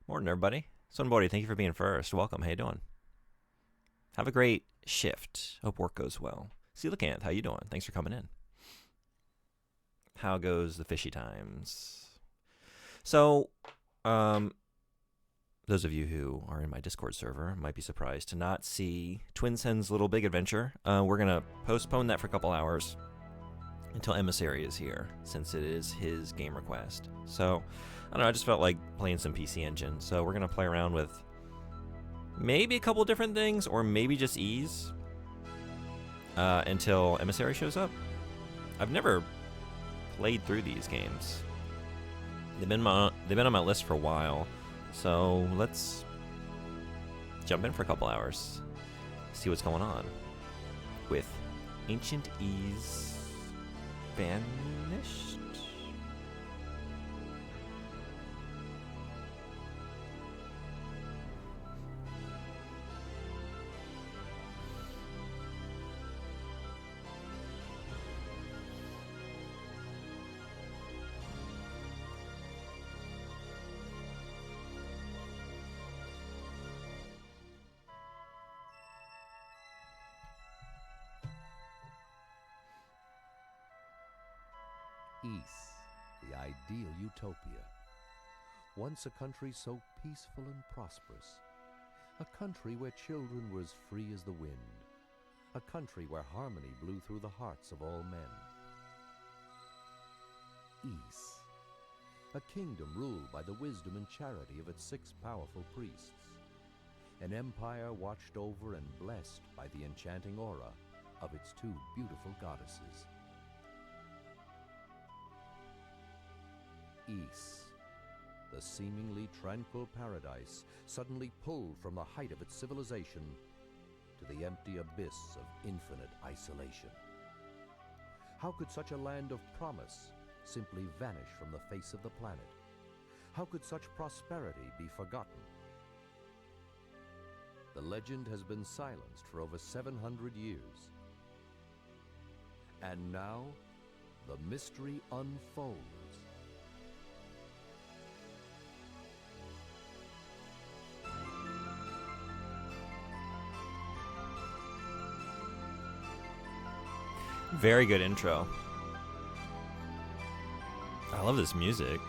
Morning, everybody. Sunbody, thank you for being first. Welcome. How you doing? Have a great shift. Hope work goes well. Coelacanth, how you doing? Thanks for coming in. How goes the fishy times? So, those of you who are in my Discord server might be surprised to not see Twinsen's Little Big Adventure. We're going to postpone that for a couple hours until Emissary is here, since it is his game request. So, I don't know, I just felt like playing some PC Engine. So we're going to play around with maybe a couple different things, or maybe just ease until Emissary shows up. I've never played through these games. They've been on my list for a while, so let's jump in for a couple hours, see what's going on with Ancient Ys Banished. Ys, the ideal utopia. Once a country so peaceful and prosperous. A country where children were as free as the wind. A country where harmony blew through the hearts of all men. Ys, a kingdom ruled by the wisdom and charity of its 6 powerful priests. An empire watched over and blessed by the enchanting aura of its 2 beautiful goddesses. Ys, the seemingly tranquil paradise, suddenly pulled from the height of its civilization to the empty abyss of infinite isolation. How could such a land of promise simply vanish from the face of the planet? How could such prosperity be forgotten? The legend has been silenced for over 700 years. And now, the mystery unfolds. Very good intro. I love this music.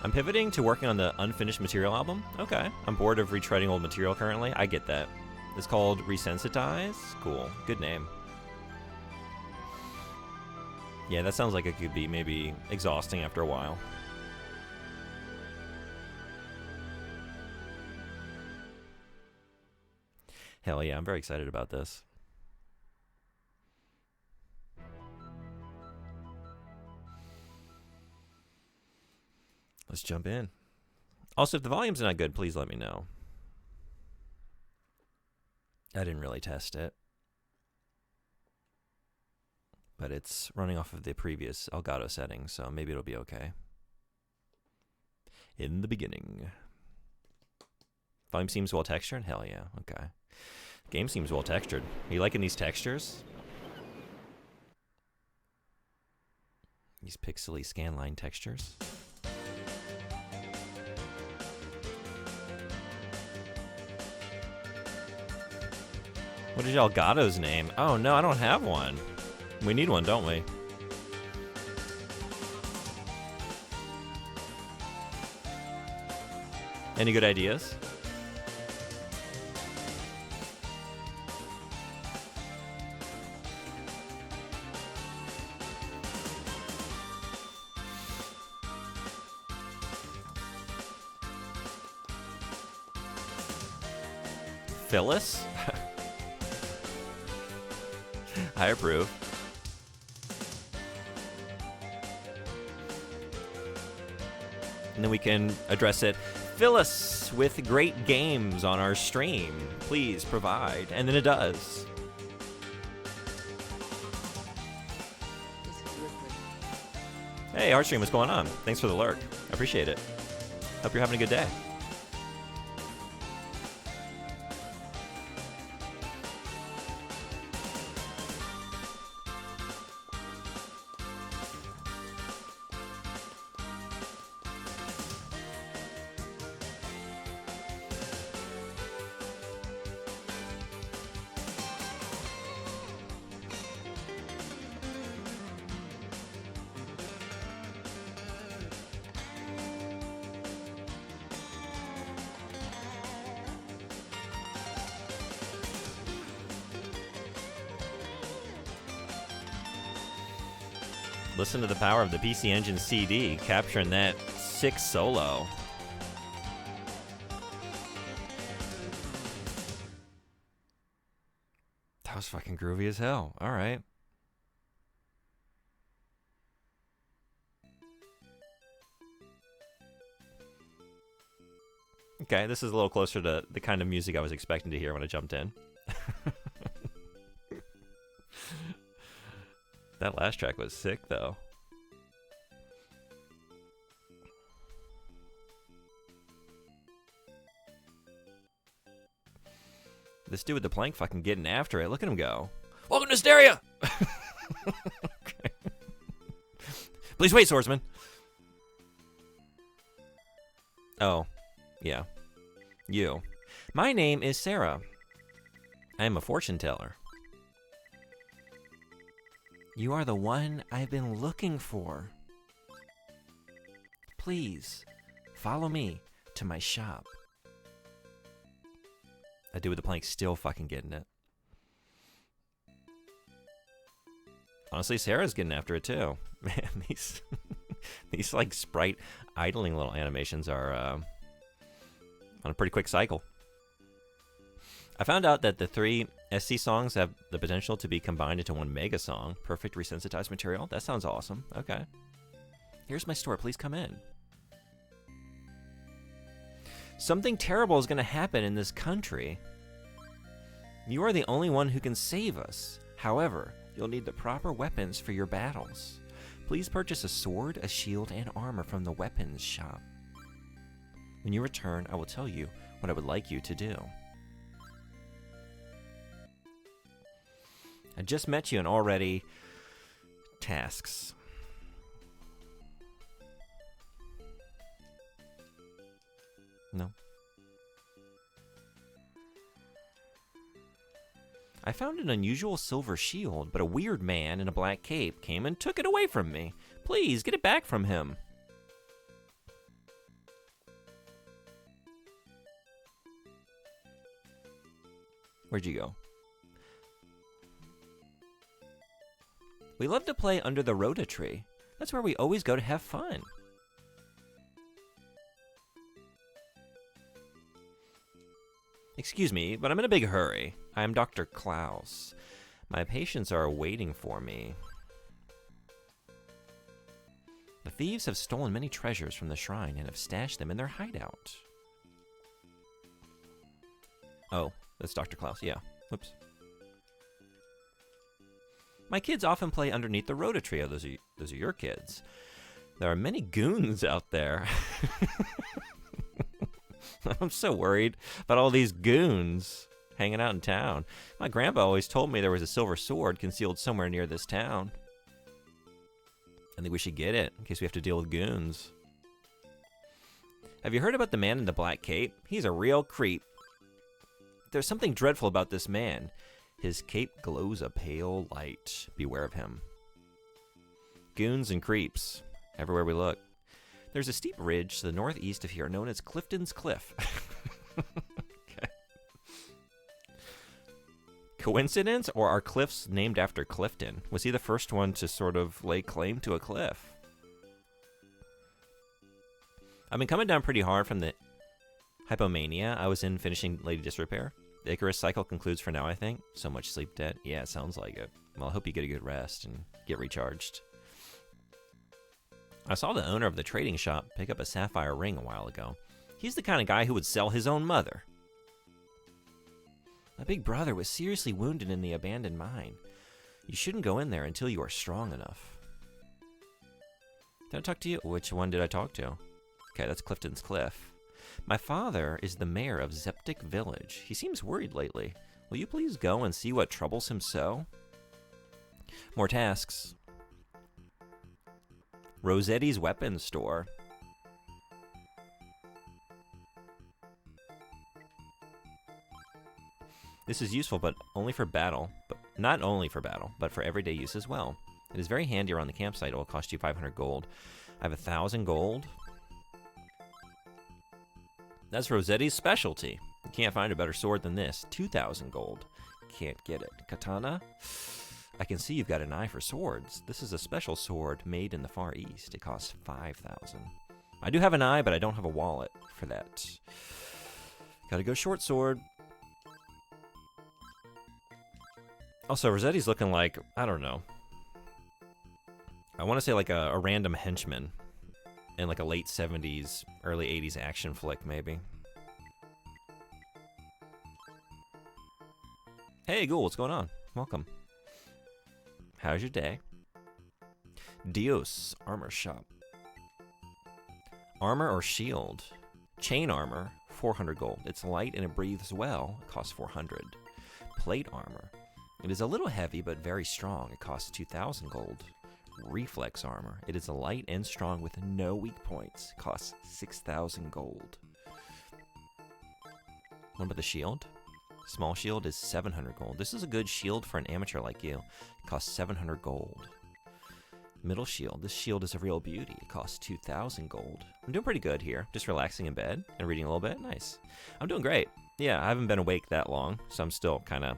I'm pivoting to working on the Unfinished Material album. Okay. I'm bored of retreading old material currently. I get that. It's called Resensitize. Cool. Good name. Yeah, that sounds like it could be maybe exhausting after a while. Hell yeah, I'm very excited about this. Let's jump in. Also, if the volume's not good, please let me know. I didn't really test it, but it's running off of the previous Elgato settings, so maybe it'll be okay. In the beginning. Volume seems well textured? Hell yeah, okay. Game seems well textured. Are you liking these textures? These pixely scanline textures? What is Elgato's name? Oh no, I don't have one. We need one, don't we? Any good ideas? Phyllis? I approve. And then we can address it. Fill us with great games on our stream. Please provide. And then it does. Hey, Artstream, what's going on? Thanks for the lurk. I appreciate it. Hope you're having a good day. Listen to the power of the PC Engine CD, capturing that sick solo. That was fucking groovy as hell. All right. Okay, this is a little closer to the kind of music I was expecting to hear when I jumped in. That last track was sick, though. This dude with the plank fucking getting after it. Look at him go. Welcome to Hysteria! Okay. Please wait, swordsman. Oh, yeah. You. My name is Sarah. I am a fortune teller. You are the one I've been looking for. Please, follow me to my shop. That dude with the plank still fucking getting it. Honestly, Sarah's getting after it too. Man, these like sprite idling little animations are on a pretty quick cycle. I found out that the 3 SC songs have the potential to be combined into one mega song. Perfect resensitized material. That sounds awesome. Okay. Here's my store. Please come in. Something terrible is going to happen in this country. You are the only one who can save us. However, you'll need the proper weapons for your battles. Please purchase a sword, a shield, and armor from the weapons shop. When you return, I will tell you what I would like you to do. I just met you and already tasks. No. I found an unusual silver shield, but a weird man in a black cape came and took it away from me. Please, get it back from him. Where'd you go? We love to play under the Rhoda tree. That's where we always go to have fun. Excuse me, but I'm in a big hurry. I am Dr. Klaus. My patients are waiting for me. The thieves have stolen many treasures from the shrine and have stashed them in their hideout. Oh, that's Dr. Klaus, yeah. Whoops. My kids often play underneath the Rhoda trio. Those are your kids. There are many goons out there. I'm so worried about all these goons hanging out in town. My grandpa always told me there was a silver sword concealed somewhere near this town. I think we should get it in case we have to deal with goons. Have you heard about the man in the black cape? He's a real creep. There's something dreadful about this man. His cape glows a pale light. Beware of him. Goons and creeps everywhere we look. There's a steep ridge to the northeast of here known as Clifton's Cliff. Okay. Coincidence, or are cliffs named after Clifton? Was he the first one to sort of lay claim to a cliff? I've been coming down pretty hard from the hypomania I was in finishing Lady Disrepair. The Icarus cycle concludes for now, I think. So much sleep debt. Yeah, it sounds like it. Well, I hope you get a good rest and get recharged. I saw the owner of the trading shop pick up a sapphire ring a while ago. He's the kind of guy who would sell his own mother. My big brother was seriously wounded in the abandoned mine. You shouldn't go in there until you are strong enough. Did I talk to you? Which one did I talk to? Okay, that's Clifton's Cliff. My father is the mayor of Zeptic Village. He seems worried lately. Will you please go and see what troubles him so? More tasks. Rosetti's Weapons Store. This is useful, but only for battle. But not only for battle, but for everyday use as well. It is very handy around the campsite. It will cost you 500 gold. I have 1,000 gold. That's Rosetti's specialty. You can't find a better sword than this. 2,000 gold. Can't get it. Katana? I can see you've got an eye for swords. This is a special sword made in the Far East. It costs 5,000. I do have an eye, but I don't have a wallet for that. Gotta go short sword. Also, Rossetti's looking like, I don't know. I want to say like a random henchman in like a late 70s, early 80s action flick, maybe. Hey, Ghoul, what's going on? Welcome. How's your day? Dios Armor Shop. Armor or shield? Chain armor, 400 gold. It's light and it breathes well. It costs 400. Plate armor. It is a little heavy but very strong. It costs 2,000 gold. Reflex armor. It is light and strong with no weak points. It costs 6,000 gold. What about the shield? Small shield is 700 gold. This is a good shield for an amateur like you. It costs 700 gold. Middle shield. This shield is a real beauty. It costs 2,000 gold. I'm doing pretty good here. Just relaxing in bed and reading a little bit. Nice. I'm doing great. Yeah, I haven't been awake that long, so I'm still kind of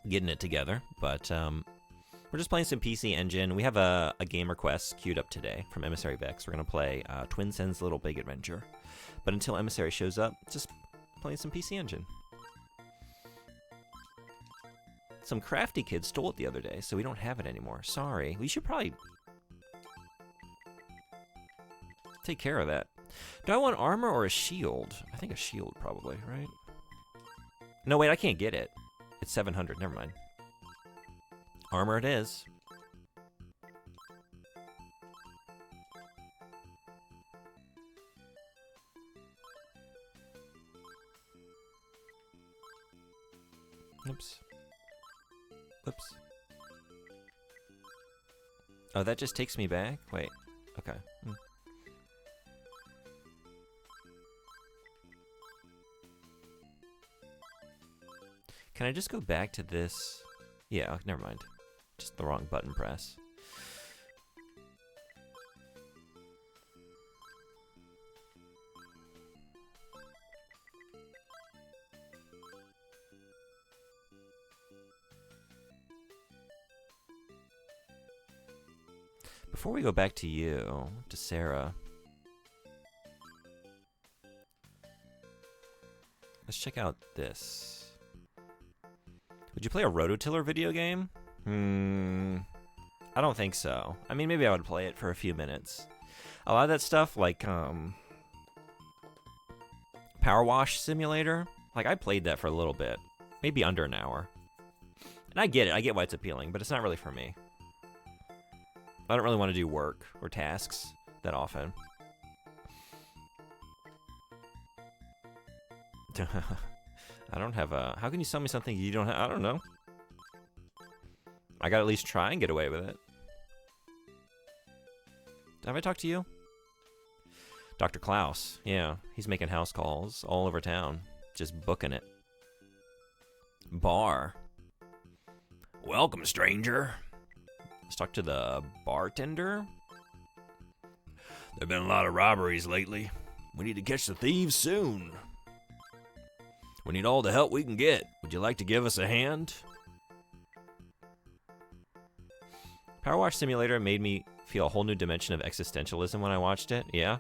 getting it together. But we're just playing some PC Engine. We have a game request queued up today from Emissary Vex. We're going to play Twin Sen's Little Big Adventure. But until Emissary shows up, just playing some PC Engine. Some crafty kid stole it the other day, so we don't have it anymore. Sorry. We should probably take care of that. Do I want armor or a shield? I think a shield probably, right? No, wait, I can't get it. It's 700. Never mind. Armor it is. Oops. Oops. Oh, that just takes me back? Wait. Okay. Can I just go back to this? Yeah, never mind. Just the wrong button press. Before we go back to you, to Sarah, let's check out this. Would you play a Rototiller video game? I don't think so. I mean, maybe I would play it for a few minutes. A lot of that stuff, like Power Wash Simulator, like I played that for a little bit, maybe under an hour. And I get it. I get why it's appealing, but it's not really for me. I don't really want to do work or tasks that often. I don't have a... How can you sell me something you don't have? I don't know. I gotta at least try and get away with it. Have I talked to you? Dr. Klaus. Yeah, he's making house calls all over town. Just booking it. Bar. Welcome, stranger. Let's talk to the bartender. There've been a lot of robberies lately. We need to catch the thieves soon. We need all the help we can get. Would you like to give us a hand? Power Wash Simulator made me feel a whole new dimension of existentialism when I watched it. Yeah.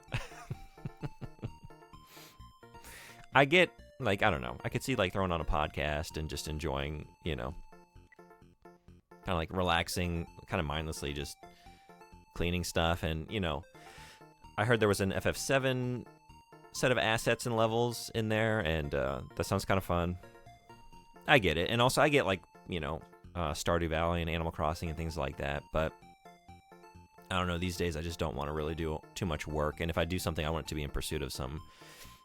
I get, like, I don't know. I could see, like, throwing on a podcast and just enjoying, you know, kind of like relaxing, kind of mindlessly just cleaning stuff. And, you know, I heard there was an FF7 set of assets and levels in there, and that sounds kind of fun. I get it. And also I get, like, you know, Stardew Valley and Animal Crossing and things like that. But I don't know, these days I just don't want to really do too much work. And if I do something, I want it to be in pursuit of some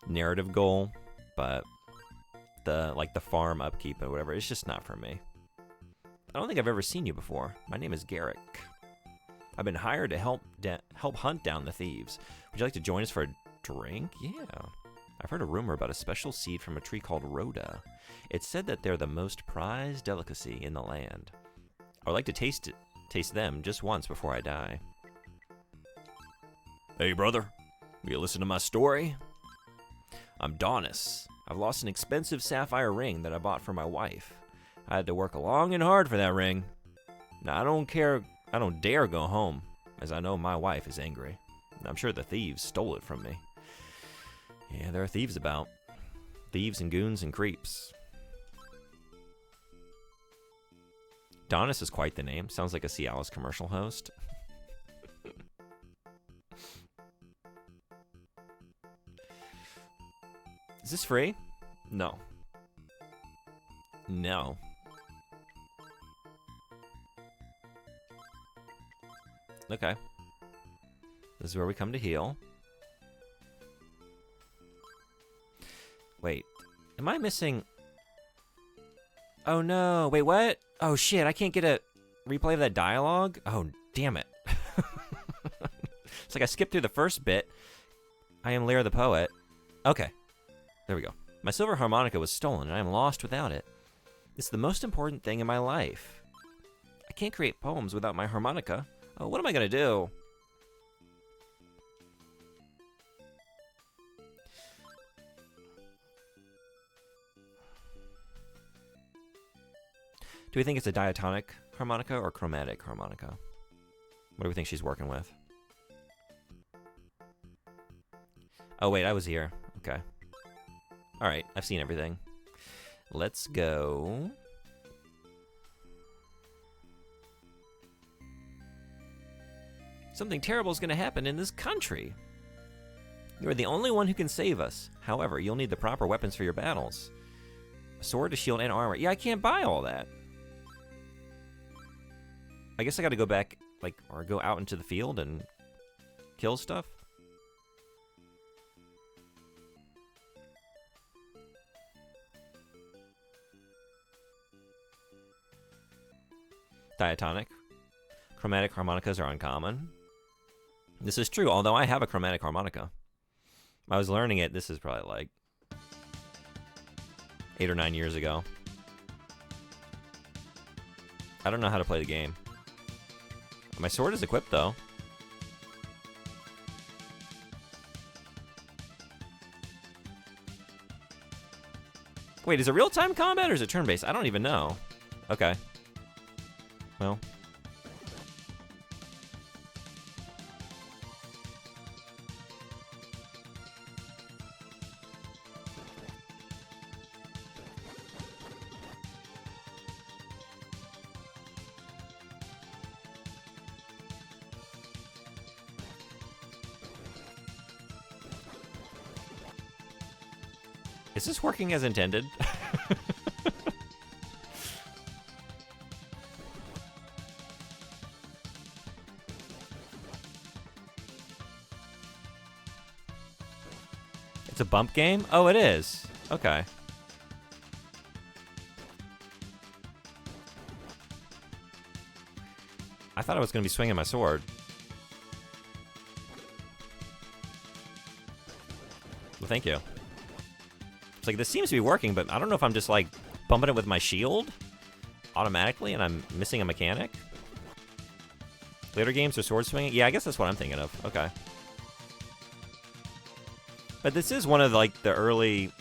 narrative goal. But the farm upkeep or whatever, it's just not for me. I don't think I've ever seen you before. My name is Garrick. I've been hired to help hunt down the thieves. Would you like to join us for a drink? Yeah. I've heard a rumor about a special seed from a tree called Rhoda. It's said that they're the most prized delicacy in the land. I would like to taste them just once before I die. Hey, brother. Will you listen to my story? I'm Donis. I've lost an expensive sapphire ring that I bought for my wife. I had to work long and hard for that ring. Now, I don't care. I don't dare go home, as I know my wife is angry. I'm sure the thieves stole it from me. Yeah, there are thieves about. Thieves and goons and creeps. Donis is quite the name. Sounds like a Cialis commercial host. Is this free? No. No. Okay. This is where we come to heal. Wait. Am I missing... Oh no. Wait, what? Oh shit, I can't get a replay of that dialogue? Oh, damn it. It's like I skipped through the first bit. I am Lyra the Poet. Okay. There we go. My silver harmonica was stolen, and I am lost without it. It's the most important thing in my life. I can't create poems without my harmonica. Oh, what am I gonna do? Do we think it's a diatonic harmonica or chromatic harmonica? What do we think she's working with? Oh, wait, I was here. Okay. Alright, I've seen everything. Let's go. Something terrible is going to happen in this country. You are the only one who can save us. However, you'll need the proper weapons for your battles. A sword, a shield, and armor. Yeah, I can't buy all that. I guess I gotta go back, like, or go out into the field and kill stuff. Diatonic. Chromatic harmonicas are uncommon. This is true, although I have a chromatic harmonica. I was learning it, this is probably like 8 or 9 years ago. I don't know how to play the game. My sword is equipped, though. Wait, is it real-time combat or is it turn-based? I don't even know. Okay. Well. Is this working as intended? It's a bump game? Oh, it is. Okay. I thought I was going to be swinging my sword. Well, thank you. It's like, this seems to be working, but I don't know if I'm just, like, bumping it with my shield automatically and I'm missing a mechanic. Later games are sword swinging? Yeah, I guess that's what I'm thinking of. Okay. But this is one of, like, the early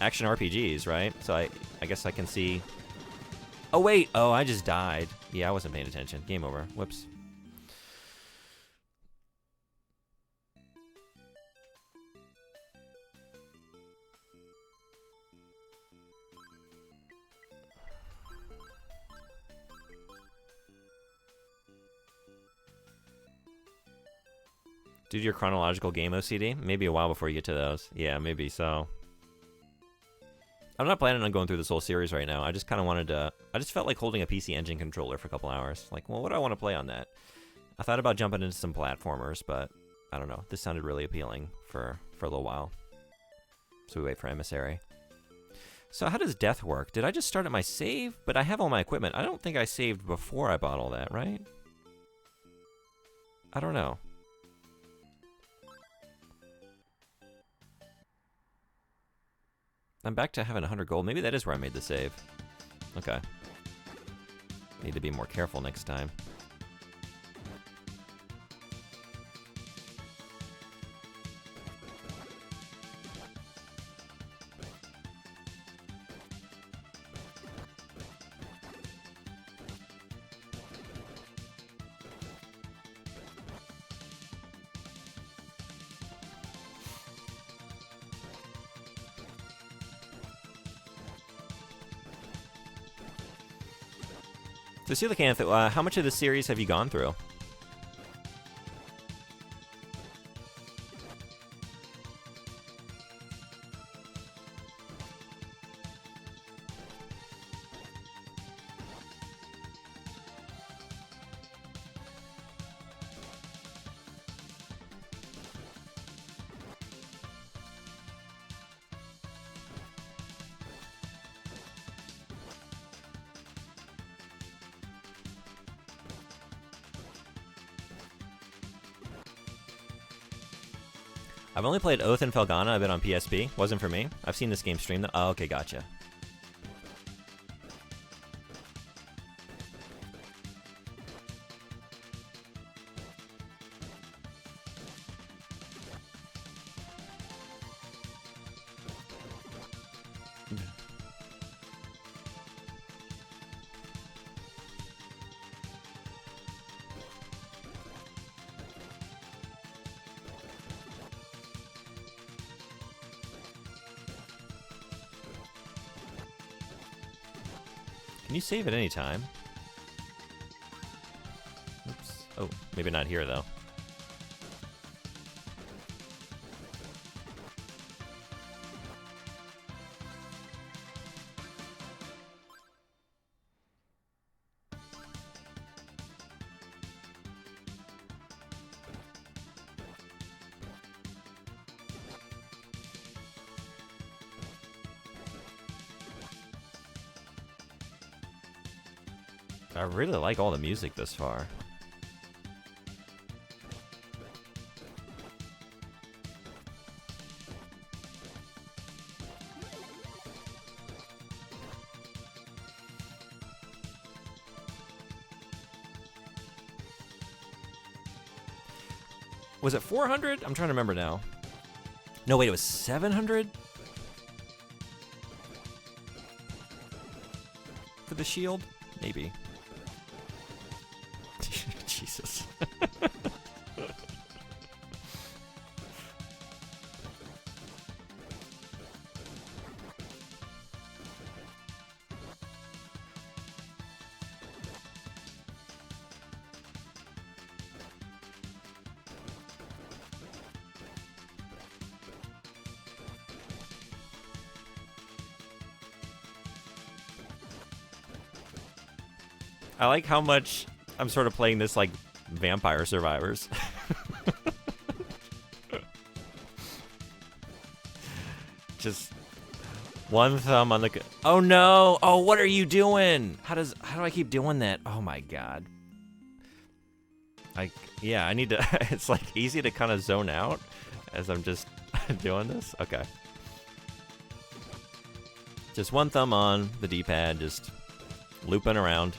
action RPGs, right? So I guess I can see... Oh, wait! Oh, I just died. Yeah, I wasn't paying attention. Game over. Whoops. Due to your chronological game OCD? Maybe a while before you get to those. Yeah, maybe so. I'm not planning on going through this whole series right now. I just kind of wanted to... I just felt like holding a PC Engine controller for a couple hours. Like, well, what do I want to play on that? I thought about jumping into some platformers, but I don't know. This sounded really appealing for a little while. So we wait for Emissary. So how does death work? Did I just start at my save? But I have all my equipment. I don't think I saved before I bought all that, right? I don't know. I'm back to having 100 gold. Maybe that is where I made the save. Okay. Need to be more careful next time. So, Coelacanth, how much of the series have you gone through? I've only played Oath and Felghana a bit on PSP. Wasn't for me. I've seen this game streamed. Oh, okay, gotcha. Can you save at any time? Oops. Oh, maybe not here, though. I really like all the music this far. Was it 400? I'm trying to remember now. No, wait, it was 700? For the shield? Maybe. Jesus. I like how much I'm sort of playing this like Vampire Survivors. Just one thumb on the... Oh no! Oh, what are you doing? How do I keep doing that? Oh my god. Yeah, I need to... It's like easy to kind of zone out as I'm just doing this. Okay. Just one thumb on the D-pad, just looping around.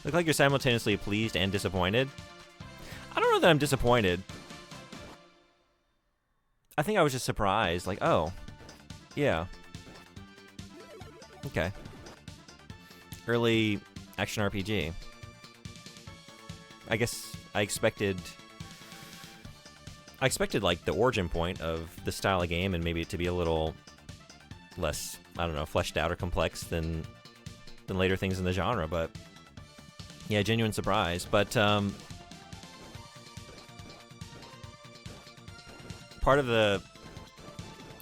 Look like you're simultaneously pleased and disappointed. I don't know that I'm disappointed. I think I was just surprised. Like, oh, yeah. Okay. Early action RPG. I guess I expected like the origin point of the style of game and maybe it to be a little less, I don't know, fleshed out or complex than later things in the genre, but yeah, genuine surprise. But part of the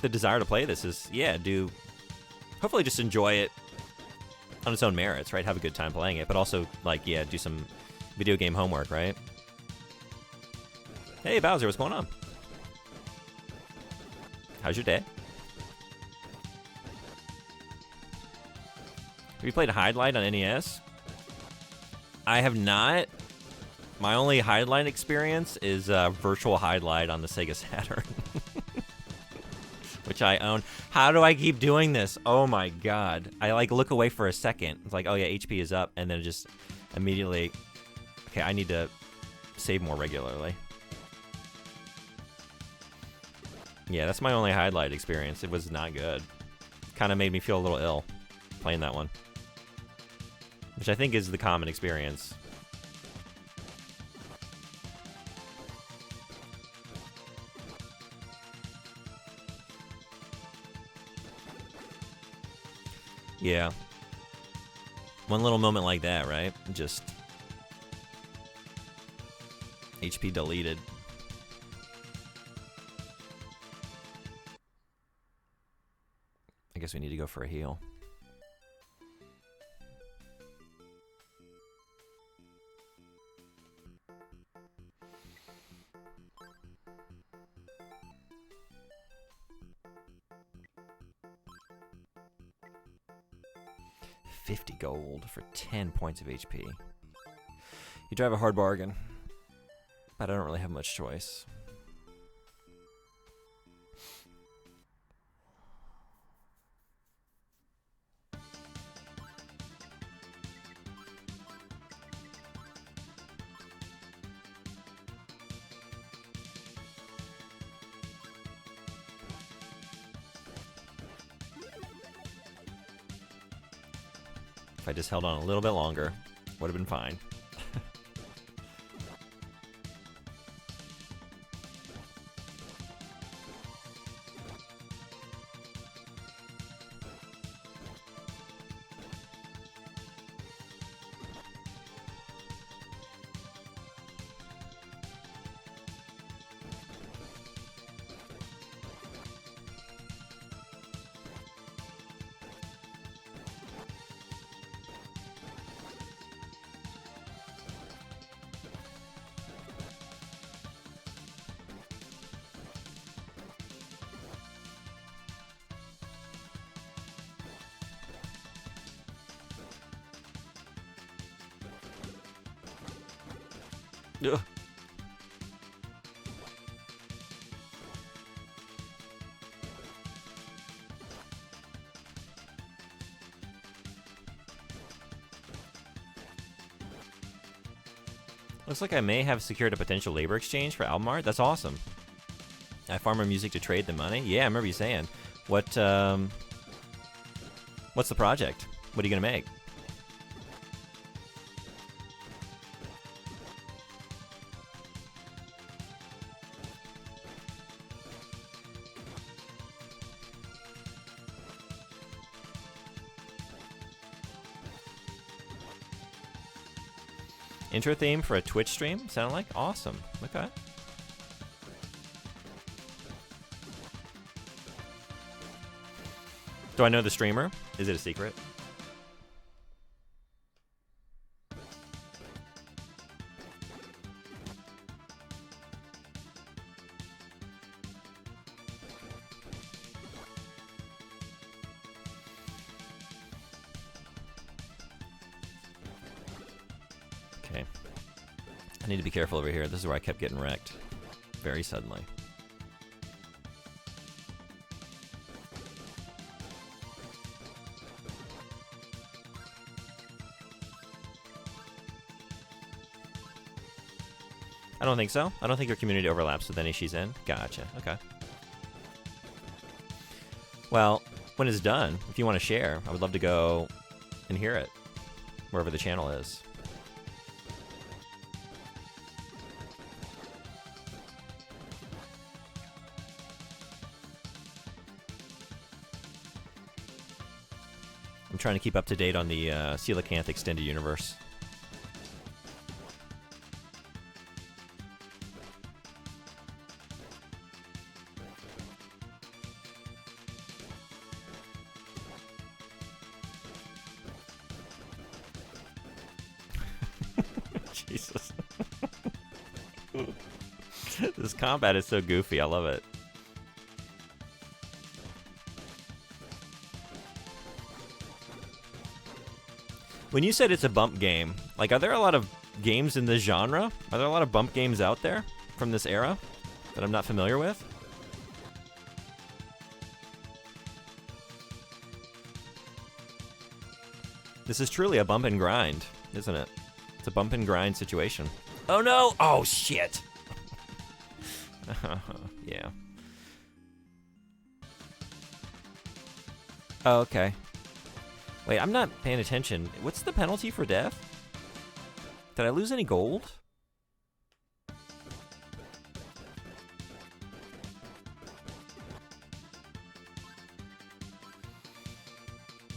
desire to play this is, yeah, hopefully just enjoy it on its own merits, right? Have a good time playing it, but also, like, yeah, do some video game homework, right? Hey, Bowser, what's going on? How's your day? Have you played Hydlite on NES? I have not. My only Hydlite experience is Virtual Hydlite on the Sega Saturn, which I own. How do I keep doing this? Oh my god. I like look away for a second. It's like, oh yeah, HP is up, and then just immediately, okay, I need to save more regularly. Yeah, that's my only Hydlite experience. It was not good. Kind of made me feel a little ill playing that one, which I think is the common experience. Yeah. One little moment like that, right? Just HP deleted. I guess we need to go for a heal. $50 gold for 10 points of HP. You drive a hard bargain, but I don't really have much choice. If I just held on a little bit longer, would have been fine. Ugh. Looks like I may have secured a potential labor exchange for Almart. That's awesome. I farm our music to trade the money. Yeah, I remember you saying. What's the project? What are you gonna make? Intro theme for a Twitch stream? Sound like? Awesome. Okay. Do I know the streamer? Is it a secret? Okay. I need to be careful over here. This is where I kept getting wrecked. Very suddenly. I don't think so. I don't think your community overlaps with any she's in. Gotcha. Okay. Well, when it's done, if you want to share, I would love to go and hear it wherever the channel is. I'm trying to keep up to date on the Coelacanth Extended Universe. Jesus. This combat is so goofy. I love it. When you said it's a bump game, like, are there a lot of games in this genre? Are there a lot of bump games out there from this era that I'm not familiar with? This is truly a bump and grind, isn't it? It's a bump and grind situation. Oh no! Oh shit! Yeah. Oh, okay. Wait, I'm not paying attention. What's the penalty for death? Did I lose any gold?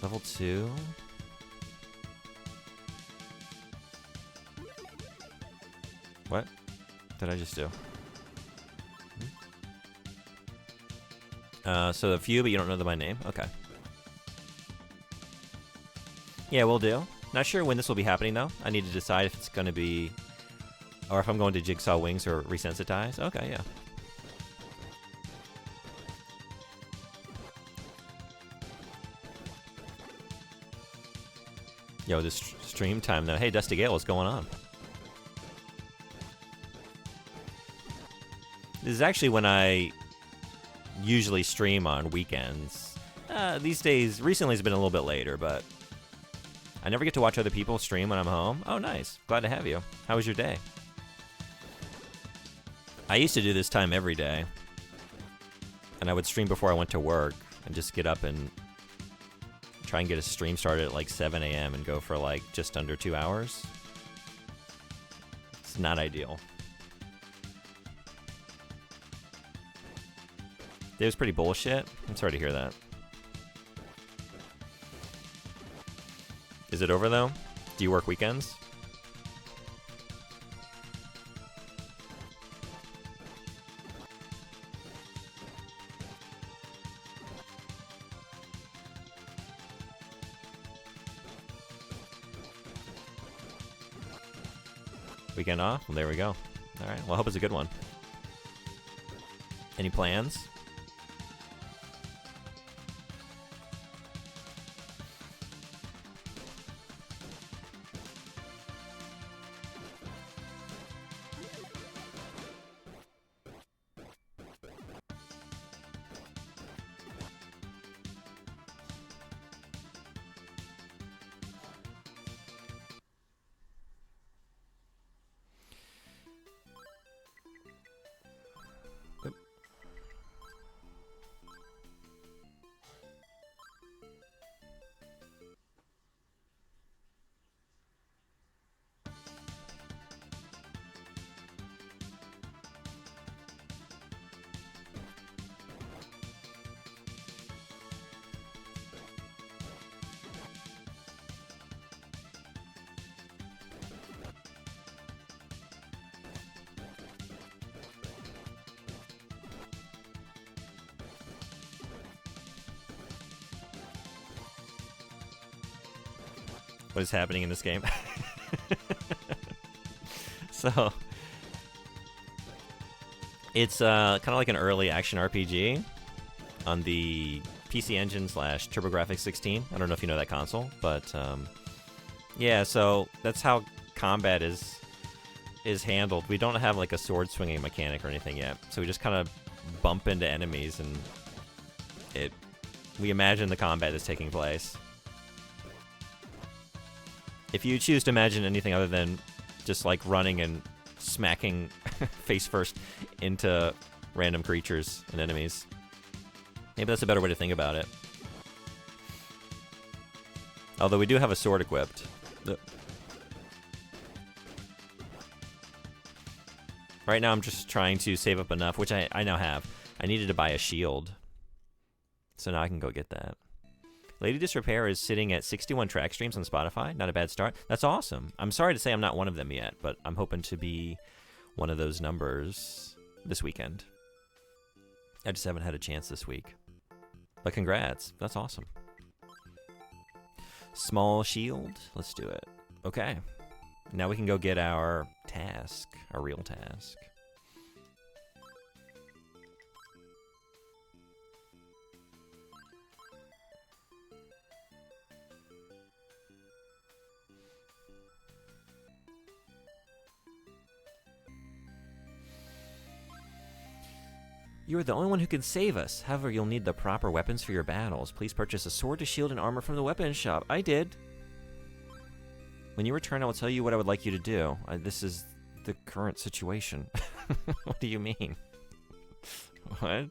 Level 2. What did I just do? So a few, but you don't know my name? Okay. Yeah, we'll do. Not sure when this will be happening, though. I need to decide if it's going to be... Or if I'm going to Jigsaw Wings or Resensitize. Okay, yeah. Yo, this stream time, though. Hey, Dusty Gale, what's going on? This is actually when I usually stream on weekends. These days, recently it's been a little bit later, but I never get to watch other people stream when I'm home. Oh, nice. Glad to have you. How was your day? I used to do this time every day. And I would stream before I went to work and just get up and try and get a stream started at like 7 a.m. and go for like just under 2 hours. It's not ideal. It was pretty bullshit. I'm sorry to hear that. Is it over though? Do you work weekends? Weekend off? Well, there we go. All right. Well, I hope it's a good one. Any plans? What is happening in this game? So it's kind of like an early action RPG on the PC Engine / TurboGrafx 16. I don't know if you know that console, but yeah. So that's how combat is handled. We don't have like a sword swinging mechanic or anything yet, so we just kind of bump into enemies and we imagine the combat is taking place. If you choose to imagine anything other than just like running and smacking face first into random creatures and enemies, maybe that's a better way to think about it. Although we do have a sword equipped. Right now I'm just trying to save up enough, which I now have. I needed to buy a shield. So now I can go get that. Lady Disrepair is sitting at 61 track streams on Spotify. Not a bad start. That's awesome. I'm sorry to say I'm not one of them yet, but I'm hoping to be one of those numbers this weekend. I just haven't had a chance this week. But congrats. That's awesome. Small shield. Let's do it. Okay. Now we can go get our task, our real task. You are the only one who can save us. However, you'll need the proper weapons for your battles. Please purchase a sword, a shield, and armor from the weapons shop. I did. When you return, I will tell you what I would like you to do. This is the current situation. What do you mean? What?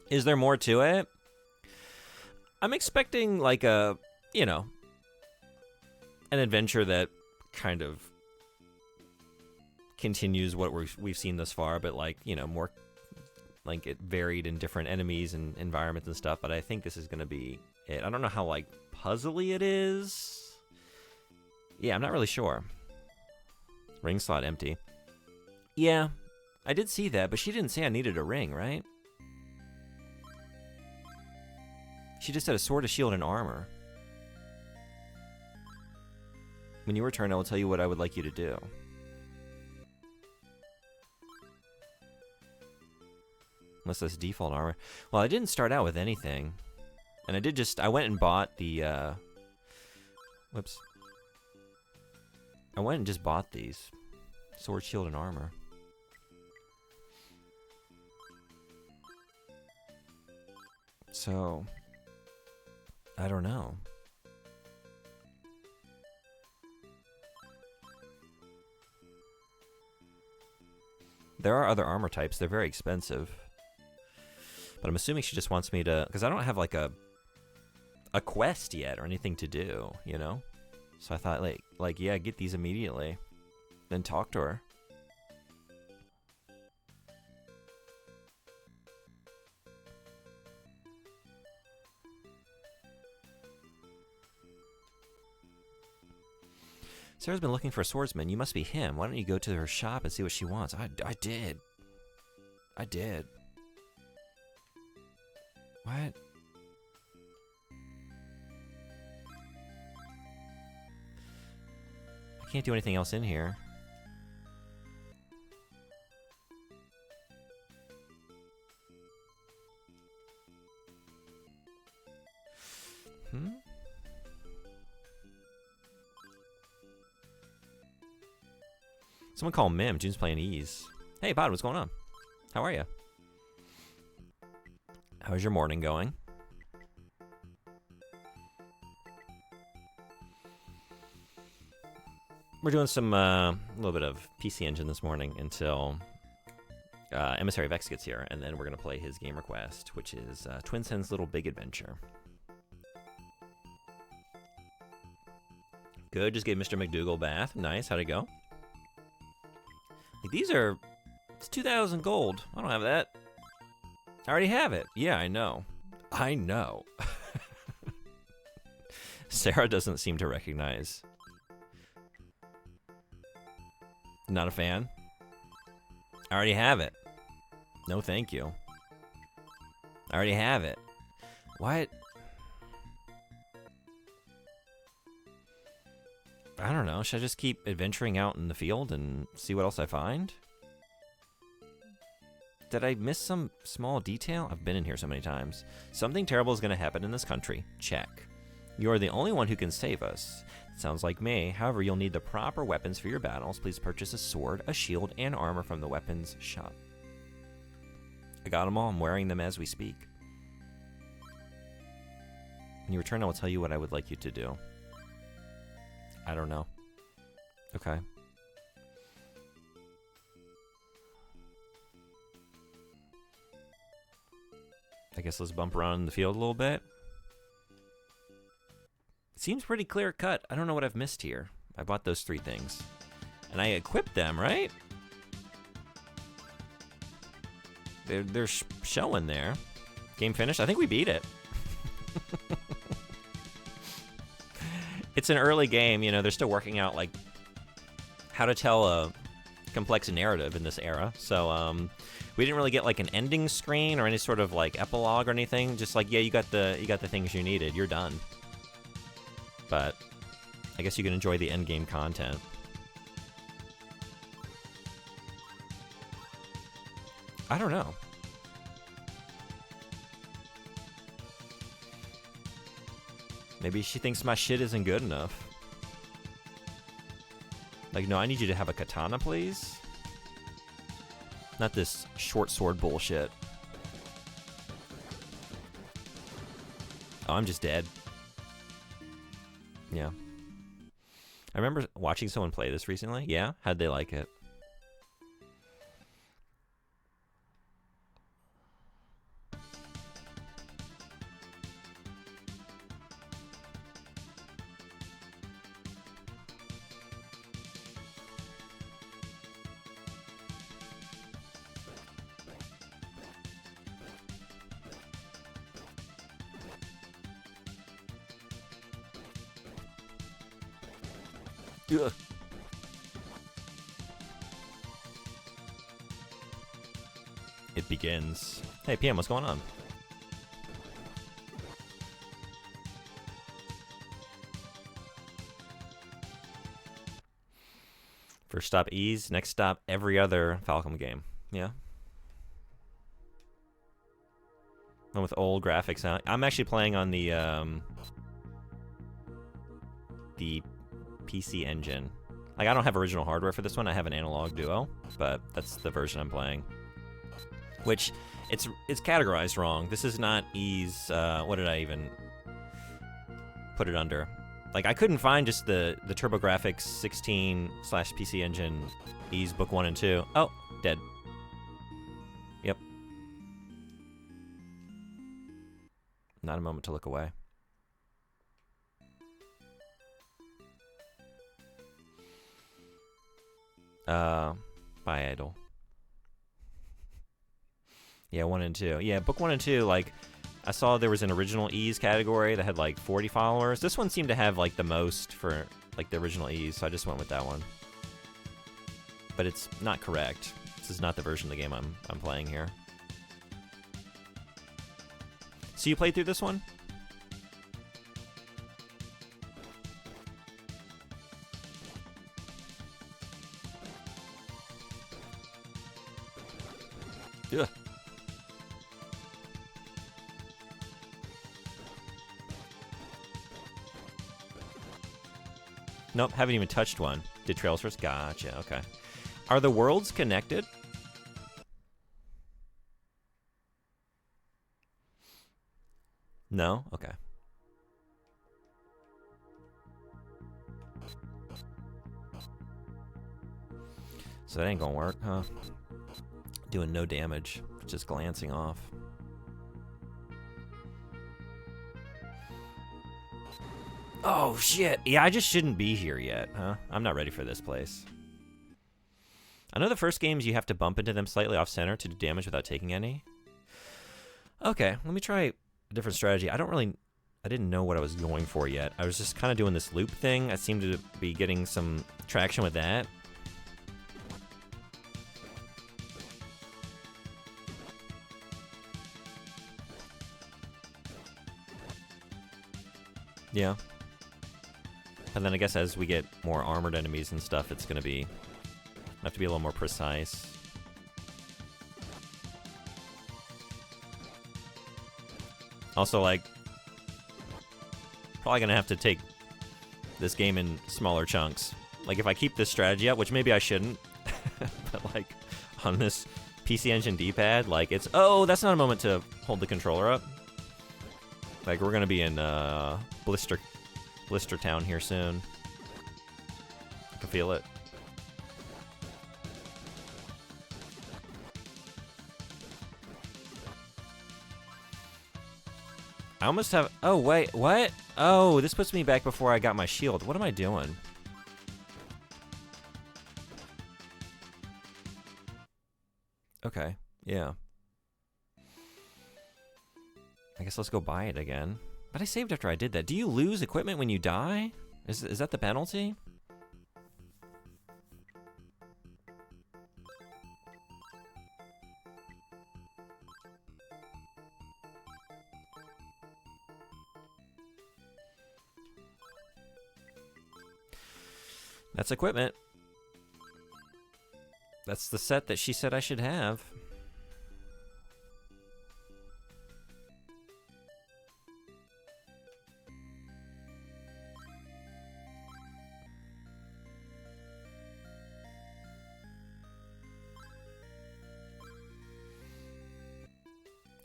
Is there more to it? I'm expecting like a, you know, an adventure that kind of continues what we've seen thus far, but like, you know, more like it varied in different enemies and environments and stuff, but I think this is gonna be it. I don't know how like puzzly it is. Yeah, I'm not really sure. Ring slot empty. Yeah, I did see that, but she didn't say I needed a ring, right? She just said a sword, a shield, and armor. When you return, I will tell you what I would like you to do. Unless that's default armor. Well, I didn't start out with anything. And I went and bought the, whoops. I went and just bought these. Sword, shield, and armor. So, I don't know. There are other armor types. They're very expensive. But I'm assuming she just wants me to... Because I don't have, like, a quest yet or anything to do, you know? So I thought, like, yeah, get these immediately. Then talk to her. Sarah's been looking for a swordsman. You must be him. Why don't you go to her shop and see what she wants? I did. I did. What? I can't do anything else in here. Someone call Mim. June's playing Ease. Hey, Bod, what's going on? How are you? How's your morning going? We're doing some, a little bit of PC Engine this morning until Emissary of X gets here, and then we're going to play his game request, which is Twinsen's Little Big Adventure. Good, just gave Mr. McDougal a bath. Nice, how'd it go? These are... It's 2,000 gold. I don't have that. I already have it. Yeah, I know. I know. Sarah doesn't seem to recognize. Not a fan? I already have it. No, thank you. I already have it. What? I don't know. Should I just keep adventuring out in the field and see what else I find? Did I miss some small detail? I've been in here so many times. Something terrible is going to happen in this country. Check. You are the only one who can save us. Sounds like me. However, you'll need the proper weapons for your battles. Please purchase a sword, a shield, and armor from the weapons shop. I got them all. I'm wearing them as we speak. When you return, I will tell you what I would like you to do. I don't know. Okay. I guess let's bump around in the field a little bit. It seems pretty clear cut. I don't know what I've missed here. I bought those 3 things. And I equipped them, right? They're showing there. Game finished? I think we beat it. It's an early game, you know, they're still working out, like, how to tell a complex narrative in this era. So, we didn't really get, like, an ending screen or any sort of, like, epilogue or anything. Just like, yeah, you got the things you needed. You're done. But I guess you can enjoy the end game content. I don't know. Maybe she thinks my shit isn't good enough. Like, no, I need you to have a katana, please. Not this short sword bullshit. Oh, I'm just dead. Yeah. I remember watching someone play this recently. Yeah? How'd they like it? Ugh. It begins. Hey, PM, what's going on? First stop, Ys. Next stop, every other Falcom game. Yeah. And with old graphics out. I'm actually playing on the PC Engine. Like, I don't have original hardware for this one. I have an Analog Duo, but that's the version I'm playing. Which, it's categorized wrong. This is not Ys, what did I even put it under? Like, I couldn't find just the TurboGrafx 16/PC Engine Ys Book 1 and 2. Oh, dead. Yep. Not a moment to look away. Bye, Idol. Yeah, 1 and 2. Yeah, Book 1 and 2, like, I saw there was an original Ys category that had, like, 40 followers. This one seemed to have, like, the most for, like, the original Ys, so I just went with that one. But it's not correct. This is not the version of the game I'm playing here. So you played through this one? Ugh. Nope, haven't even touched one. Did Trails first? Gotcha, okay. Are the worlds connected? No? Okay. So that ain't gonna work, huh? Doing no damage, just glancing off. Oh, shit. Yeah, I just shouldn't be here yet, huh? I'm not ready for this place. I know the first games you have to bump into them slightly off-center to do damage without taking any. Okay, let me try a different strategy. I didn't know what I was going for yet. I was just kind of doing this loop thing. I seem to be getting some traction with that. Yeah. And then I guess as we get more armored enemies and stuff, it's going to have to be a little more precise. Also, like, probably going to have to take this game in smaller chunks. Like, if I keep this strategy up, which maybe I shouldn't, but, like, on this PC Engine D-pad, like, it's, oh, that's not a moment to hold the controller up. Like, we're going to be in Blister Town here soon. I can feel it. I almost have... Oh, wait. What? Oh, this puts me back before I got my shield. What am I doing? Okay. Yeah. I guess let's go buy it again. But I saved after I did that. Do you lose equipment when you die? Is that the penalty? That's equipment. That's the set that she said I should have.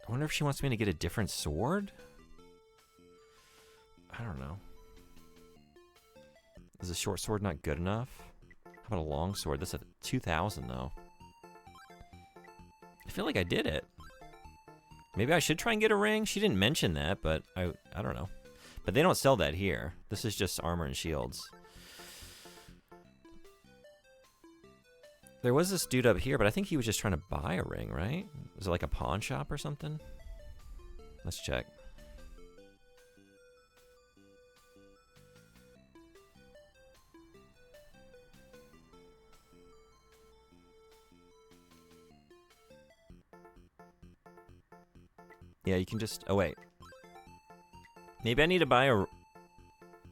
I wonder if she wants me to get a different sword? I don't know. Is a short sword not good enough? How about a long sword? That's a 2,000 though. I feel like I did it. Maybe I should try and get a ring? She didn't mention that, but I don't know. But they don't sell that here. This is just armor and shields. There was this dude up here, but I think he was just trying to buy a ring, right? Was it like a pawn shop or something? Let's check. Yeah, you can just... Oh, wait. Maybe I need to buy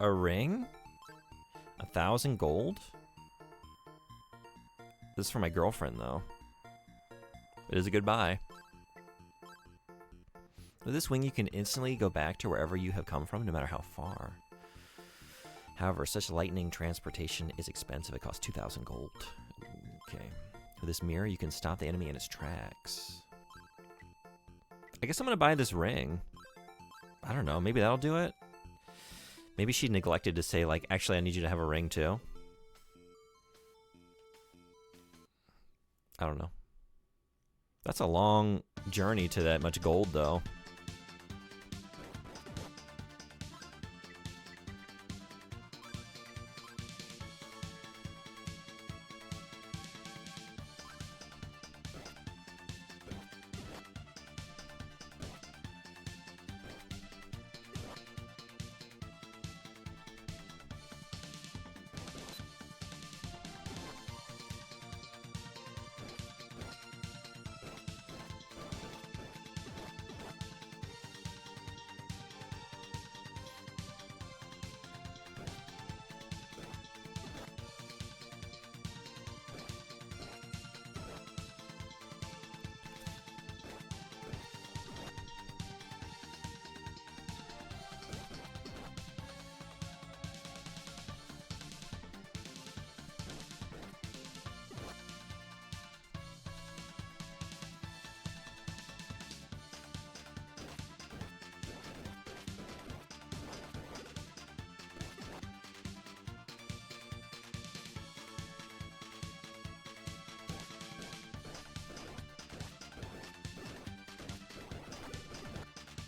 a ring? 1,000 gold? This is for my girlfriend, though. It is a good buy. With this wing, you can instantly go back to wherever you have come from, no matter how far. However, such lightning transportation is expensive. It costs 2,000 gold. Okay. With this mirror, you can stop the enemy in its tracks. I guess I'm going to buy this ring. I don't know. Maybe that'll do it? Maybe she neglected to say, like, actually, I need you to have a ring, too. I don't know. That's a long journey to that much gold, though.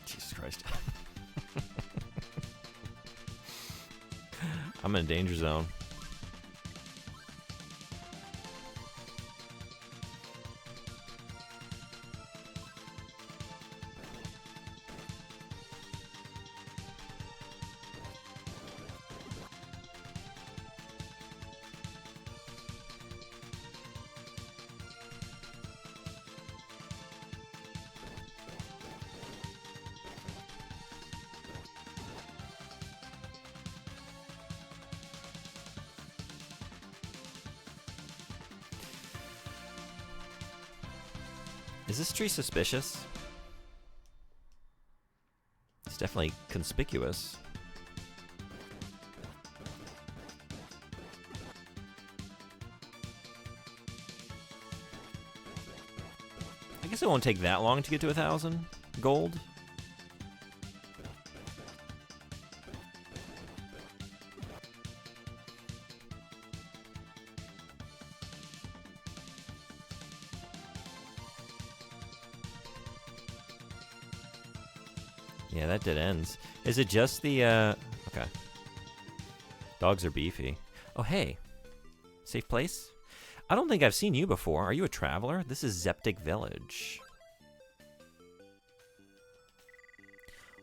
Jesus Christ. I'm in a danger zone. Is this tree suspicious? It's definitely conspicuous. I guess it won't take that long to get to 1,000 gold. Yeah, that did ends. Is it just the, okay. Dogs are beefy. Oh, hey. Safe place? I don't think I've seen you before. Are you a traveler? This is Zeptic Village.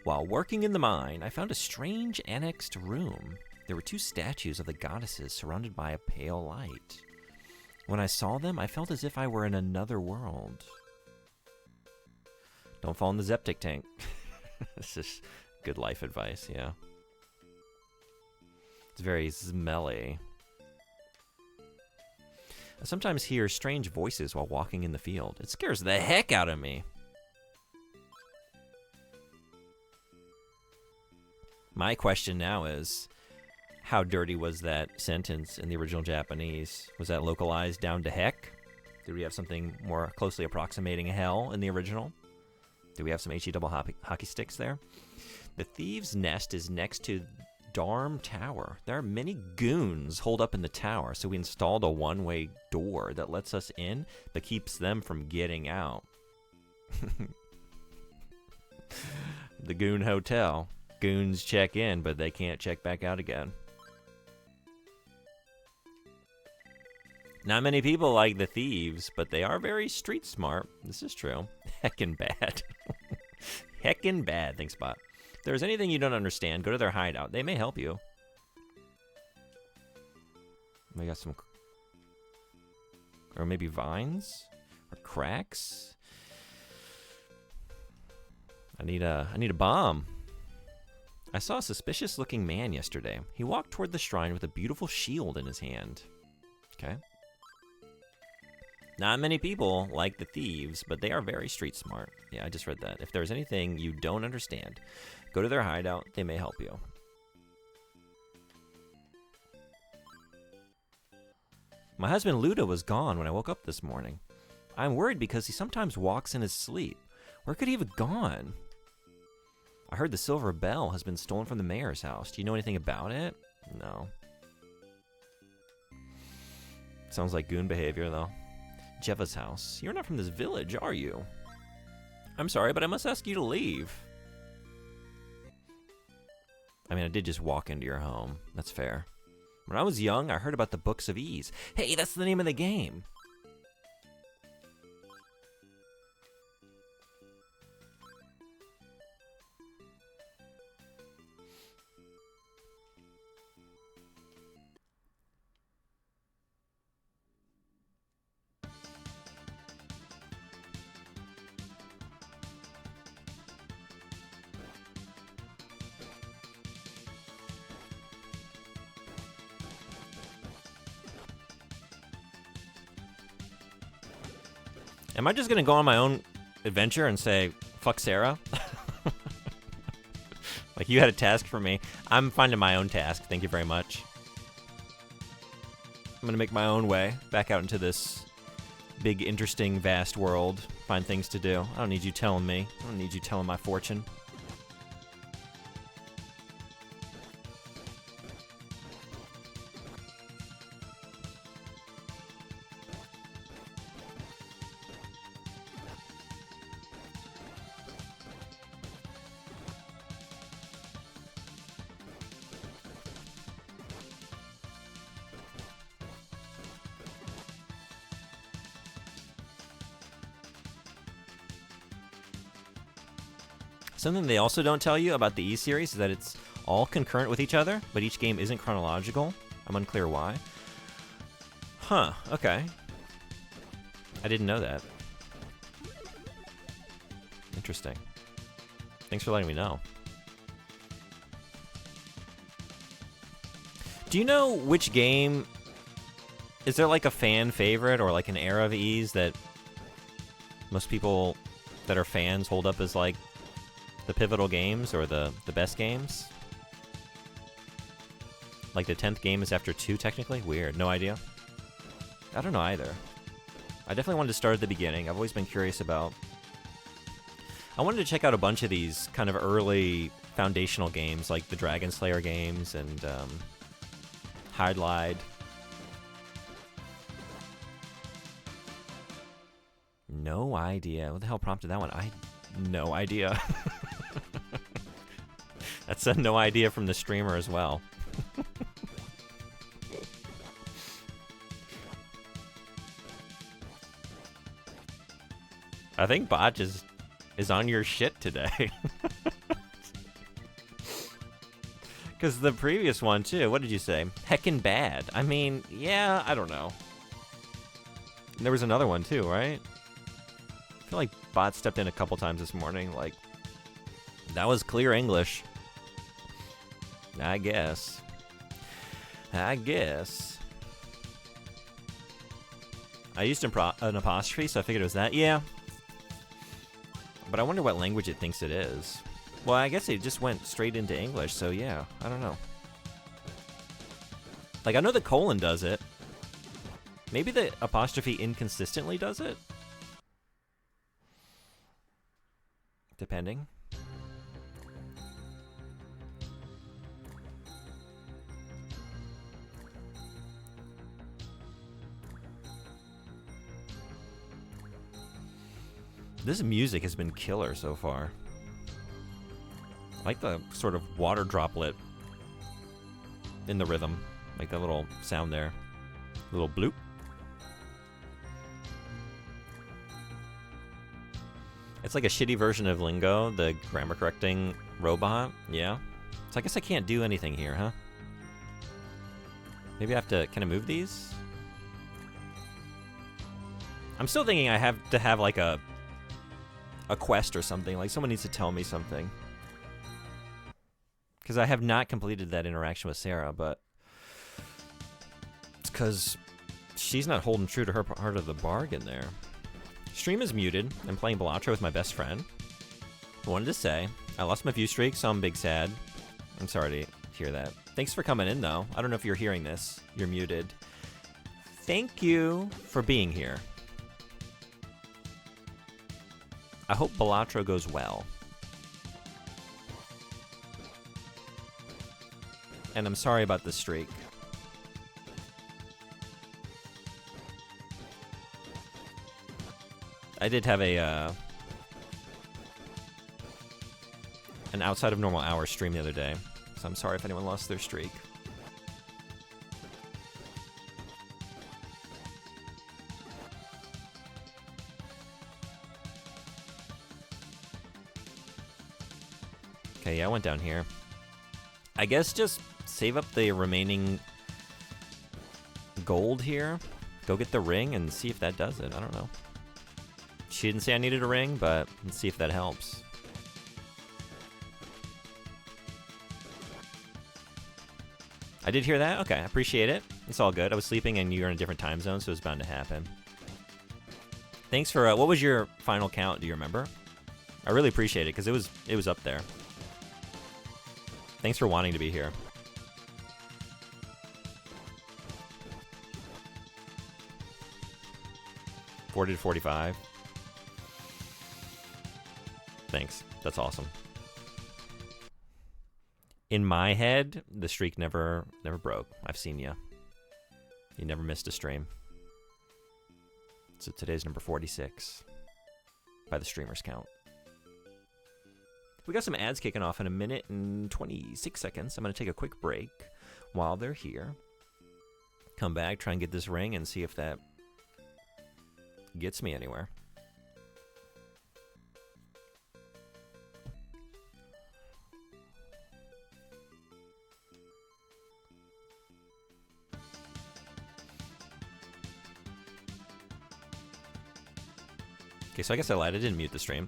While working in the mine, I found a strange annexed room. There were 2 statues of the goddesses surrounded by a pale light. When I saw them, I felt as if I were in another world. Don't fall in the Zeptic tank. This is good life advice, yeah. It's very smelly. I sometimes hear strange voices while walking in the field. It scares the heck out of me. My question now is, how dirty was that sentence in the original Japanese? Was that localized down to heck? Did we have something more closely approximating hell in the original? Do we have some HE double hockey sticks there? The Thieves' Nest is next to Darm Tower. There are many goons holed up in the tower, so we installed a one-way door that lets us in, but keeps them from getting out. The Goon Hotel. Goons check in, but they can't check back out again. Not many people like the thieves, but they are very street smart. This is true. Heckin' bad. Heckin' bad, thanks, Bot. If there's anything you don't understand, go to their hideout. They may help you. We got some... Or maybe vines? Or cracks? I need a bomb. I saw a suspicious-looking man yesterday. He walked toward the shrine with a beautiful shield in his hand. Okay. Not many people like the thieves, but they are very street smart. Yeah, I just read that. If there's anything you don't understand, go to their hideout. They may help you. My husband Luda was gone when I woke up this morning. I'm worried because he sometimes walks in his sleep. Where could he have gone? I heard the silver bell has been stolen from the mayor's house. Do you know anything about it? No. Sounds like goon behavior, though. Jeva's house. You're not from this village, are you? I'm sorry, but I must ask you to leave. I mean, I did just walk into your home. That's fair. When I was young, I heard about the Books of Ease. Hey, that's the name of the game. Am I just going to go on my own adventure and say, fuck Sarah? Like, you had a task for me. I'm finding my own task. Thank you very much. I'm going to make my own way back out into this big, interesting, vast world. Find things to do. I don't need you telling me. I don't need you telling my fortune. Something they also don't tell you about the E-Series is that it's all concurrent with each other, but each game isn't chronological. I'm unclear why. Huh, okay. I didn't know that. Interesting. Thanks for letting me know. Do you know which game... Is there like a fan favorite or like an era of Ys that most people that are fans hold up as like the pivotal games or the best games? Like the 10th game is after 2 technically? Weird. No idea. I don't know either. I definitely wanted to start at the beginning. I've always been curious about... I wanted to check out a bunch of these kind of early foundational games like the Dragon Slayer games and Hydlide. No idea. What the hell prompted that one? No idea. That's a no idea from the streamer as well. I think Botch is on your shit today. Because the previous one, too, what did you say? Heckin' bad. I mean, yeah, I don't know. And there was another one, too, right? I feel like Bot stepped in a couple times this morning. Like, that was clear English. I guess. I used an apostrophe, so I figured it was that. Yeah. But I wonder what language it thinks it is. Well, I guess it just went straight into English, so yeah. I don't know. Like, I know the colon does it. Maybe the apostrophe inconsistently does it? Depending. This music has been killer so far. I like the sort of water droplet in the rhythm. Like that little sound there. Little bloop. It's like a shitty version of Lingo, the grammar correcting robot. Yeah. So I guess I can't do anything here, huh? Maybe I have to... Can I move these? I'm still thinking I have to have like a a quest or something. Like, someone needs to tell me something. Because I have not completed that interaction with Sarah, but it's because she's not holding true to her part of the bargain there. Stream is muted. I'm playing Balatro with my best friend. I wanted to say, I lost my view streak, so I'm big sad. I'm sorry to hear that. Thanks for coming in, though. I don't know if you're hearing this. You're muted. Thank you for being here. I hope Balatro goes well. And I'm sorry about the streak. I did have an outside of normal hour stream the other day, so I'm sorry if anyone lost their streak. Okay, yeah, I went down here. I guess just save up the remaining gold here, go get the ring, and see if that does it. I don't know. She didn't say I needed a ring, but let's see if that helps. I did hear that? Okay, I appreciate it. It's all good. I was sleeping and you were in a different time zone, so it was bound to happen. Thanks for, what was your final count? Do you remember? I really appreciate it, because it was up there. Thanks for wanting to be here. $40 to $45. Thanks. That's awesome. In my head, the streak never broke. I've seen you. You never missed a stream. So today's number 46 by the streamer's count. We got some ads kicking off in a minute and 26 seconds. I'm going to take a quick break while they're here. Come back, try and get this ring and see if that gets me anywhere. Okay, so I guess I lied. I didn't mute the stream.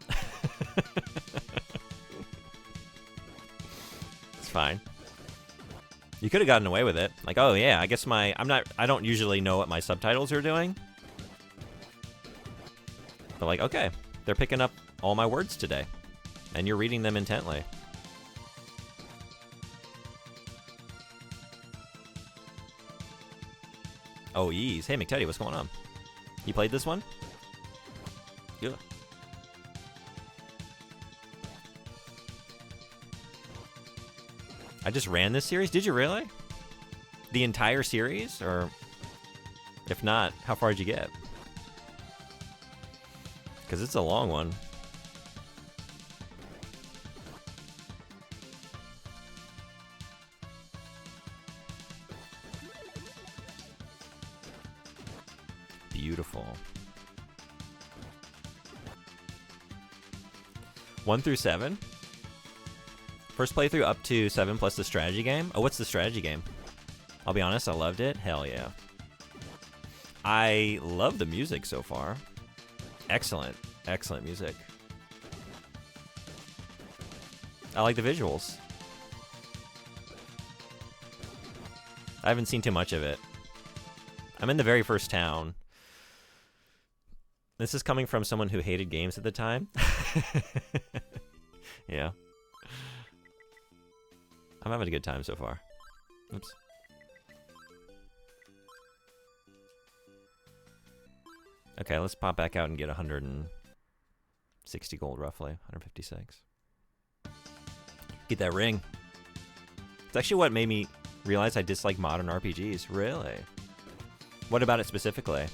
It's fine. You could have gotten away with it. Like, oh yeah, I guess I don't usually know what my subtitles are doing. But like, okay, they're picking up all my words today. And you're reading them intently. Oh, ease. Hey, McTeddy, what's going on? You played this one? Yeah. I just ran this series? Did you really? The entire series? Or if not, how far did you get? Because it's a long one. Beautiful. 1 through 7. First playthrough up to 7 plus the strategy game. Oh, what's the strategy game? I'll be honest, I loved it. Hell yeah. I love the music so far. Excellent. Excellent music. I like the visuals. I haven't seen too much of it. I'm in the very first town. This is coming from someone who hated games at the time. Yeah. I'm having a good time so far. Oops. Okay, let's pop back out and get 160 gold roughly. 156. Get that ring. It's actually what made me realize I dislike modern RPGs. Really? What about it specifically?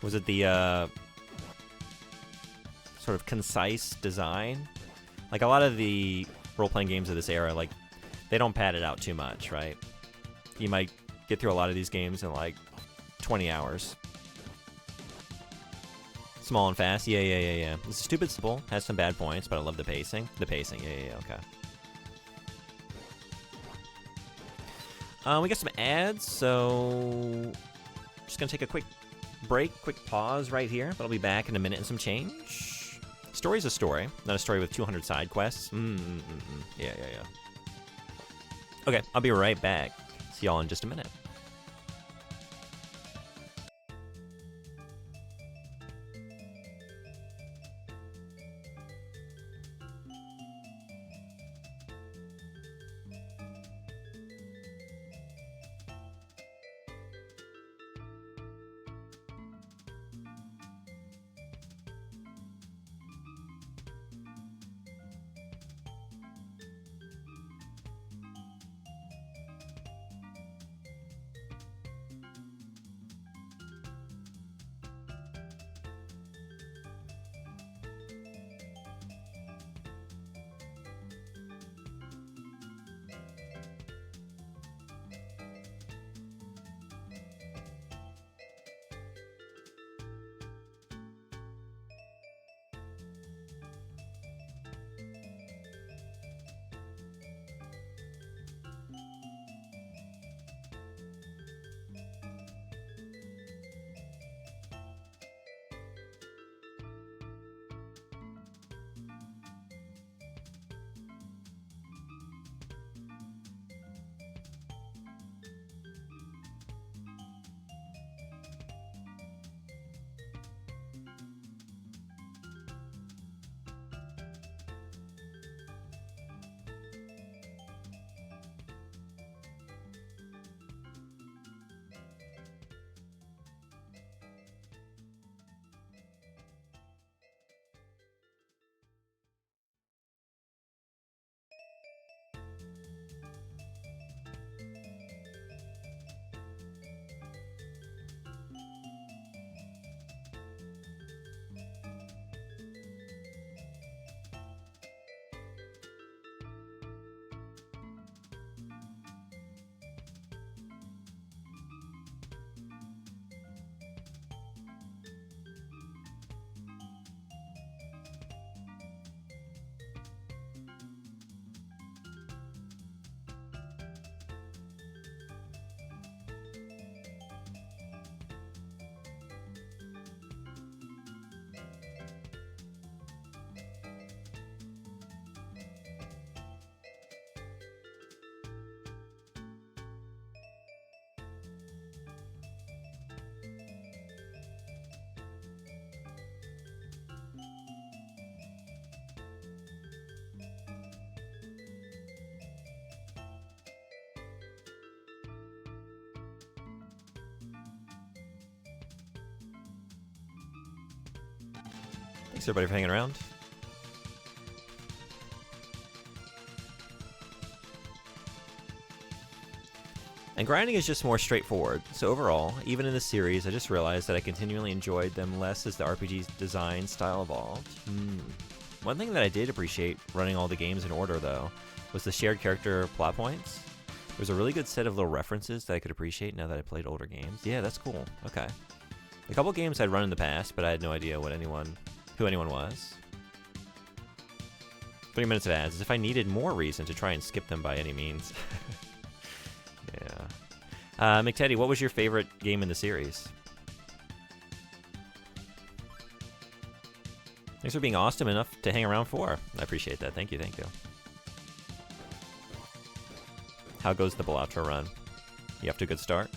Was it the sort of concise design? Like a lot of the role-playing games of this era, like they don't pad it out too much, right? You might get through a lot of these games in like 20 hours. Small and fast, yeah. This is stupid simple, has some bad points, but I love the pacing. The pacing, yeah, okay. We got some ads, so just gonna take a quick break, quick pause right here, but I'll be back in a minute and some change. Story's a story, not a story with 200 side quests. Yeah. Okay, I'll be right back. See y'all in just a minute. Thanks everybody for hanging around. And grinding is just more straightforward. So overall, even in the series, I just realized that I continually enjoyed them less as the RPG's design style evolved. One thing that I did appreciate running all the games in order, though, was the shared character plot points. There was a really good set of little references that I could appreciate now that I played older games. Yeah, that's cool. Okay. A couple games I'd run in the past, but I had no idea who anyone was. 3 minutes of ads, as if I needed more reason to try and skip them by any means. Yeah. McTeddy, what was your favorite game in the series? Thanks for being awesome enough to hang around for. I appreciate that. Thank you, thank you. How goes the Balatro run? You off to a good start?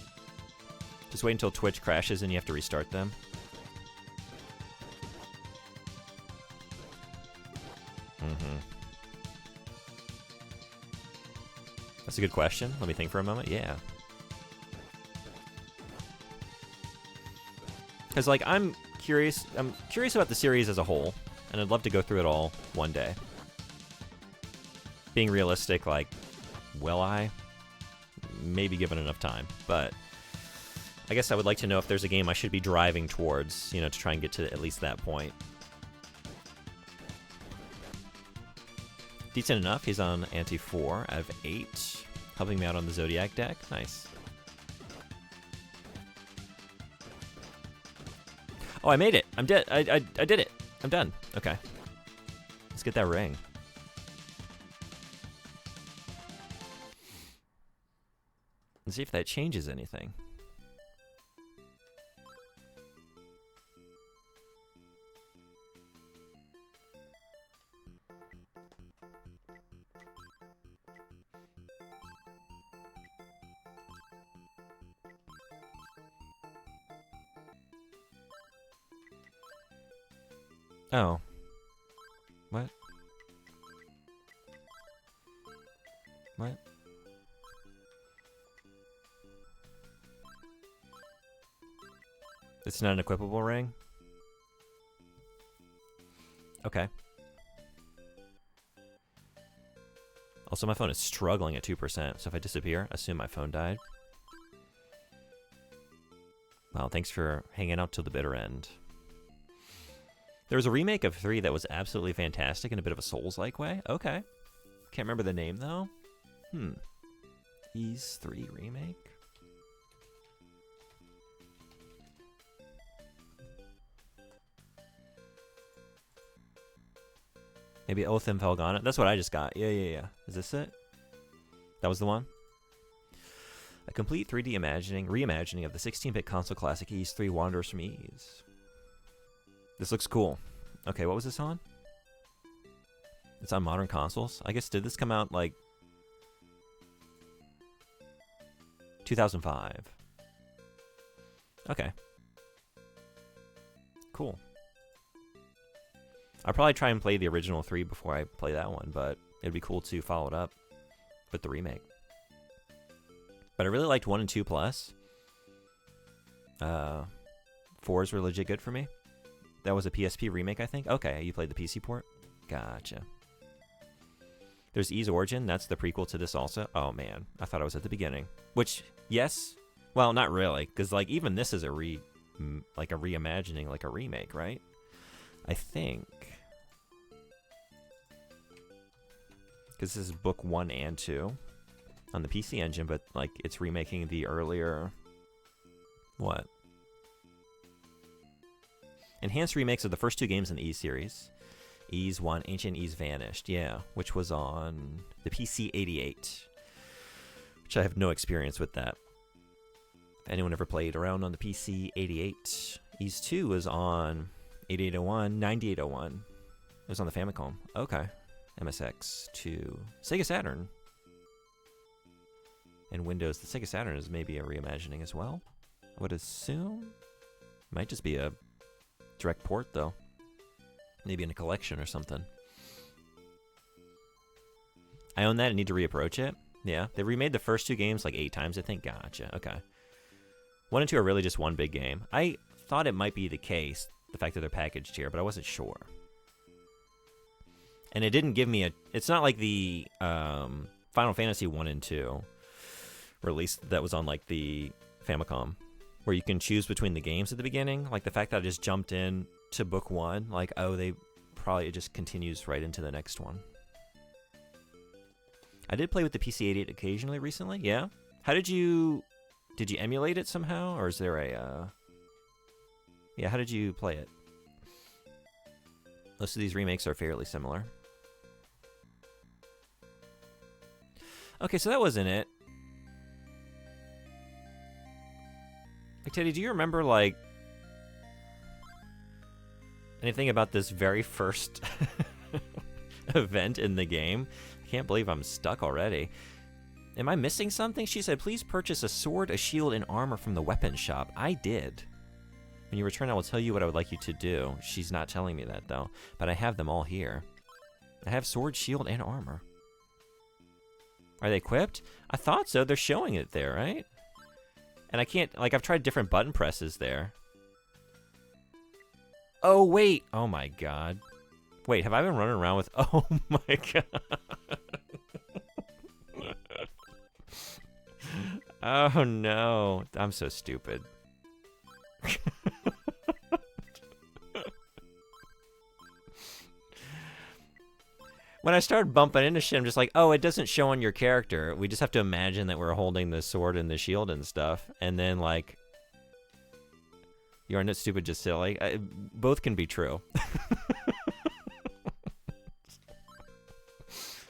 Just wait until Twitch crashes and you have to restart them. That's a good question. Let me think for a moment. Yeah. Because, like, I'm curious about the series as a whole, and I'd love to go through it all one day. Being realistic, like, will I? Maybe given enough time, but I guess I would like to know if there's a game I should be driving towards, you know, to try and get to at least that point. Decent enough. He's on Ante 4 out of 8. Helping me out on the Zodiac deck. Nice. Oh, I made it. I'm dead. I did it. I'm done. Okay. Let's get that ring. Let's see if that changes anything. Oh. What? What? It's not an equipable ring? Okay. Also, my phone is struggling at 2%, so if I disappear, assume my phone died. Well, thanks for hanging out till the bitter end. There was a remake of 3 that was absolutely fantastic in a bit of a Souls-like way. Okay. Can't remember the name, though. Ys 3 remake? Maybe Oathim Felghana. That's what I just got. Yeah. Is this it? That was the one? A complete 3D reimagining of the 16-bit console classic Ys 3 Wanderers from Ys. This looks cool. Okay, what was this on? It's on modern consoles. I guess, did this come out, like, 2005? Okay. Cool. I'll probably try and play the original 3 before I play that one, but it'd be cool to follow it up with the remake. But I really liked 1 and 2 plus. 4s were legit good for me. That was a PSP remake, I think. Okay, you played the PC port? Gotcha. There's Ys Origin. That's the prequel to this also. Oh, man. I thought I was at the beginning. Which, yes. Well, not really. Because, like, even this is a reimagining, like a remake, right? I think. Because this is book 1 and 2 on the PC Engine, but like it's remaking the earlier what? Enhanced remakes of the first 2 games in the Ys series. Ys 1, Ancient Ys Vanished, yeah, which was on the PC 88. Which I have no experience with that. If anyone ever played around on the PC 88, Ys 2 was on 8801, 9801. It was on the Famicom. Okay. MSX to Sega Saturn. And Windows. The Sega Saturn is maybe a reimagining as well. I would assume. Might just be a direct port, though. Maybe in a collection or something. I own that and need to reapproach it. Yeah. They remade the first 2 games like 8 times, I think. Gotcha. Okay. 1 and 2 are really just one big game. I thought it might be the case, the fact that they're packaged here, but I wasn't sure. And it didn't give me a... It's not like the Final Fantasy 1 and 2 release that was on, like, the Famicom, where you can choose between the games at the beginning. Like, the fact that I just jumped in to book 1, like, oh, it just continues right into the next one. I did play with the PC 88 occasionally recently, yeah. How did you... Did you emulate it somehow, or is there a... Yeah, how did you play it? Most of these remakes are fairly similar. Okay, so that wasn't it. Like, Teddy, do you remember, like, anything about this very first event in the game? I can't believe I'm stuck already. Am I missing something? She said, please purchase a sword, a shield, and armor from the weapons shop. I did. When you return, I will tell you what I would like you to do. She's not telling me that, though. But I have them all here. I have sword, shield, and armor. Are they equipped? I thought so. They're showing it there, right? And I can't... Like, I've tried different button presses there. Oh, wait. Oh, my God. Wait, have I been running around with... Oh, my God. Oh, no. I'm so stupid. When I started bumping into shit, I'm just like, oh, it doesn't show on your character. We just have to imagine that we're holding the sword and the shield and stuff. And then, like, you are not stupid, just silly. Both can be true.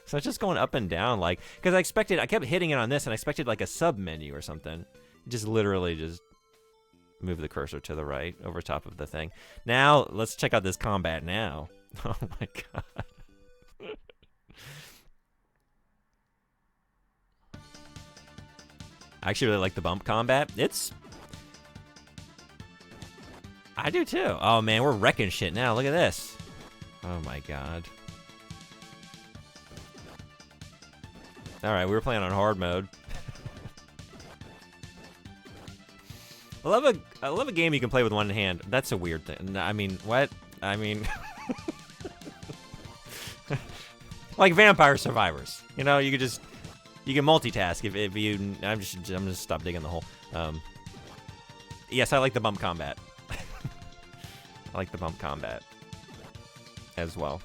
So it's just going up and down, like, because I kept hitting it on this, and I expected, like, a sub-menu or something. Just literally just move the cursor to the right over top of the thing. Now, let's check out this combat now. Oh, my God. I actually really like the bump combat. I do too. Oh man, we're wrecking shit now. Look at this. Oh my god. Alright, we were playing on hard mode. I love a game you can play with one hand. That's a weird thing. I mean, what? I mean... like Vampire Survivors. You know, you can multitask if you... I'm just stop digging the hole. Yes, I like the bump combat. I like the bump combat as well.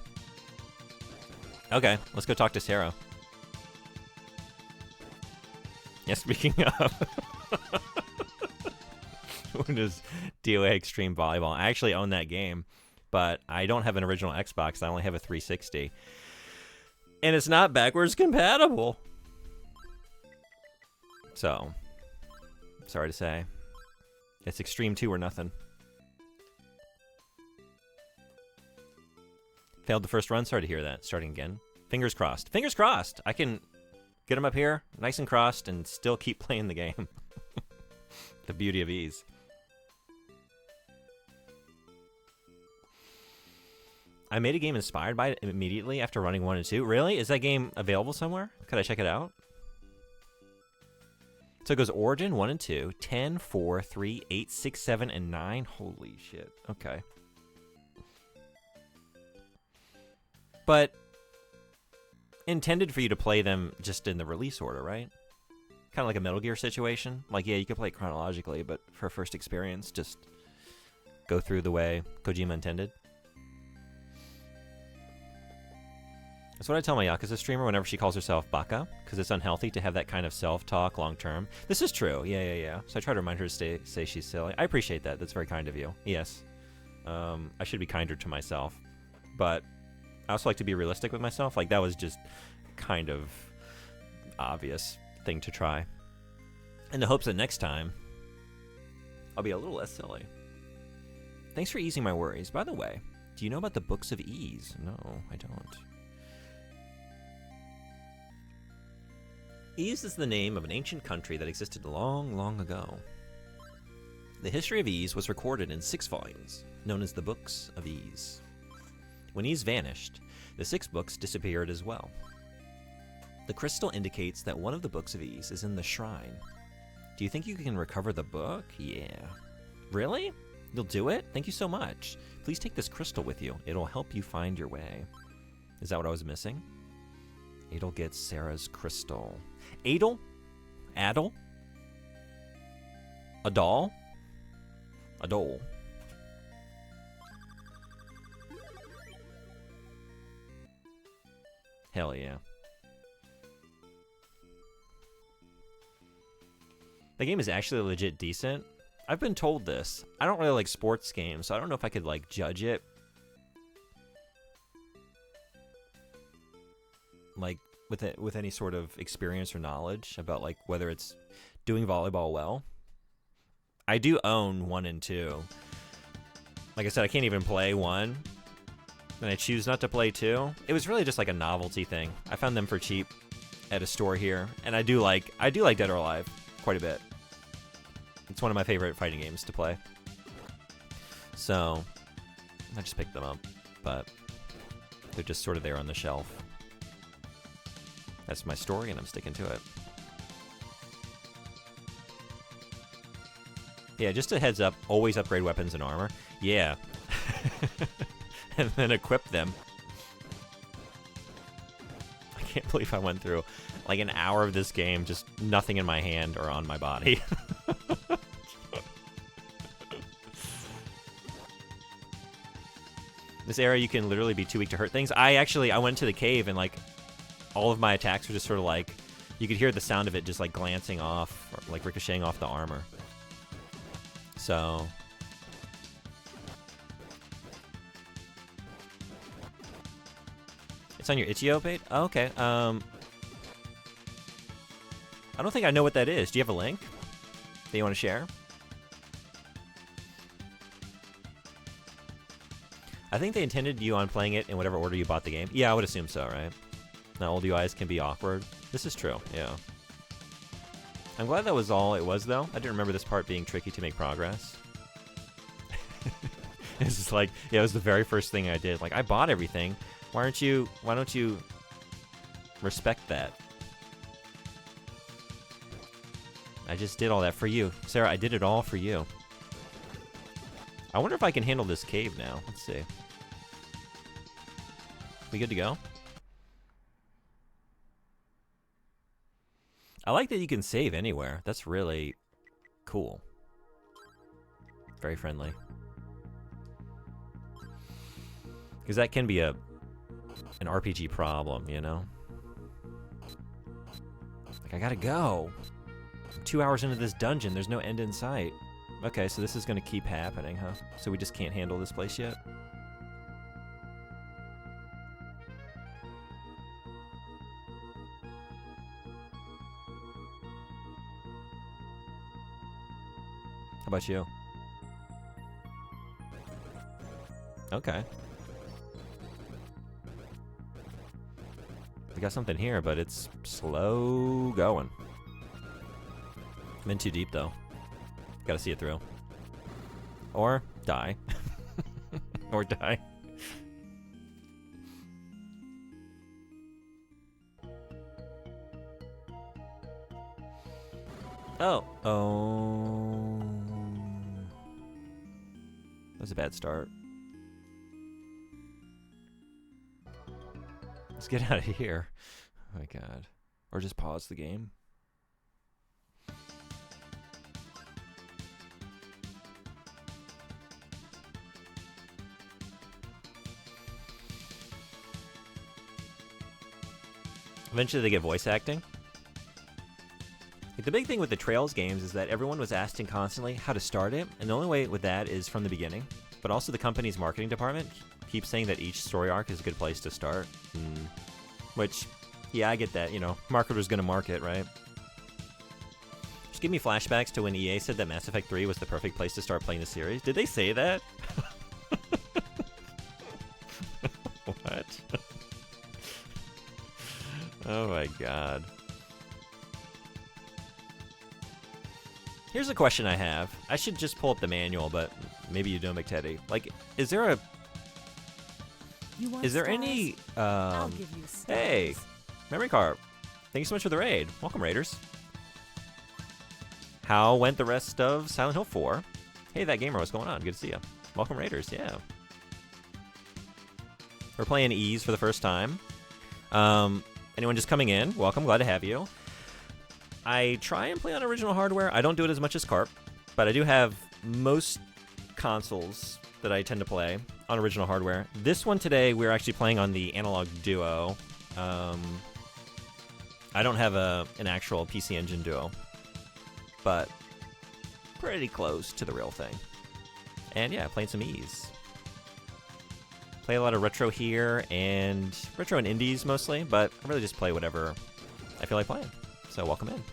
Okay, let's go talk to Sarah. Yeah, speaking of... When is DOA Extreme Volleyball? I actually own that game, but I don't have an original Xbox. I only have a 360. And it's not backwards compatible. So, sorry to say. It's Extreme 2 or nothing. Failed the first run? Sorry to hear that. Starting again. Fingers crossed. Fingers crossed! I can get him up here, nice and crossed, and still keep playing the game. The beauty of ease. I made a game inspired by it immediately after running 1 and 2. Really? Is that game available somewhere? Could I check it out? So it goes Origin 1 and 2, 10, 4, 3, 8, 6, 7, and 9. Holy shit. Okay. But intended for you to play them just in the release order, right? Kind of like a Metal Gear situation. Like, yeah, you could play it chronologically, but for first experience, just go through the way Kojima intended. That's what I tell my Yakuza streamer whenever she calls herself Baka, because it's unhealthy to have that kind of self-talk long-term. This is true. Yeah. So I try to remind her to say she's silly. I appreciate that. That's very kind of you. Yes. I should be kinder to myself. But I also like to be realistic with myself. Like, that was just kind of obvious thing to try. In the hopes that next time, I'll be a little less silly. Thanks for easing my worries. By the way, do you know about the Books of Ease? No, I don't. Ease is the name of an ancient country that existed long, long ago. The history of Ease was recorded in 6 volumes, known as the Books of Ease. When Ease vanished, the 6 books disappeared as well. The crystal indicates that one of the Books of Ease is in the shrine. Do you think you can recover the book? Yeah. Really? You'll do it? Thank you so much. Please take this crystal with you. It'll help you find your way. Is that what I was missing? Adol gets Sarah's crystal. Adol? Adol? Adol? Adol. Hell yeah. The game is actually legit decent. I've been told this. I don't really like sports games, so I don't know if I could, like, judge it. Like, with any sort of experience or knowledge about, like, whether it's doing volleyball well. I do own 1 and 2. Like I said, I can't even play 1. And I choose not to play 2. It was really just like a novelty thing. I found them for cheap at a store here, and I do like Dead or Alive quite a bit. It's one of my favorite fighting games to play. So I just picked them up, but they're just sort of there on the shelf. That's my story, and I'm sticking to it. Yeah, just a heads up, always upgrade weapons and armor. Yeah. And then equip them. I can't believe I went through like an hour of this game, just nothing in my hand or on my body. This area, you can literally be too weak to hurt things. I went to the cave, and like all of my attacks were just sort of like, you could hear the sound of it just like glancing off, or like ricocheting off the armor. So it's on your itch.io page? Oh, okay. I don't think I know what that is. Do you have a link that you want to share? I think they intended you on playing it in whatever order you bought the game. Yeah, I would assume so, right? Now, old UIs can be awkward. This is true, yeah. I'm glad that was all it was, though. I didn't remember this part being tricky to make progress. It's just like, yeah, it was the very first thing I did. Like, I bought everything. Why don't you respect that? I just did all that for you. Sarah, I did it all for you. I wonder if I can handle this cave now. Let's see. We good to go? I like that you can save anywhere. That's really cool. Very friendly. Because that can be an RPG problem, you know? Like, I gotta go. I'm 2 hours into this dungeon. There's no end in sight. Okay, so this is gonna keep happening, huh? So we just can't handle this place yet? How about you? Okay. We got something here, but it's slow going. I'm in too deep, though. Gotta see it through. Or die. Or die. Oh. Oh. That was a bad start. Let's get out of here. Oh my god. Or just pause the game. Eventually they get voice acting. Like, the big thing with the Trails games is that everyone was asking constantly how to start it, and the only way with that is from the beginning. But also the company's marketing department keeps saying that each story arc is a good place to start. Which, yeah, I get that, you know, marketer's gonna market, right? Just give me flashbacks to when EA said that Mass Effect 3 was the perfect place to start playing the series. Did they say that? What? Oh my god. Here's a question I have. I should just pull up the manual, but maybe you don't, McTeddy. Like, is there a... Is there any... I'll give you stars. Hey! Memory Carp. Thank you so much for the raid. Welcome, Raiders. How went the rest of Silent Hill 4? Hey, that gamer, what's going on? Good to see you. Welcome, Raiders, yeah. We're playing Ys for the first time. Anyone just coming in, welcome, glad to have you. I try and play on original hardware. I don't do it as much as Carp, but I do have most consoles that I tend to play on original hardware. This one today, we're actually playing on the Analog Duo. I don't have an actual PC Engine Duo, but pretty close to the real thing. And yeah, playing some Ys. Play a lot of retro here, and retro and indies mostly, but I really just play whatever I feel like playing. So welcome in.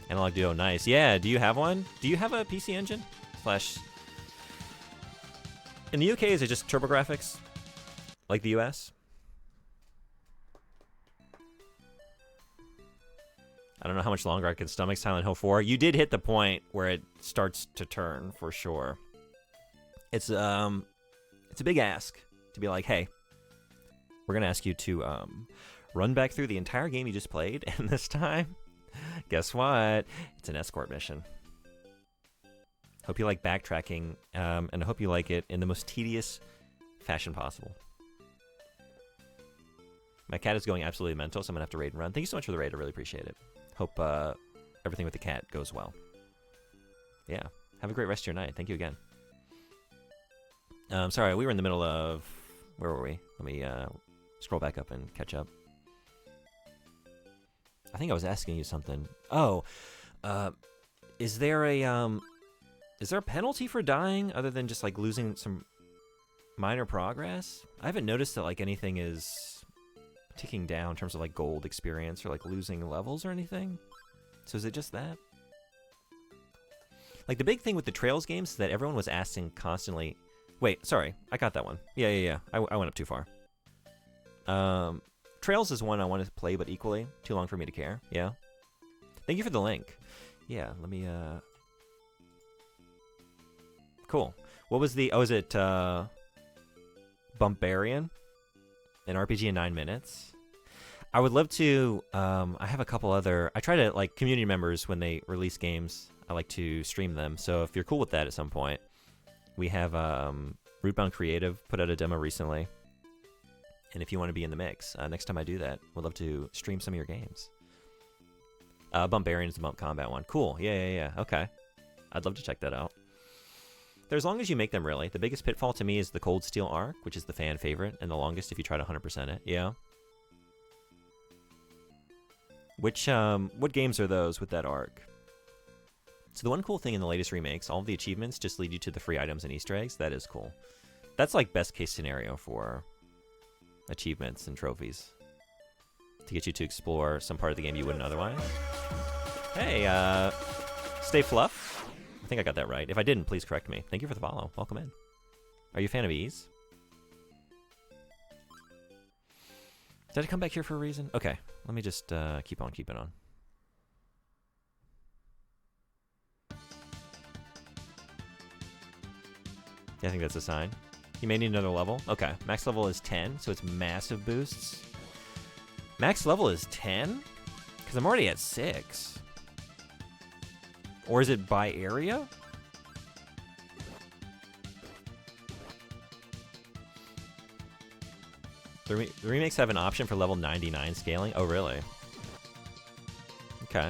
Analog Duo, nice. Yeah, do you have one? Do you have a PC Engine? Slash... In the UK, is it just TurboGrafx? Like the US? I don't know how much longer I can stomach Silent Hill 4. You did hit the point where it starts to turn, for sure. It's a big ask to be like, hey, we're going to ask you to run back through the entire game you just played, and this time, guess what? It's an escort mission. Hope you like backtracking, and I hope you like it in the most tedious fashion possible. My cat is going absolutely mental, so I'm going to have to raid and run. Thank you so much for the raid. I really appreciate it. Hope everything with the cat goes well. Yeah. Have a great rest of your night. Thank you again. Sorry, we were in the middle of... Where were we? Let me scroll back up and catch up. I think I was asking you something. Oh, is there a penalty for dying other than just like losing some minor progress? I haven't noticed that like anything is ticking down in terms of like gold experience or like losing levels or anything. So is it just that? Like the big thing with the Trails games is that everyone was asking constantly. Wait, sorry, I got that one. Yeah. I went up too far. Trails is one I want to play, but equally too long for me to care. Yeah. Thank you for the link. Yeah, let me. Cool. What was the... Oh, is it Bumparian? An RPG in 9 minutes? I would love to... I have a couple other... I try to, like, community members, when they release games, I like to stream them. So if you're cool with that at some point, we have Rootbound Creative put out a demo recently. And if you want to be in the mix, next time I do that, we'd love to stream some of your games. Bumparian is the bump combat one. Cool. Yeah. Okay. I'd love to check that out. They're as long as you make them, really. The biggest pitfall to me is the Cold Steel arc, which is the fan favorite, and the longest if you try to 100% it. Yeah. What games are those with that arc? So the one cool thing in the latest remakes, all of the achievements just lead you to the free items and Easter eggs. That is cool. That's like best case scenario for achievements and trophies, to get you to explore some part of the game you wouldn't otherwise. Hey, Stay Fluff. I think I got that right. If I didn't, please correct me. Thank you for the follow. Welcome in. Are you a fan of Ease? Did I come back here for a reason? Okay, let me just keep on keeping on. Yeah, I think that's a sign. You may need another level. Okay, max level is 10, so it's massive boosts. Max level is 10? Because I'm already at 6. Or is it by area? The remakes have an option for level 99 scaling. Oh, really? Okay.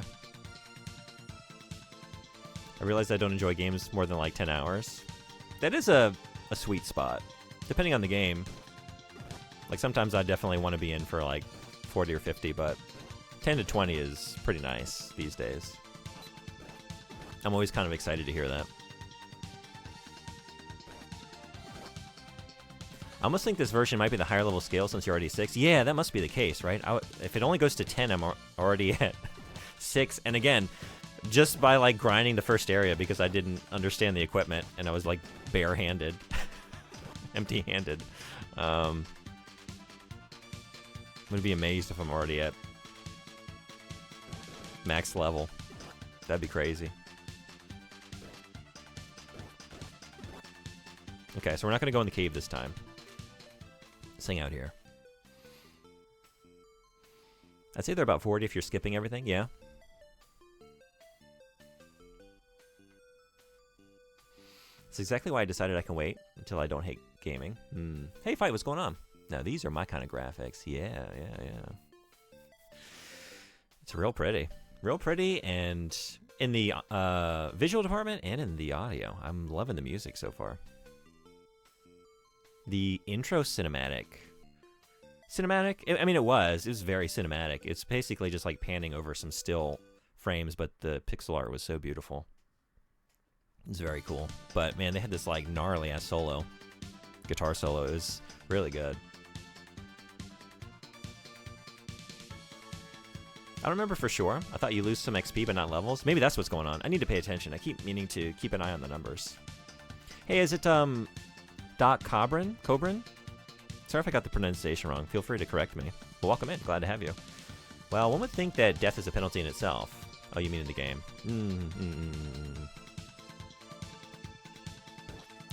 I realize I don't enjoy games more than like 10 hours. That is a sweet spot, depending on the game. Like, sometimes I definitely want to be in for like 40 or 50, but 10 to 20 is pretty nice these days. I'm always kind of excited to hear that. I almost think this version might be the higher level scale since you're already 6. Yeah, that must be the case, right? If it only goes to 10, I'm already at 6. And again, just by like grinding the first area because I didn't understand the equipment and I was like barehanded, empty-handed. I'm gonna be amazed if I'm already at max level. That'd be crazy. Okay, so we're not gonna go in the cave this time. Let's hang out here. I'd say they're about 40 if you're skipping everything, yeah. It's exactly why I decided I can wait until I don't hate gaming. Hey, Fight, what's going on? Now, these are my kind of graphics. Yeah. It's real pretty. Real pretty, and in the visual department and in the audio. I'm loving the music so far. The intro cinematic. I mean, it was very cinematic. It's basically just like panning over some still frames, but the pixel art was so beautiful. It's very cool. But man, they had this like gnarly ass guitar solo. It was really good. I don't remember for sure. I thought you lose some XP but not levels. Maybe that's what's going on. I need to pay attention. I keep meaning to keep an eye on the numbers. Hey, is it Doc Cobrin? Sorry if I got the pronunciation wrong. Feel free to correct me. Well, welcome in. Glad to have you. Well, one would think that death is a penalty in itself. Oh, you mean in the game?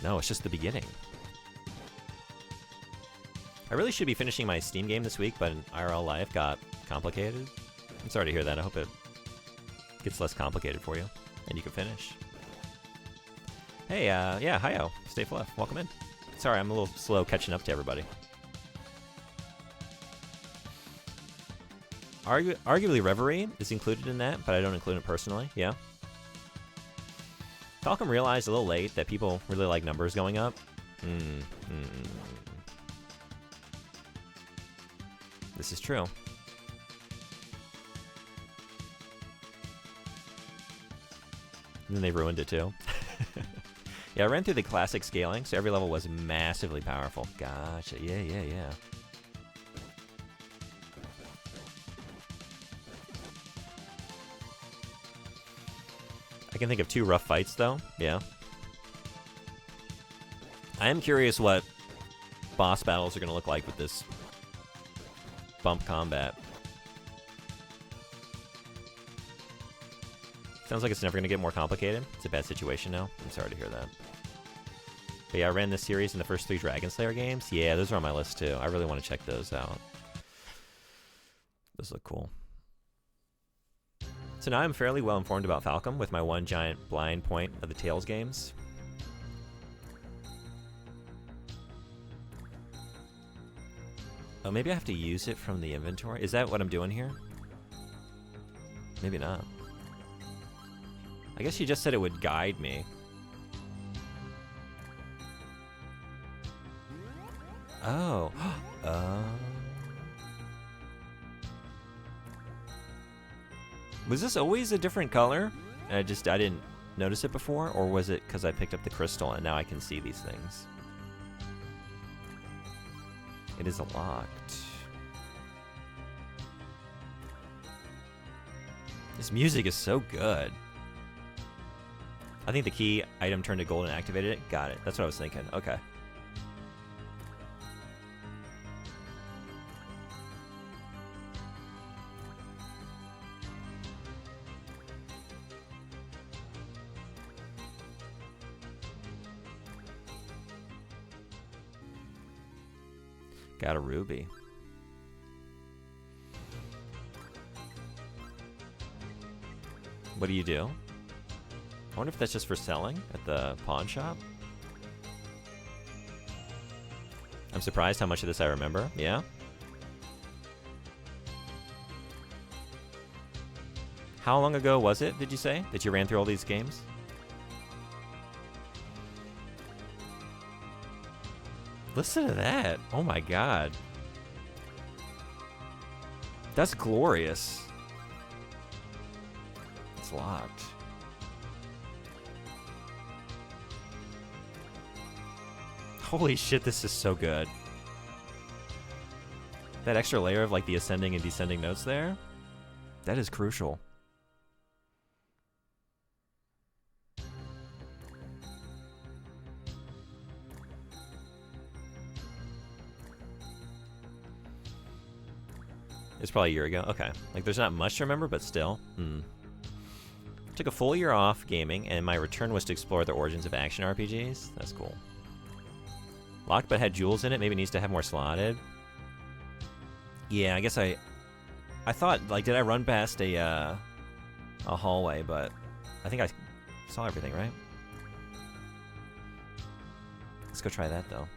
No, it's just the beginning. I really should be finishing my Steam game this week, but in IRL life got complicated. I'm sorry to hear that. I hope it gets less complicated for you, and you can finish. Hey, yeah, hi-yo. Stay Fluff. Welcome in. Sorry, I'm a little slow catching up to everybody. Arguably Reverie is included in that, but I don't include it personally, yeah. Falcom realized a little late that people really like numbers going up. This is true. And then they ruined it too. Yeah, I ran through the classic scaling, so every level was massively powerful. Gotcha, yeah. I can think of 2 rough fights, though. Yeah. I am curious what boss battles are going to look like with this bump combat. Sounds like it's never going to get more complicated. It's a bad situation now. I'm sorry to hear that. But yeah, I ran this series in the first 3 Dragon Slayer games. Yeah, those are on my list too. I really want to check those out. Those look cool. So now I'm fairly well informed about Falcom with my one giant blind point of the Tales games. Oh, maybe I have to use it from the inventory? Is that what I'm doing here? Maybe not. I guess you just said it would guide me. Oh. Was this always a different color? And I didn't notice it before? Or was it because I picked up the crystal and now I can see these things? It is locked. This music is so good. I think the key item turned to gold and activated it. Got it. That's what I was thinking. Okay. Got a ruby. What do you do? I wonder if that's just for selling at the pawn shop. I'm surprised how much of this I remember. Yeah? How long ago was it, did you say, that you ran through all these games? Listen to that. Oh my god. That's glorious. It's locked. Holy shit, this is so good. That extra layer of like the ascending and descending notes there, that is crucial. It's probably a year ago. Okay. Like, there's not much to remember, but still. Took a full year off gaming, and my return was to explore the origins of action RPGs. That's cool. Locked but had jewels in it. Maybe it needs to have more slotted. Yeah, I guess I thought, like, did I run past a hallway, but I think I saw everything, right? Let's go try that, though.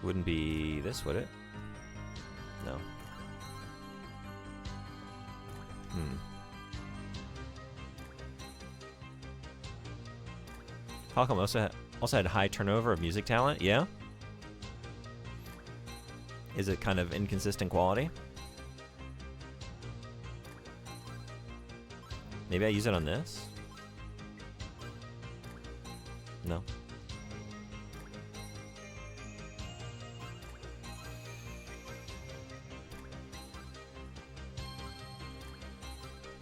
Wouldn't be this, would it? No. Falcom also had high turnover of music talent, yeah? Is it kind of inconsistent quality? Maybe I use it on this? No.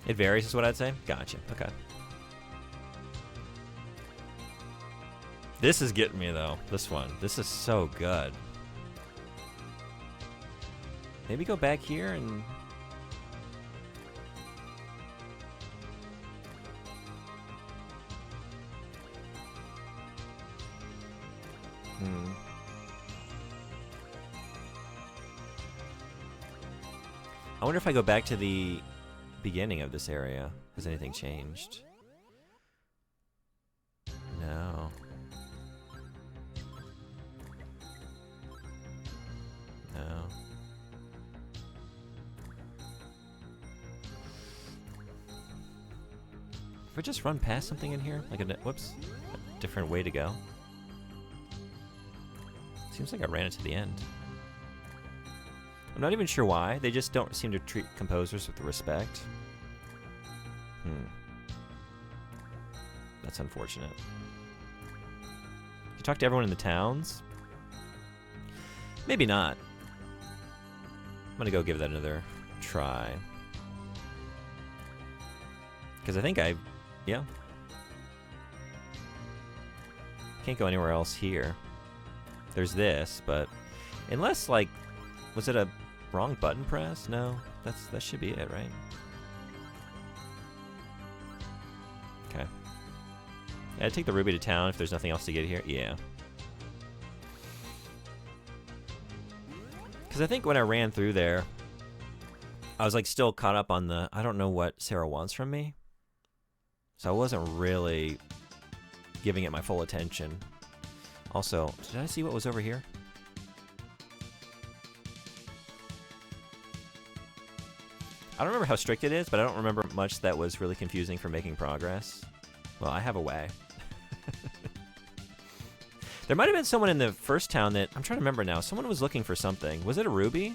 It varies is what I'd say? Gotcha, okay. This is getting me though, this one. This is so good. Maybe go back here and... I wonder if I go back to the beginning of this area. Has anything changed? No. No. If I just run past something in here, like a whoops, a different way to go. Seems like I ran it to the end. I'm not even sure why. They just don't seem to treat composers with respect. That's unfortunate. You talk to everyone in the towns? Maybe not. I'm gonna go give that another try. Because I think yeah. Can't go anywhere else here. There's this, but unless, like, was it a wrong button press? No, that should be it, right? Okay. Yeah, I'd take the ruby to town if there's nothing else to get here. Yeah. Because I think when I ran through there, I was like still caught up on the, I don't know what Sarah wants from me. So I wasn't really giving it my full attention. Also, did I see what was over here? I don't remember how strict it is, but I don't remember much that was really confusing for making progress. Well, I have a way. There might have been someone in the first town that, I'm trying to remember now, someone was looking for something. Was it a ruby?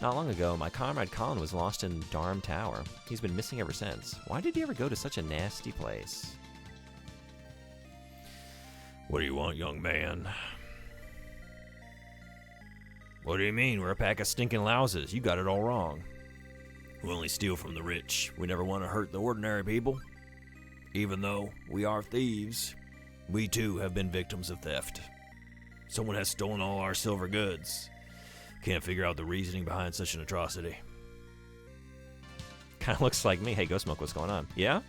Not long ago, my comrade Colin was lost in Darm Tower. He's been missing ever since. Why did he ever go to such a nasty place? What do you want, young man? What do you mean? We're a pack of stinking louses. You got it all wrong. We only steal from the rich. We never want to hurt the ordinary people. Even though we are thieves, we too have been victims of theft. Someone has stolen all our silver goods. Can't figure out the reasoning behind such an atrocity. Kind of looks like me. Hey, Ghost Smoke, what's going on? Yeah?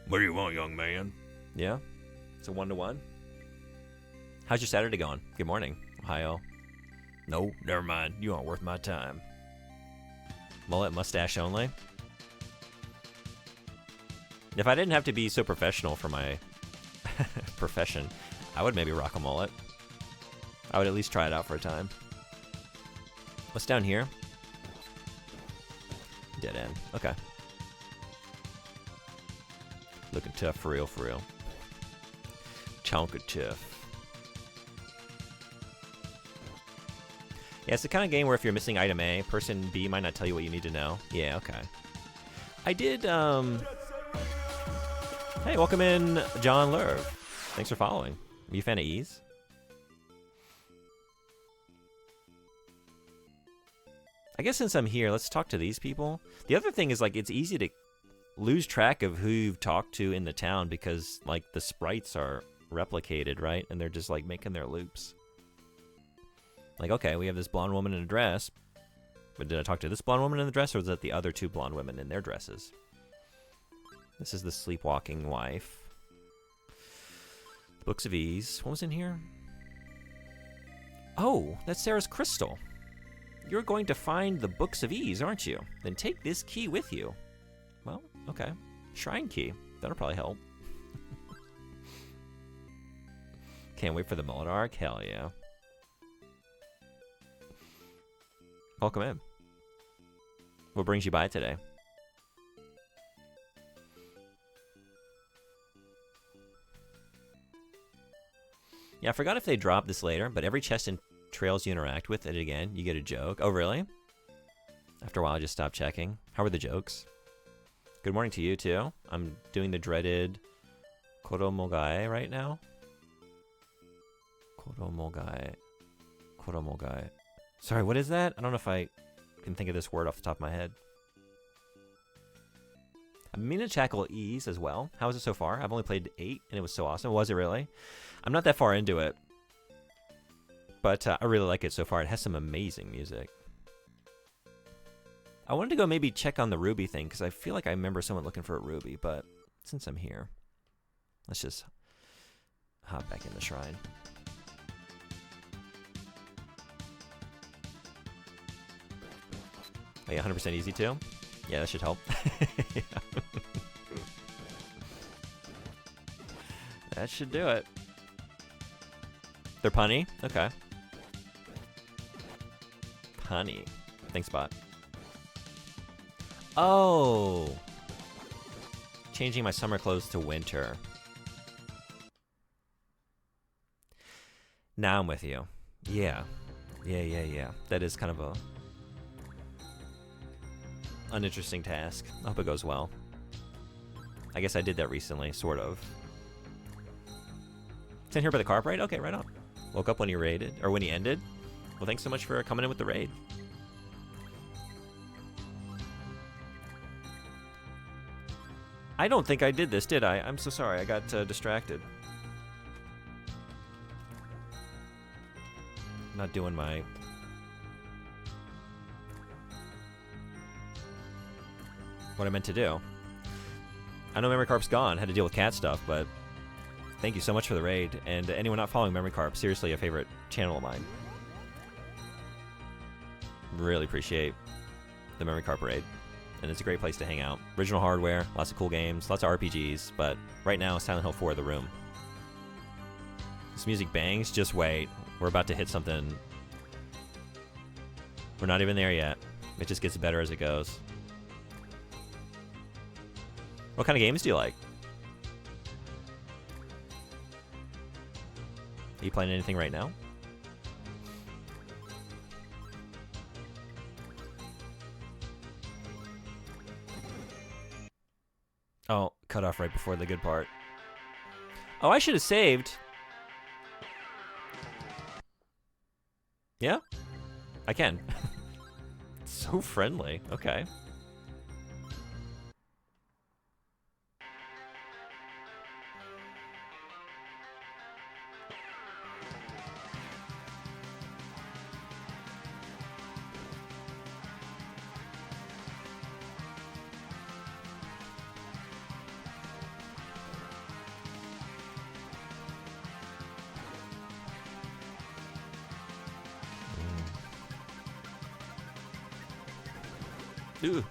What do you want, young man? Yeah? It's a 1-to-1? How's your Saturday going? Good morning, Ohio. No, never mind. You aren't worth my time. Mullet, mustache only? If I didn't have to be so professional for my profession, I would maybe rock a mullet. I would at least try it out for a time. What's down here? Dead end. Okay. Looking tough for real, for real. Chonka tough. Yeah, it's the kind of game where if you're missing item A, person B might not tell you what you need to know. Yeah, okay. I did, Hey, welcome in, John Lerv. Thanks for following. Are you a fan of Ease? I guess since I'm here, let's talk to these people. The other thing is, like, it's easy to lose track of who you've talked to in the town because, like, the sprites are replicated, right? And they're just, like, making their loops. Like, okay, we have this blonde woman in a dress, but did I talk to this blonde woman in the dress, or was that the other two blonde women in their dresses? This is the sleepwalking wife. Books of Ease. What was in here? Oh, that's Sarah's crystal. You're going to find the Books of Ease, aren't you? Then take this key with you. Well, okay. Shrine key. That'll probably help. Can't wait for the mullet arc? Hell yeah. Welcome in. What brings you by today? Yeah, I forgot if they dropped this later, but every chest and trails you interact with it again, you get a joke. Oh, really? After a while, I just stopped checking. How were the jokes? Good morning to you, too. I'm doing the dreaded Koromogai right now. Koromogai. Koromogai. Sorry, what is that? I don't know if I can think of this word off the top of my head. I'm meaning to tackle Ease as well. How is it so far? I've only played 8, and it was so awesome. Was it really? I'm not that far into it. But I really like it so far. It has some amazing music. I wanted to go maybe check on the ruby thing, because I feel like I remember someone looking for a ruby, but since I'm here, let's just hop back in the shrine. Are you 100% easy too? Yeah, that should help. Yeah. That should do it. They're punny? Okay. Punny. Thanks, bot. Oh! Changing my summer clothes to winter. Now I'm with you. Yeah. Yeah. That is kind of a uninteresting task. I hope it goes well. I guess I did that recently, sort of. It's in here by the carp raid? Okay, right on. Woke up when he raided, or when he ended. Well, thanks so much for coming in with the raid. I don't think I did this, did I? I'm so sorry. I got distracted. Not doing my... what I meant to do. I know Memory Carp's gone. Had to deal with cat stuff, but thank you so much for the raid. And anyone not following Memory Carp, seriously a favorite channel of mine. Really appreciate the Memory Carp raid. And it's a great place to hang out. Original hardware, lots of cool games, lots of RPGs, but right now, Silent Hill 4 The Room. This music bangs, just wait. We're about to hit something. We're not even there yet. It just gets better as it goes. What kind of games do you like? Are you playing anything right now? Oh, cut off right before the good part. Oh, I should have saved. Yeah? I can. So friendly. Okay. Ooh.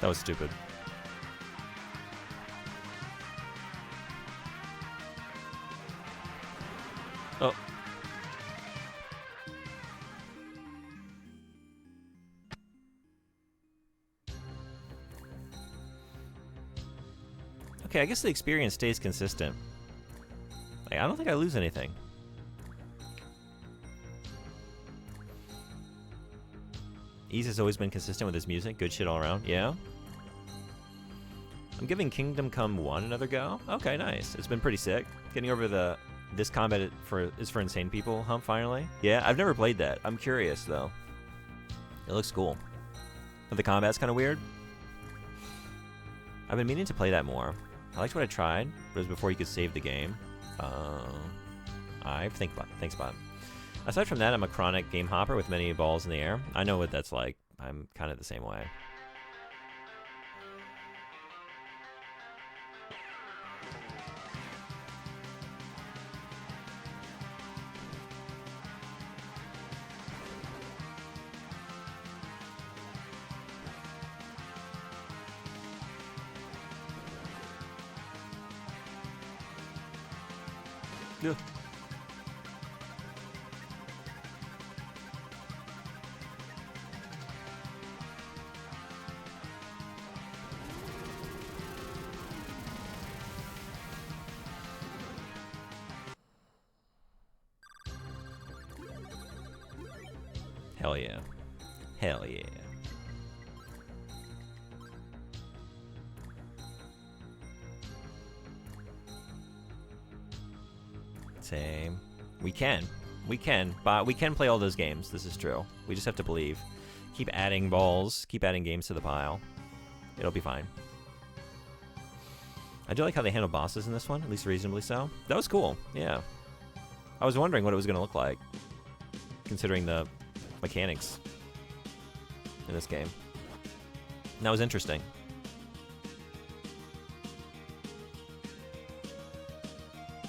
That was stupid. Oh. Okay, I guess the experience stays consistent. Like, I don't think I lose anything. Ease has always been consistent with his music. Good shit all around. Yeah? I'm giving Kingdom Come 1 another go. Okay, nice. It's been pretty sick. Getting over this combat is for insane people hump finally. Yeah, I've never played that. I'm curious, though. It looks cool. But the combat's kind of weird. I've been meaning to play that more. I liked what I tried, but it was before you could save the game. Thanks, Bob. Aside from that, I'm a chronic game hopper with many balls in the air. I know what that's like. I'm kind of the same way. Yeah. Hell yeah. Hell yeah. Same. We can, but we can play all those games. This is true. We just have to believe. Keep adding balls, keep adding games to the pile. It'll be fine. I do like how they handle bosses in this one, at least reasonably so. That was cool, yeah. I was wondering what it was going to look like, considering the mechanics in this game. And that was interesting.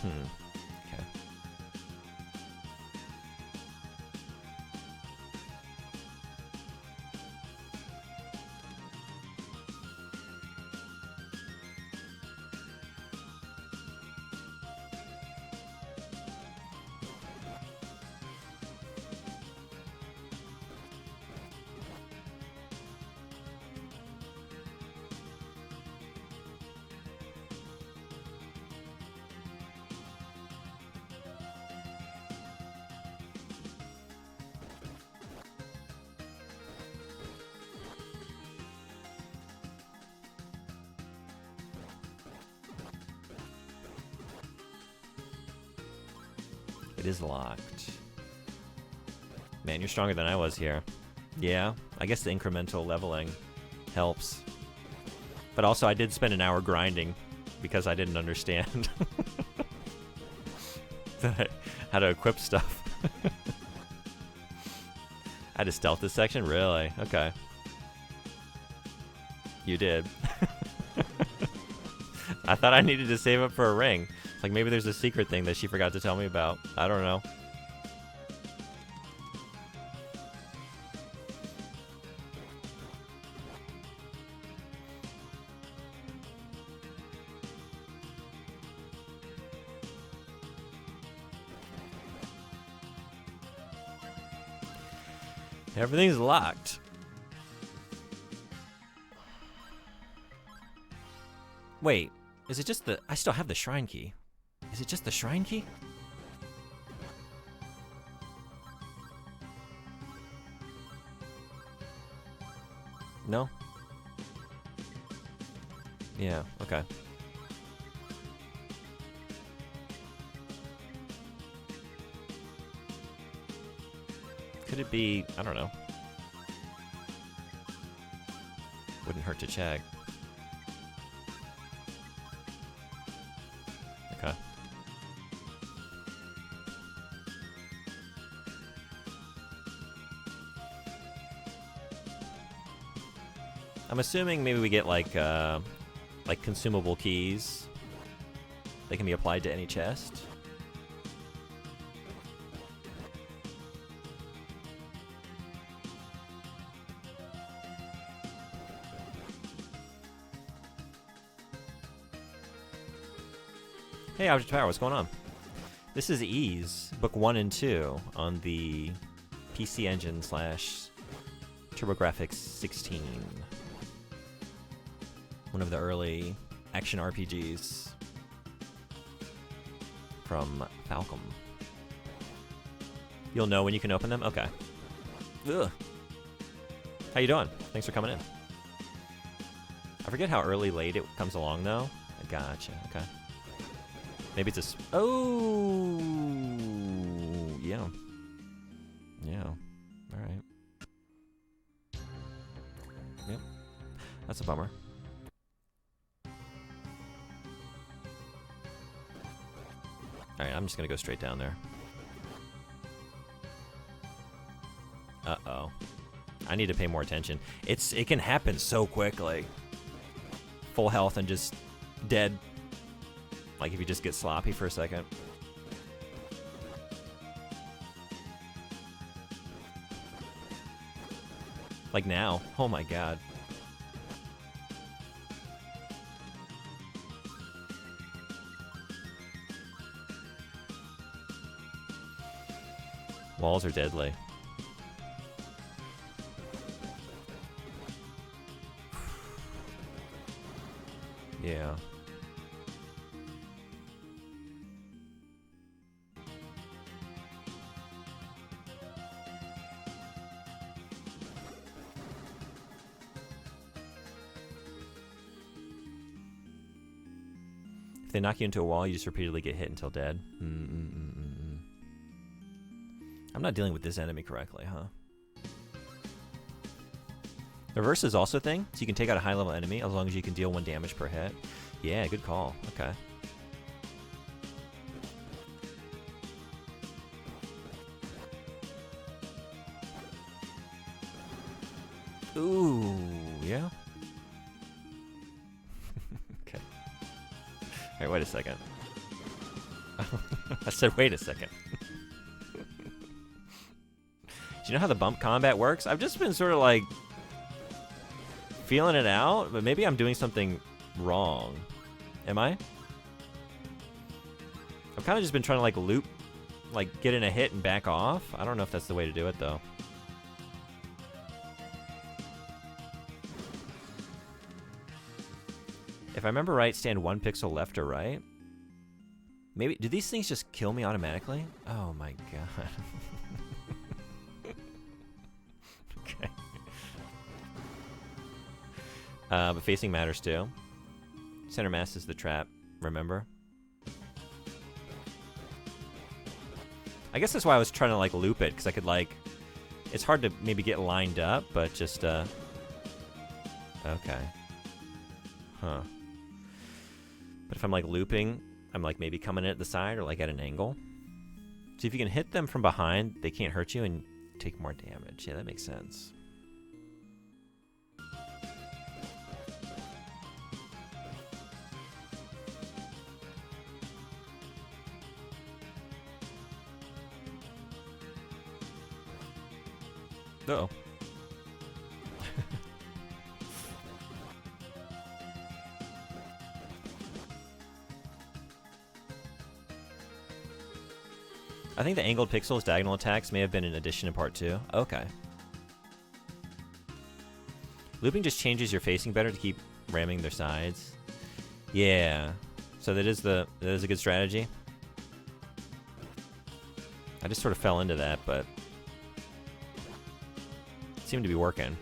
Okay. It is locked. Man, you're stronger than I was here. Yeah, I guess the incremental leveling helps. But also, I did spend an hour grinding because I didn't understand how to equip stuff. I had to stealth this section? Really? Okay. You did. I thought I needed to save up for a ring. Like, maybe there's a secret thing that she forgot to tell me about. I don't know. Everything's locked. Wait, is it just the... I still have the shrine key. Is it just the shrine key? No? Yeah, okay. Could it be... I don't know. Wouldn't hurt to check. Okay. I'm assuming maybe we get like consumable keys. They can be applied to any chest. Hey, Object Power, what's going on? This is Ys, book 1 and 2 on the PC Engine / TurboGrafx 16. One of the early action RPGs from Falcom. You'll know when you can open them? Okay. Ugh. How you doing? Thanks for coming in. I forget how early late it comes along, though. I gotcha. Okay. Maybe it's a... Oh! Yeah. Yeah. Alright. Yep. That's a bummer. Alright, I'm just gonna go straight down there. Uh-oh. I need to pay more attention. It can happen so quickly. Full health and just dead. Like if you just get sloppy for a second. Like now. Oh my god. Walls are deadly. Yeah. If they knock you into a wall, you just repeatedly get hit until dead. I'm not dealing with this enemy correctly, huh? Reverse is also a thing, so you can take out a high-level enemy as long as you can deal 1 damage per hit. Yeah, good call. Okay. Ooh, yeah. Okay. Alright, wait a second. I said, wait a second. Do you know how the bump combat works? I've just been sort of like feeling it out, but maybe I'm doing something wrong. Am I? I've kind of just been trying to like loop, like get in a hit and back off. I don't know if that's the way to do it though. If I remember right, stand 1 pixel left or right. Maybe, do these things just kill me automatically? Oh my god. Okay. But facing matters too. Center mass is the trap, remember? I guess that's why I was trying to like loop it, because I could like, it's hard to maybe get lined up, but just okay. Huh. But if I'm like looping, I'm like maybe coming in at the side or like at an angle. See, if you can hit them from behind, they can't hurt you and take more damage. Yeah, that makes sense. Uh-oh. I think the angled pixels diagonal attacks may have been an addition in part 2. Okay. Looping just changes your facing better to keep ramming their sides. Yeah. So that is a good strategy. I just sort of fell into that, but it seemed to be working.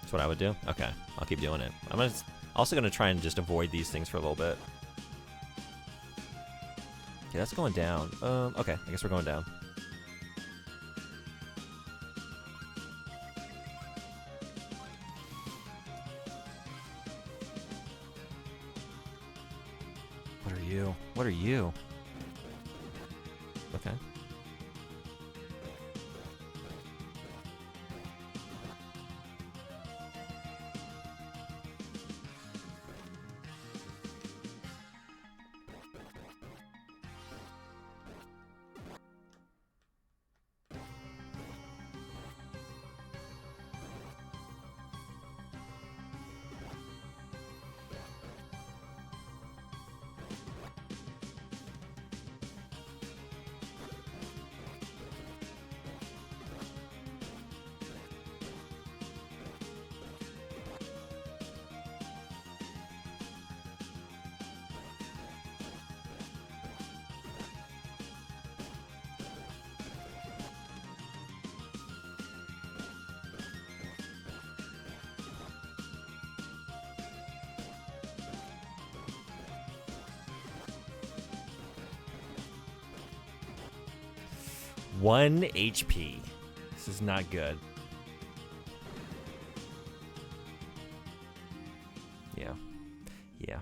That's what I would do? Okay. I'll keep doing it. I'm also going to try and just avoid these things for a little bit. Okay, that's going down. Okay, I guess we're going down. What are you? What are you? Okay. One HP. This is not good. Yeah. Yeah.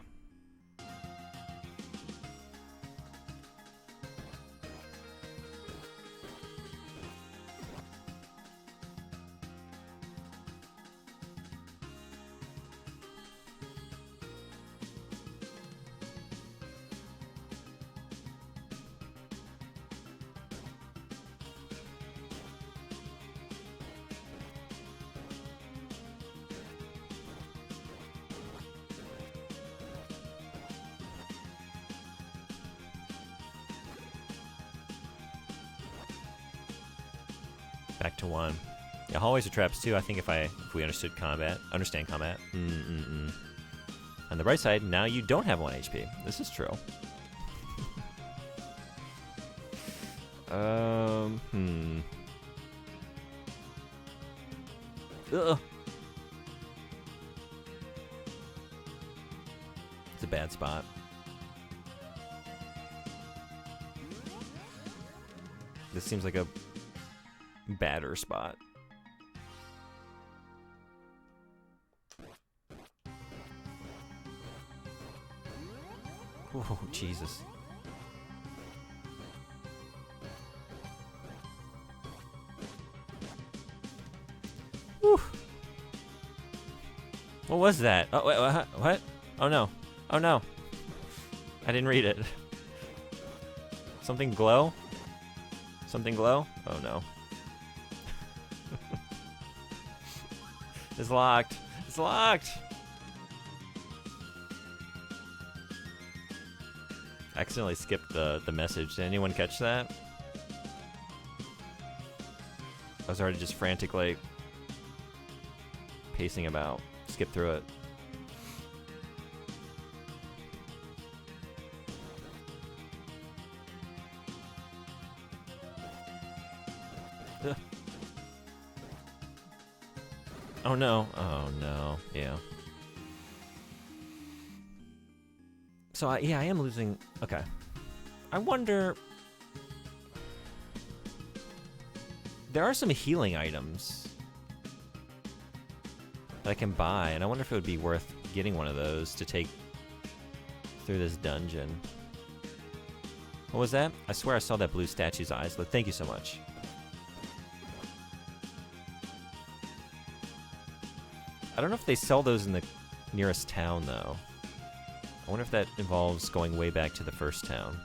Back to 1. Yeah, hallways are traps too. I think if we understand combat. On the bright side, now you don't have 1 HP. This is true. Ugh. It's a bad spot. This seems like a badder spot. Oh, Jesus. Whew. What was that? Oh, wait, what? Oh, no. Oh, no. I didn't read it. Something glow? Something glow? Oh, no. It's locked. It's locked. I accidentally skipped the message. Did anyone catch that? I was already just frantically pacing about. Skip through it. Ugh. Oh no. Oh no. Yeah. So, yeah, I am losing... Okay. I wonder... There are some healing items that I can buy, and I wonder if it would be worth getting one of those to take through this dungeon. What was that? I swear I saw that blue statue's eyes. But thank you so much. I don't know if they sell those in the nearest town, though. I wonder if that involves going way back to the first town.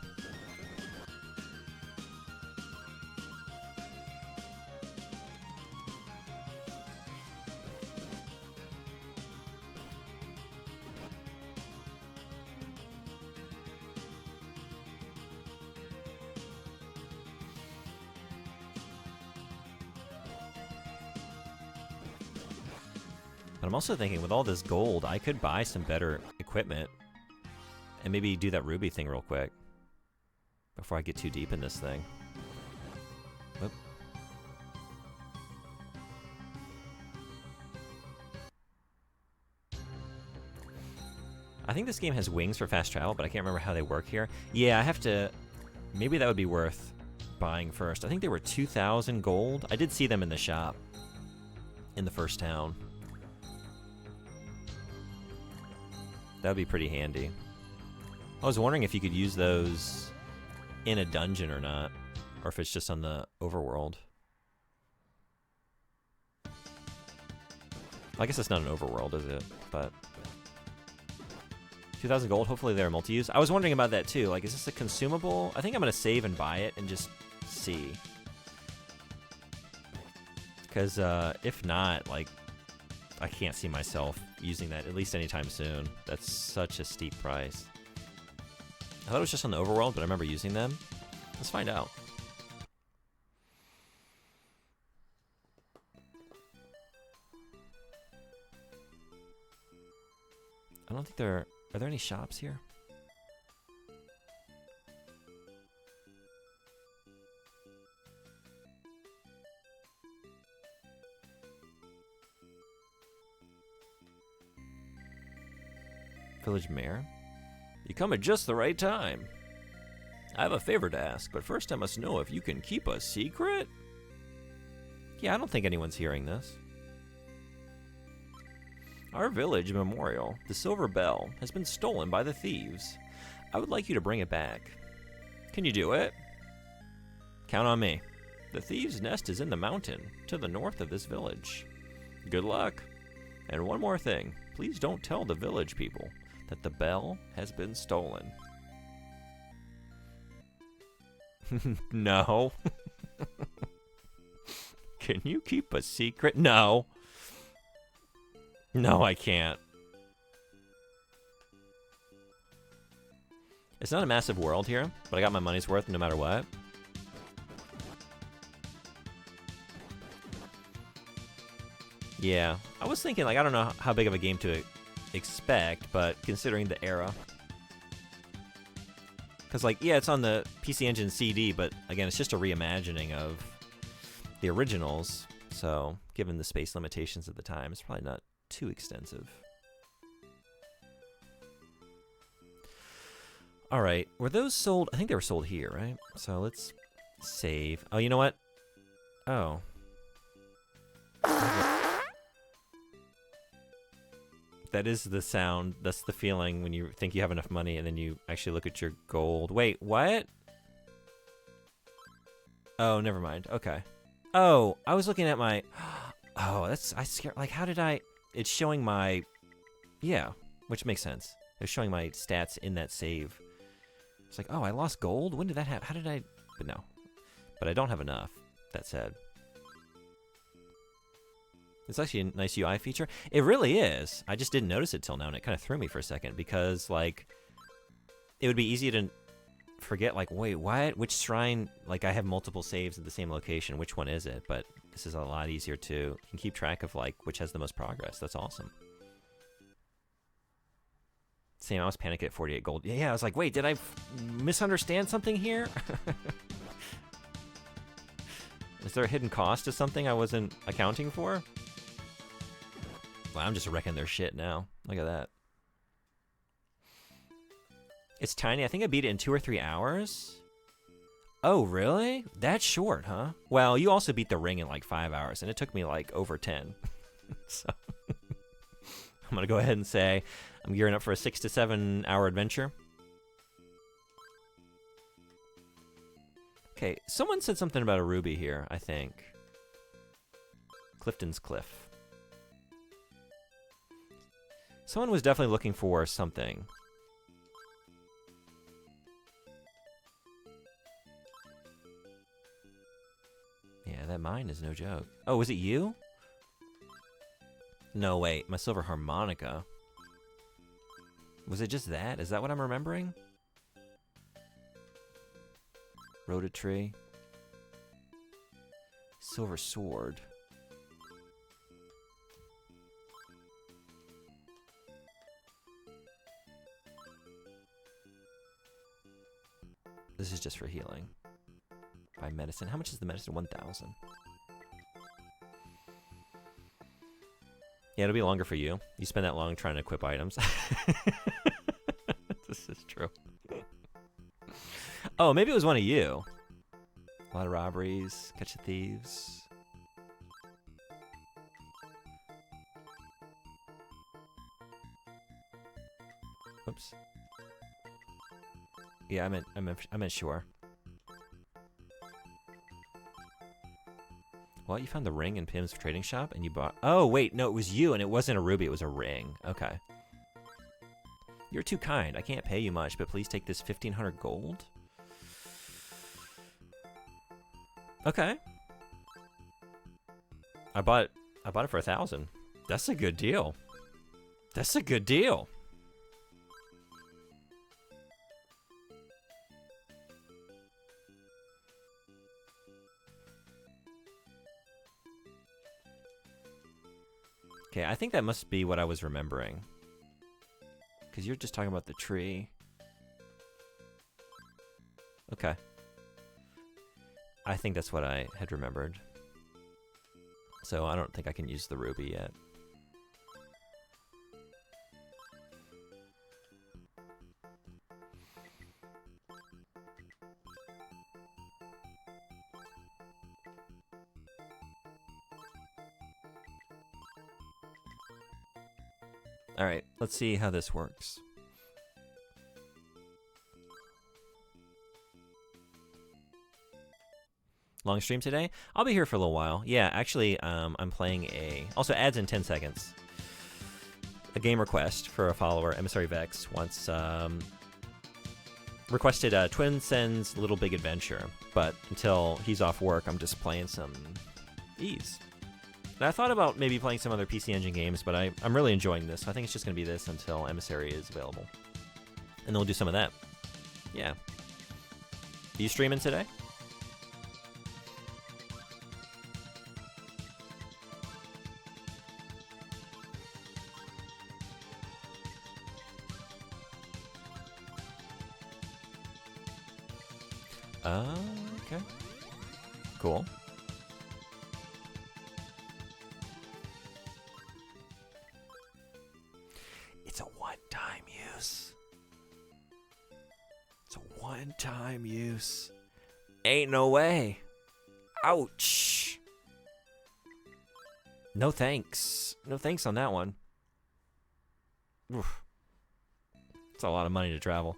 But I'm also thinking, with all this gold, I could buy some better equipment and maybe do that ruby thing real quick before I get too deep in this thing. Whoop. I think this game has wings for fast travel, but I can't remember how they work here. Yeah, I have to... Maybe that would be worth buying first. I think they were 2,000 gold. I did see them in the shop in the first town. That would be pretty handy. I was wondering if you could use those in a dungeon or not, or if it's just on the overworld. I guess it's not an overworld, is it? But 2,000 gold, hopefully they're multi-use. I was wondering about that too. Like, is this a consumable? I think I'm going to save and buy it and just see. Because if not, like, I can't see myself using that at least anytime soon. That's such a steep price. I thought it was just on the overworld, but I remember using them. Let's find out. I don't think there are there any shops here? Village Mayor? You come at just the right time. I have a favor to ask, but first I must know if you can keep a secret? Yeah, I don't think anyone's hearing this. Our village memorial, the Silver Bell, has been stolen by the thieves. I would like you to bring it back. Can you do it? Count on me. The thieves' nest is in the mountain, to the north of this village. Good luck. And one more thing. Please don't tell the village people that the bell has been stolen. No. Can you keep a secret? No. No, I can't. It's not a massive world here, but I got my money's worth no matter what. Yeah, I was thinking, like, I don't know how big of a game to expect, but considering the era. Because, like, yeah, it's on the PC Engine CD, but again, it's just a reimagining of the originals. So, given the space limitations at the time, it's probably not too extensive. All right, were those sold? I think they were sold here, right? So let's save. Oh, you know what? Oh. That is the sound. That's the feeling when you think you have enough money and then you actually look at your gold. Wait, what? Oh, never mind. Okay. Oh, I was looking at my... Oh, that's... I scared... Like, how did I... It's showing my... Yeah, which makes sense. It's showing my stats in that save. It's like, oh, I lost gold? When did that happen? How did I... But no. But I don't have enough, that said. It's actually a nice UI feature. It really is. I just didn't notice it till now, and it kind of threw me for a second because, like, it would be easy to forget, like, wait, what? Which shrine? Like, I have multiple saves at the same location. Which one is it? But this is a lot easier to you can keep track of, like, which has the most progress. That's awesome. Same, I was panicking at 48 gold. Yeah, I was like, wait, did I misunderstand something here? Is there a hidden cost to something I wasn't accounting for? Well, I'm just wrecking their shit now. Look at that. It's tiny. I think I beat it in 2 or 3 hours. Oh, really? That's short, huh? Well, you also beat the ring in like 5 hours, and it took me like over 10. So I'm going to go ahead and say I'm gearing up for a 6 to 7 hour adventure. Okay, someone said something about a ruby here, I think. Clifton's Cliff. Someone was definitely looking for something. Yeah, that mine is no joke. Oh, was it you? No, wait, my silver harmonica. Was it just that? Is that what I'm remembering? Rhoda tree. Silver sword. This is just for healing. Buy medicine. How much is the medicine? 1,000. Yeah, it'll be longer for you. You spend that long trying to equip items. This is true. Oh, maybe it was one of you. A lot of robberies, catch the thieves. Oops. Yeah, I meant sure. Well, you found the ring in Pim's trading shop, and you bought. Oh wait, no, it was you, and it wasn't a ruby; it was a ring. Okay. You're too kind. I can't pay you much, but please take this 1,500 gold. Okay. I bought it for 1,000. That's a good deal. That's a good deal. Okay, I think that must be what I was remembering. Because you're just talking about the tree. Okay. I think that's what I had remembered. So I don't think I can use the ruby yet. Alright, let's see how this works. Long stream today? I'll be here for a little while. Yeah, actually, I'm playing a... Also, adds in 10 seconds. A game request for a follower, Emissary Vex, wants... requested Twin Sen's Little Big Adventure, but until he's off work, I'm just playing some Ys. And I thought about maybe playing some other PC Engine games, but I'm really enjoying this, so I think it's just going to be this until Emissary is available. And then we'll do some of that. Yeah. Are you streaming today? Okay. Cool. It's a one-time use. It's a one-time use. Ain't no way. Ouch. No thanks. No thanks on that one. Oof. It's a lot of money to travel.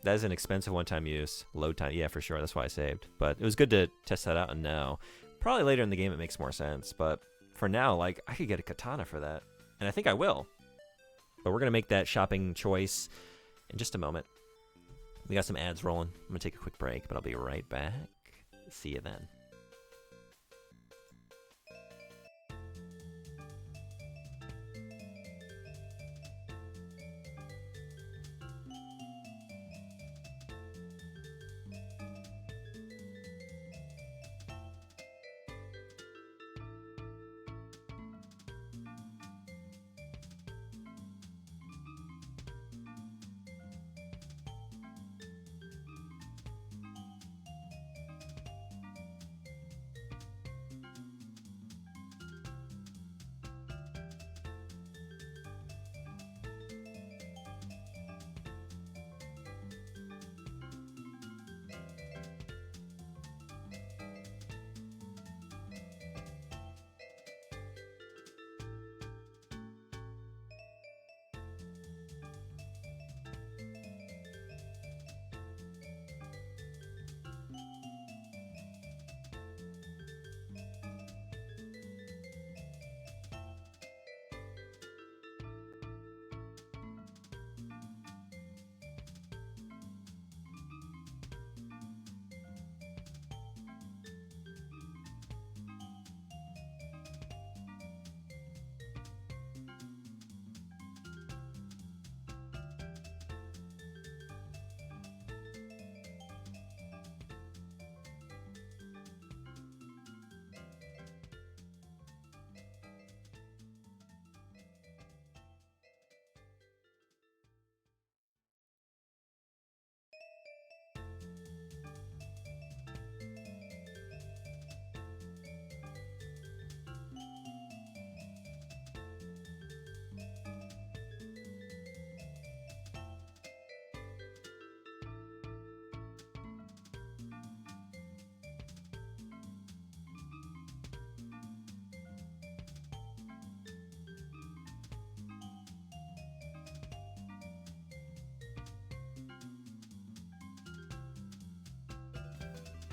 That is an expensive one-time use. Load time, yeah, for sure. That's why I saved. But it was good to test that out and know. Probably later in the game it makes more sense. But for now, like, I could get a katana for that. And I think I will. But we're going to make that shopping choice in just a moment. We got some ads rolling. I'm going to take a quick break, but I'll be right back. See you then.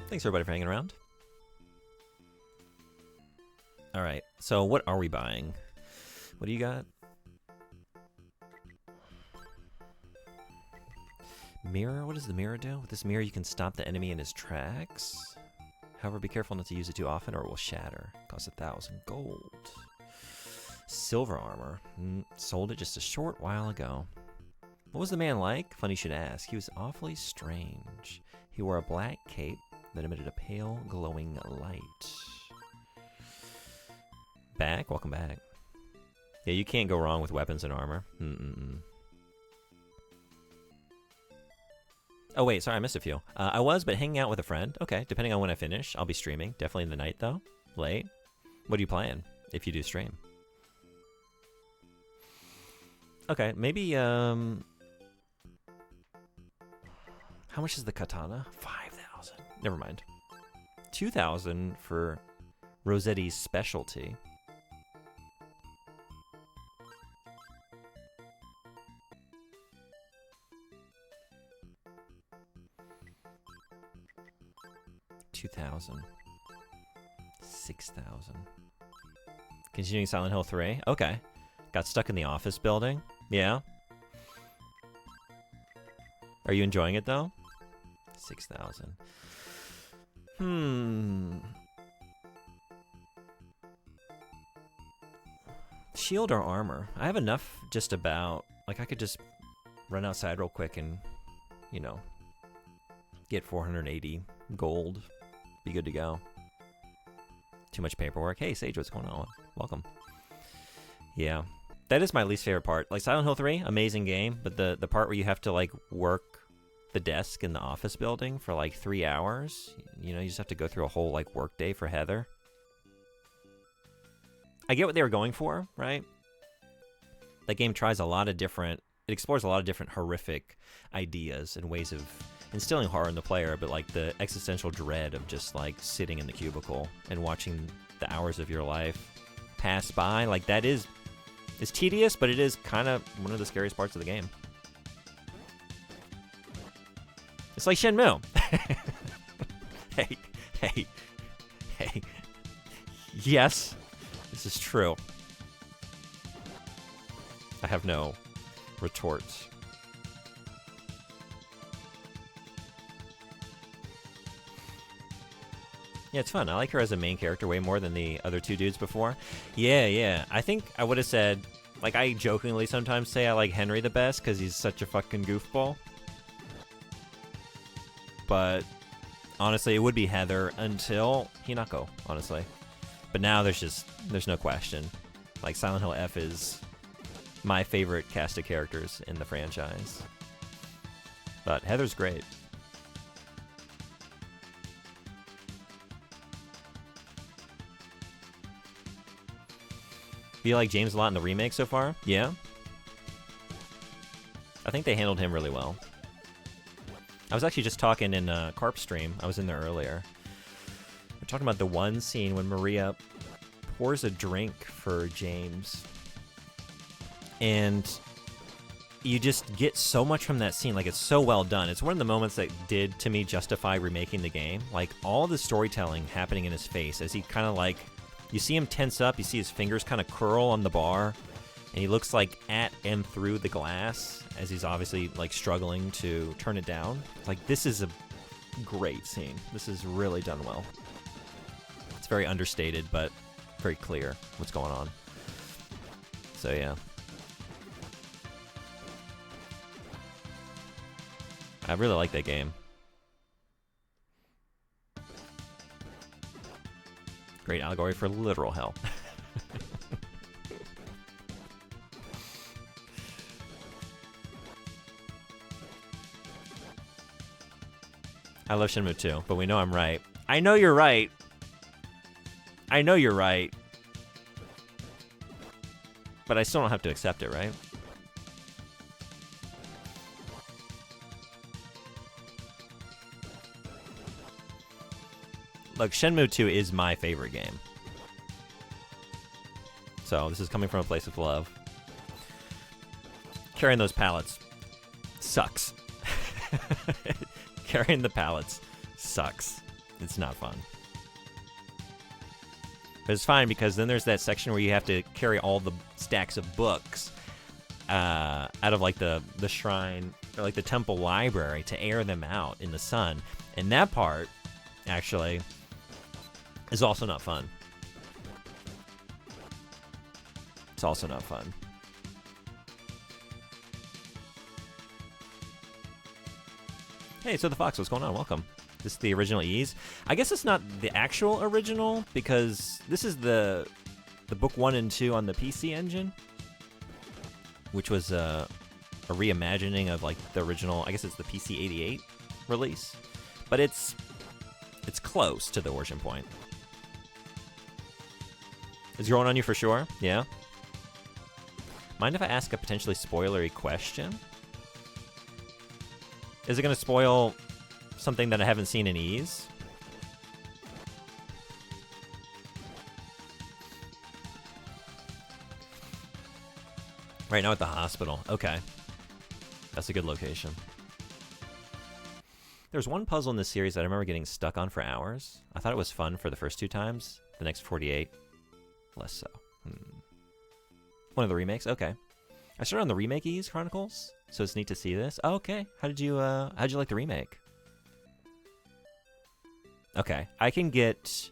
Thanks everybody for hanging around. All right, so what are we buying? What do you got? Mirror, what does the mirror do? With this mirror, you can stop the enemy in his tracks. However, be careful not to use it too often or it will shatter. Costs 1,000 gold. Silver armor. Sold it just a short while ago. What was the man like? Funny you should ask. He was awfully strange. He wore a black cape that emitted a pale, glowing light. Back? Welcome back. Yeah, you can't go wrong with weapons and armor. Oh, wait, sorry, I missed a few. I was, but hanging out with a friend. Okay, depending on when I finish, I'll be streaming. Definitely in the night, though. Late. What are you playing, if you do stream? Okay, maybe, how much is the katana? 5,000. Never mind. 2,000 for Rossetti's specialty. $2,000. 6,000. Continuing Silent Hill 3. Okay. Got stuck in the office building. Yeah. Are you enjoying it though? 6,000. Shield or armor? I have enough just about. Like I could just run outside real quick and, you know, get 480 gold. Be good to go. Too much paperwork. Hey, Sage, what's going on? Welcome. Yeah. That is my least favorite part. Like, Silent Hill 3, amazing game, but the part where you have to, like, work the desk in the office building for, like, 3 hours, you know, you just have to go through a whole, like, work day for Heather. I get what they were going for, right? That game tries a lot of different... It explores a lot of different horrific ideas and ways of instilling horror in the player, but, like, the existential dread of just, like, sitting in the cubicle and watching the hours of your life pass by, like, that is... It's tedious, but it is kind of one of the scariest parts of the game. It's like Shenmue. Hey. Yes, this is true. I have no retorts. Yeah, it's fun. I like her as a main character way more than the other two dudes before. Yeah. I think I would have said, like, I jokingly sometimes say I like Henry the best because he's such a fucking goofball. But honestly, it would be Heather until Hinako, honestly. But now there's no question. Like, Silent Hill F is my favorite cast of characters in the franchise. But Heather's great. Do you like James a lot in the remake so far? Yeah. I think they handled him really well. I was actually just talking in Carp stream. I was in there earlier. We're talking about the one scene when Maria pours a drink for James. And you just get so much from that scene. Like, it's so well done. It's one of the moments that did, to me, justify remaking the game. Like, all the storytelling happening in his face as he kind of, like... You see him tense up, you see his fingers kind of curl on the bar, and he looks like at and through the glass as he's obviously like struggling to turn it down. Like, this is a great scene. This is really done well. It's very understated, but very clear what's going on. So yeah. I really like that game. Great allegory for literal hell. I love Shenmue 2, but we know I'm right. I know you're right. I know you're right. But I still don't have to accept it, right? Look, Shenmue 2 is my favorite game. So this is coming from a place of love. Carrying those pallets sucks. Carrying the pallets sucks. It's not fun. But it's fine because then there's that section where you have to carry all the stacks of books out of like the shrine or like the temple library to air them out in the sun. And that part, actually, is also not fun. It's also not fun. Hey, so the Fox, what's going on? Welcome. This is the original Ys. I guess it's not the actual original because this is the book 1 and 2 on the PC Engine, which was a reimagining of like the original. I guess it's the PC 88 release, but it's close to the origin point. It's growing on you for sure. Yeah. Mind if I ask a potentially spoilery question? Is it going to spoil something that I haven't seen in Ys? Right now at the hospital. Okay. That's a good location. There's one puzzle in this series that I remember getting stuck on for hours. I thought it was fun for the first 2 times. The next 48, less so. One of the remakes? Okay. I started on the remake Ys Chronicles, so it's neat to see this. Oh, okay. How'd you like the remake? Okay. I can get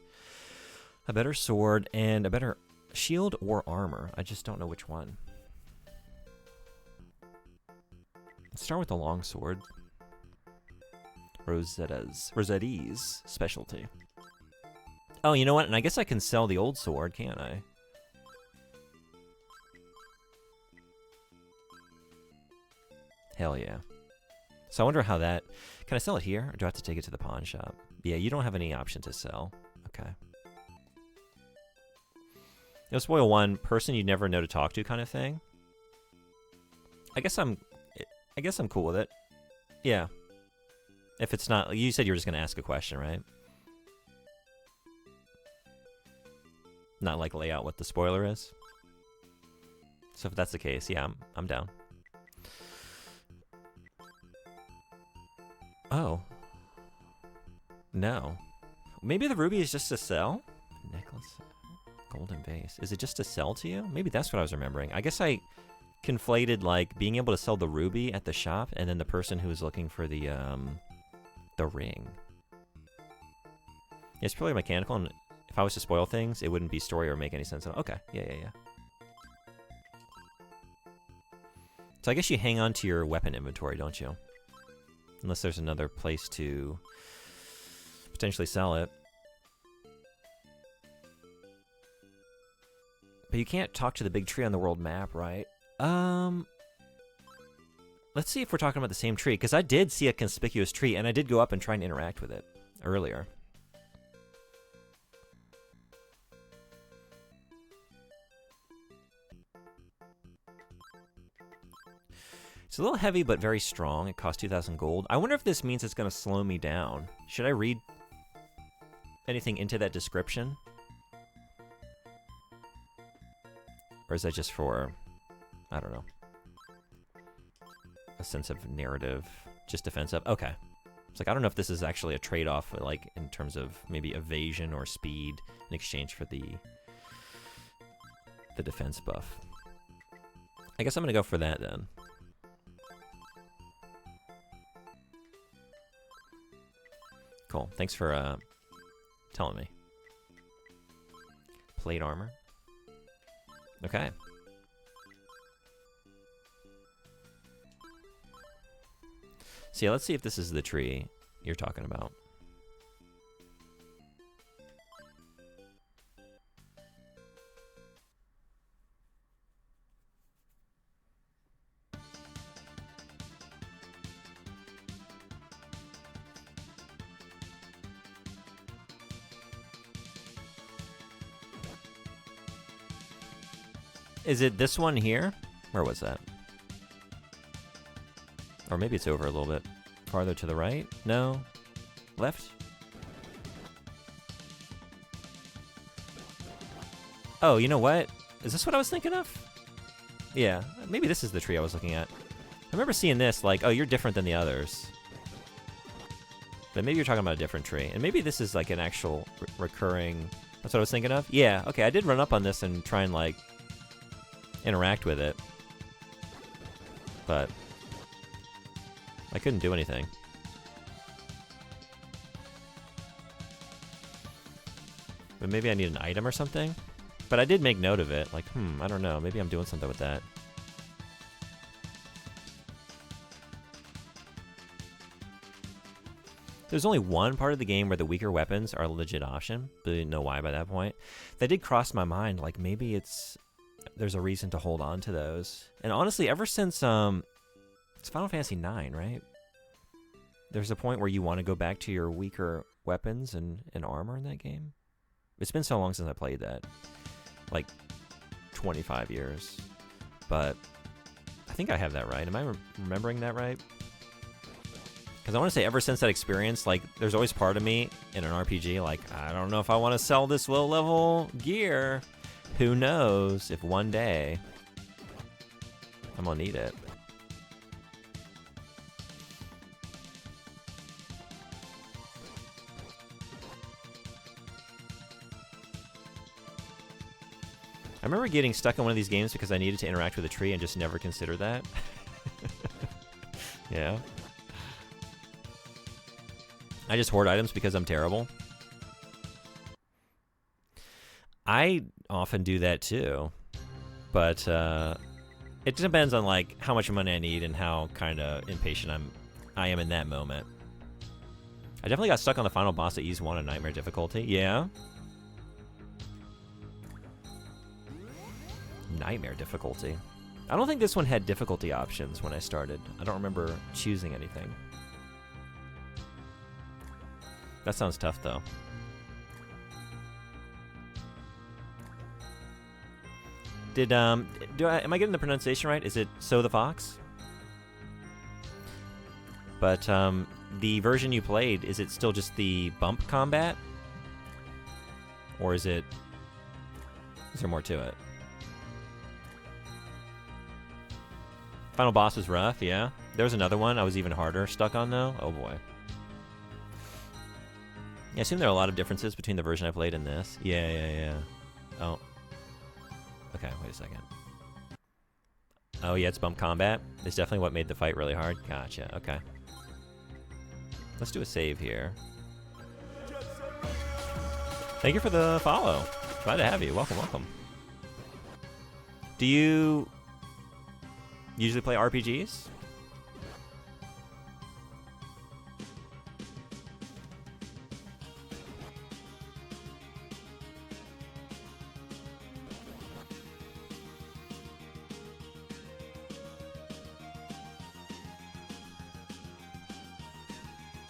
a better sword and a better shield or armor. I just don't know which one. Let's start with the long sword. Rosetti's specialty. Oh, you know what? And I guess I can sell the old sword, can't I? Hell yeah. So I wonder how that... Can I sell it here, or do I have to take it to the pawn shop? Yeah, you don't have any option to sell. Okay. You'll spoil one person you'd never know to talk to kind of thing. I guess I'm cool with it. Yeah. If it's not... You said you were just going to ask a question, right? Not like lay out what the spoiler is. So if that's the case, yeah, I'm down. Oh. No. Maybe the ruby is just to sell? Necklace. Golden vase. Is it just to sell to you? Maybe that's what I was remembering. I guess I conflated like being able to sell the ruby at the shop and then the person who was looking for the ring. Yeah, it's purely mechanical, and if I was to spoil things, it wouldn't be story or make any sense. Okay, yeah. So I guess you hang on to your weapon inventory, don't you? Unless there's another place to potentially sell it. But you can't talk to the big tree on the world map, right? Let's see if we're talking about the same tree, because I did see a conspicuous tree, and I did go up and try and interact with it earlier. It's a little heavy, but very strong. It costs 2,000 gold. I wonder if this means it's going to slow me down. Should I read anything into that description? Or is that just for, I don't know, a sense of narrative, just defensive? Okay. It's like, I don't know if this is actually a trade-off, like, in terms of maybe evasion or speed in exchange for the defense buff. I guess I'm going to go for that, then. Cool. Thanks for telling me. Plate armor. Okay. So yeah, let's see if this is the tree you're talking about. Is it this one here? Where was that? Or maybe it's over a little bit. Farther to the right? No? Left? Oh, you know what? Is this what I was thinking of? Yeah, maybe this is the tree I was looking at. I remember seeing this, like, oh, you're different than the others. But maybe you're talking about a different tree. And maybe this is like an actual recurring... That's what I was thinking of? Yeah, okay, I did run up on this and try and, like, interact with it. But I couldn't do anything. But maybe I need an item or something? But I did make note of it. Like, I don't know. Maybe I'm doing something with that. There's only one part of the game where the weaker weapons are a legit option, but I didn't know why by that point. That did cross my mind, like maybe there's a reason to hold on to those. And honestly, ever since it's Final Fantasy IX, right? There's a point where you want to go back to your weaker weapons and armor in that game. It's been so long since I played that, like 25 years. But I think I have that right. Am I remembering that right? Because I want to say ever since that experience, like, there's always part of me in an RPG, like, I don't know if I want to sell this low-level gear. Who knows if one day I'm going to need it. I remember getting stuck in one of these games because I needed to interact with a tree and just never considered that. Yeah. I just hoard items because I'm terrible. I often do that too, but it depends on like how much money I need and how kind of impatient I am in that moment. I definitely got stuck on the final boss at Ys 1 on Nightmare difficulty. Yeah. Nightmare difficulty. I don't think this one had difficulty options when I started. I don't remember choosing anything. That sounds tough, though. Am I getting the pronunciation right? Is it So the Fox? But the version you played, is it still just the bump combat? Or is there more to it? Final boss was rough, yeah. There was another one I was even harder stuck on, though. Oh, boy. Yeah, I assume there are a lot of differences between the version I played and this. Yeah. Oh. Okay, wait a second. Oh, yeah, it's bump combat. It's definitely what made the fight really hard. Gotcha, okay. Let's do a save here. Thank you for the follow. Glad to have you. Welcome. Do you usually play RPGs?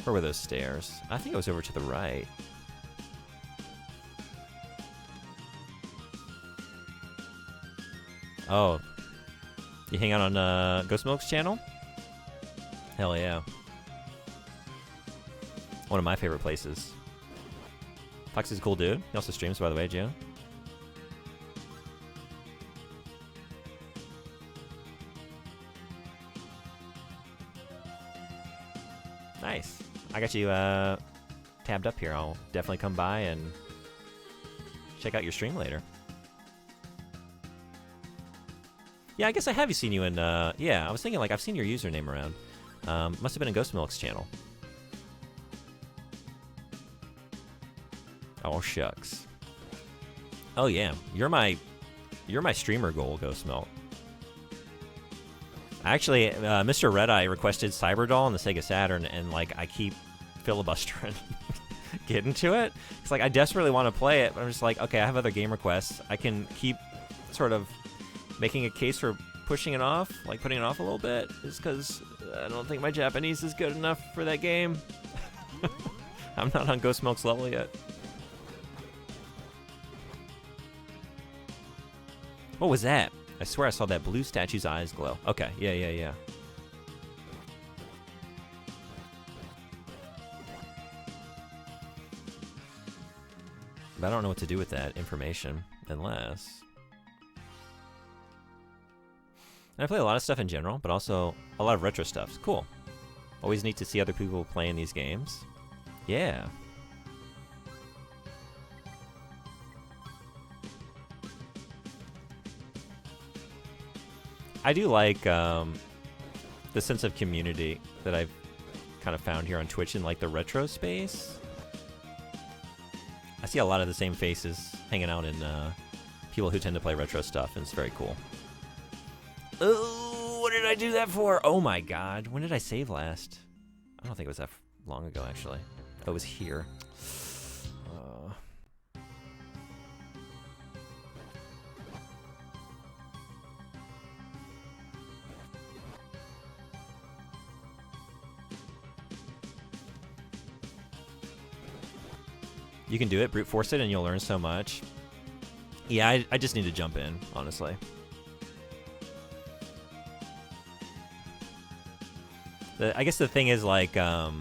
Where were those stairs? I think it was over to the right. Oh. You hang out on Ghost Milk's channel? Hell yeah. One of my favorite places. Foxy's a cool dude. He also streams, by the way, Gio. Nice. I got you tabbed up here. I'll definitely come by and check out your stream later. Yeah, I guess I have seen you in, yeah, I was thinking, like, I've seen your username around. Must have been in Ghost Milk's channel. Oh, shucks. Oh, yeah. You're my streamer goal, Ghost Milk. Actually, Mr. Red-Eye requested Cyberdoll on the Sega Saturn, and, like, I keep filibustering getting to it. It's like, I desperately want to play it, but I'm just like, okay, I have other game requests. I can keep sort of making a case for pushing it off, like putting it off a little bit, is because I don't think my Japanese is good enough for that game. I'm not on Ghost Milk's level yet. What was that? I swear I saw that blue statue's eyes glow. Okay, yeah. But I don't know what to do with that information, unless... And I play a lot of stuff in general, but also a lot of retro stuff. It's cool. Always neat to see other people playing these games. Yeah. I do like the sense of community that I've kind of found here on Twitch in like the retro space. I see a lot of the same faces hanging out in people who tend to play retro stuff, and it's very cool. Oh, what did I do that for? Oh my god, when did I save last? I don't think it was that long ago, actually. Oh, it was here. You can do it, brute force it, and you'll learn so much. Yeah, I just need to jump in, honestly. I guess the thing is, like, I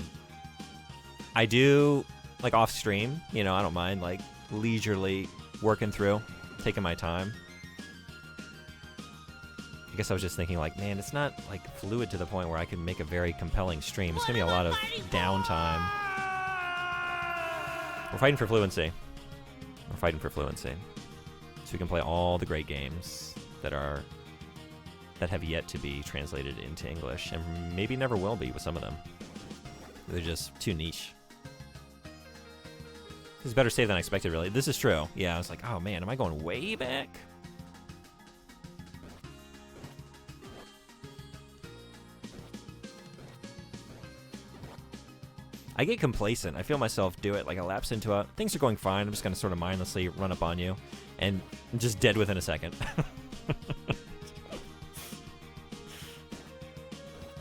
do, like, off stream, you know, I don't mind, like, leisurely working through, taking my time. I guess I was just thinking, like, man, it's not, like, fluid to the point where I can make a very compelling stream. It's going to be a lot of downtime. We're fighting for fluency. We're fighting for fluency. So we can play all the great games that have yet to be translated into English, and maybe never will be with some of them. They're just too niche. This is better saved than I expected, really. This is true. Yeah, I was like, oh man, am I going way back? I get complacent. I feel myself do it. Like I lapse into a, things are going fine. I'm just going to sort of mindlessly run up on you, and I'm just dead within a second.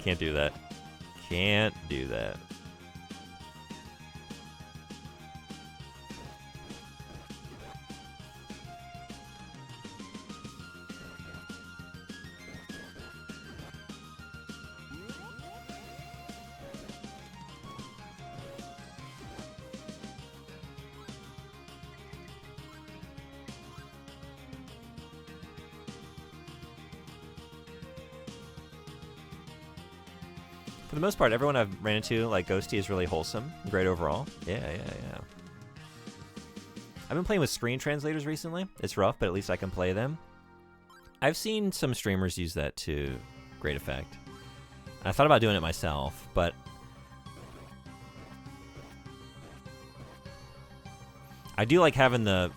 Can't do that. Can't do that. For the most part, everyone I've ran into, like Ghosty, is really wholesome, great overall. Yeah. I've been playing with screen translators recently. It's rough, but at least I can play them. I've seen some streamers use that to great effect. I thought about doing it myself, but I do like having the...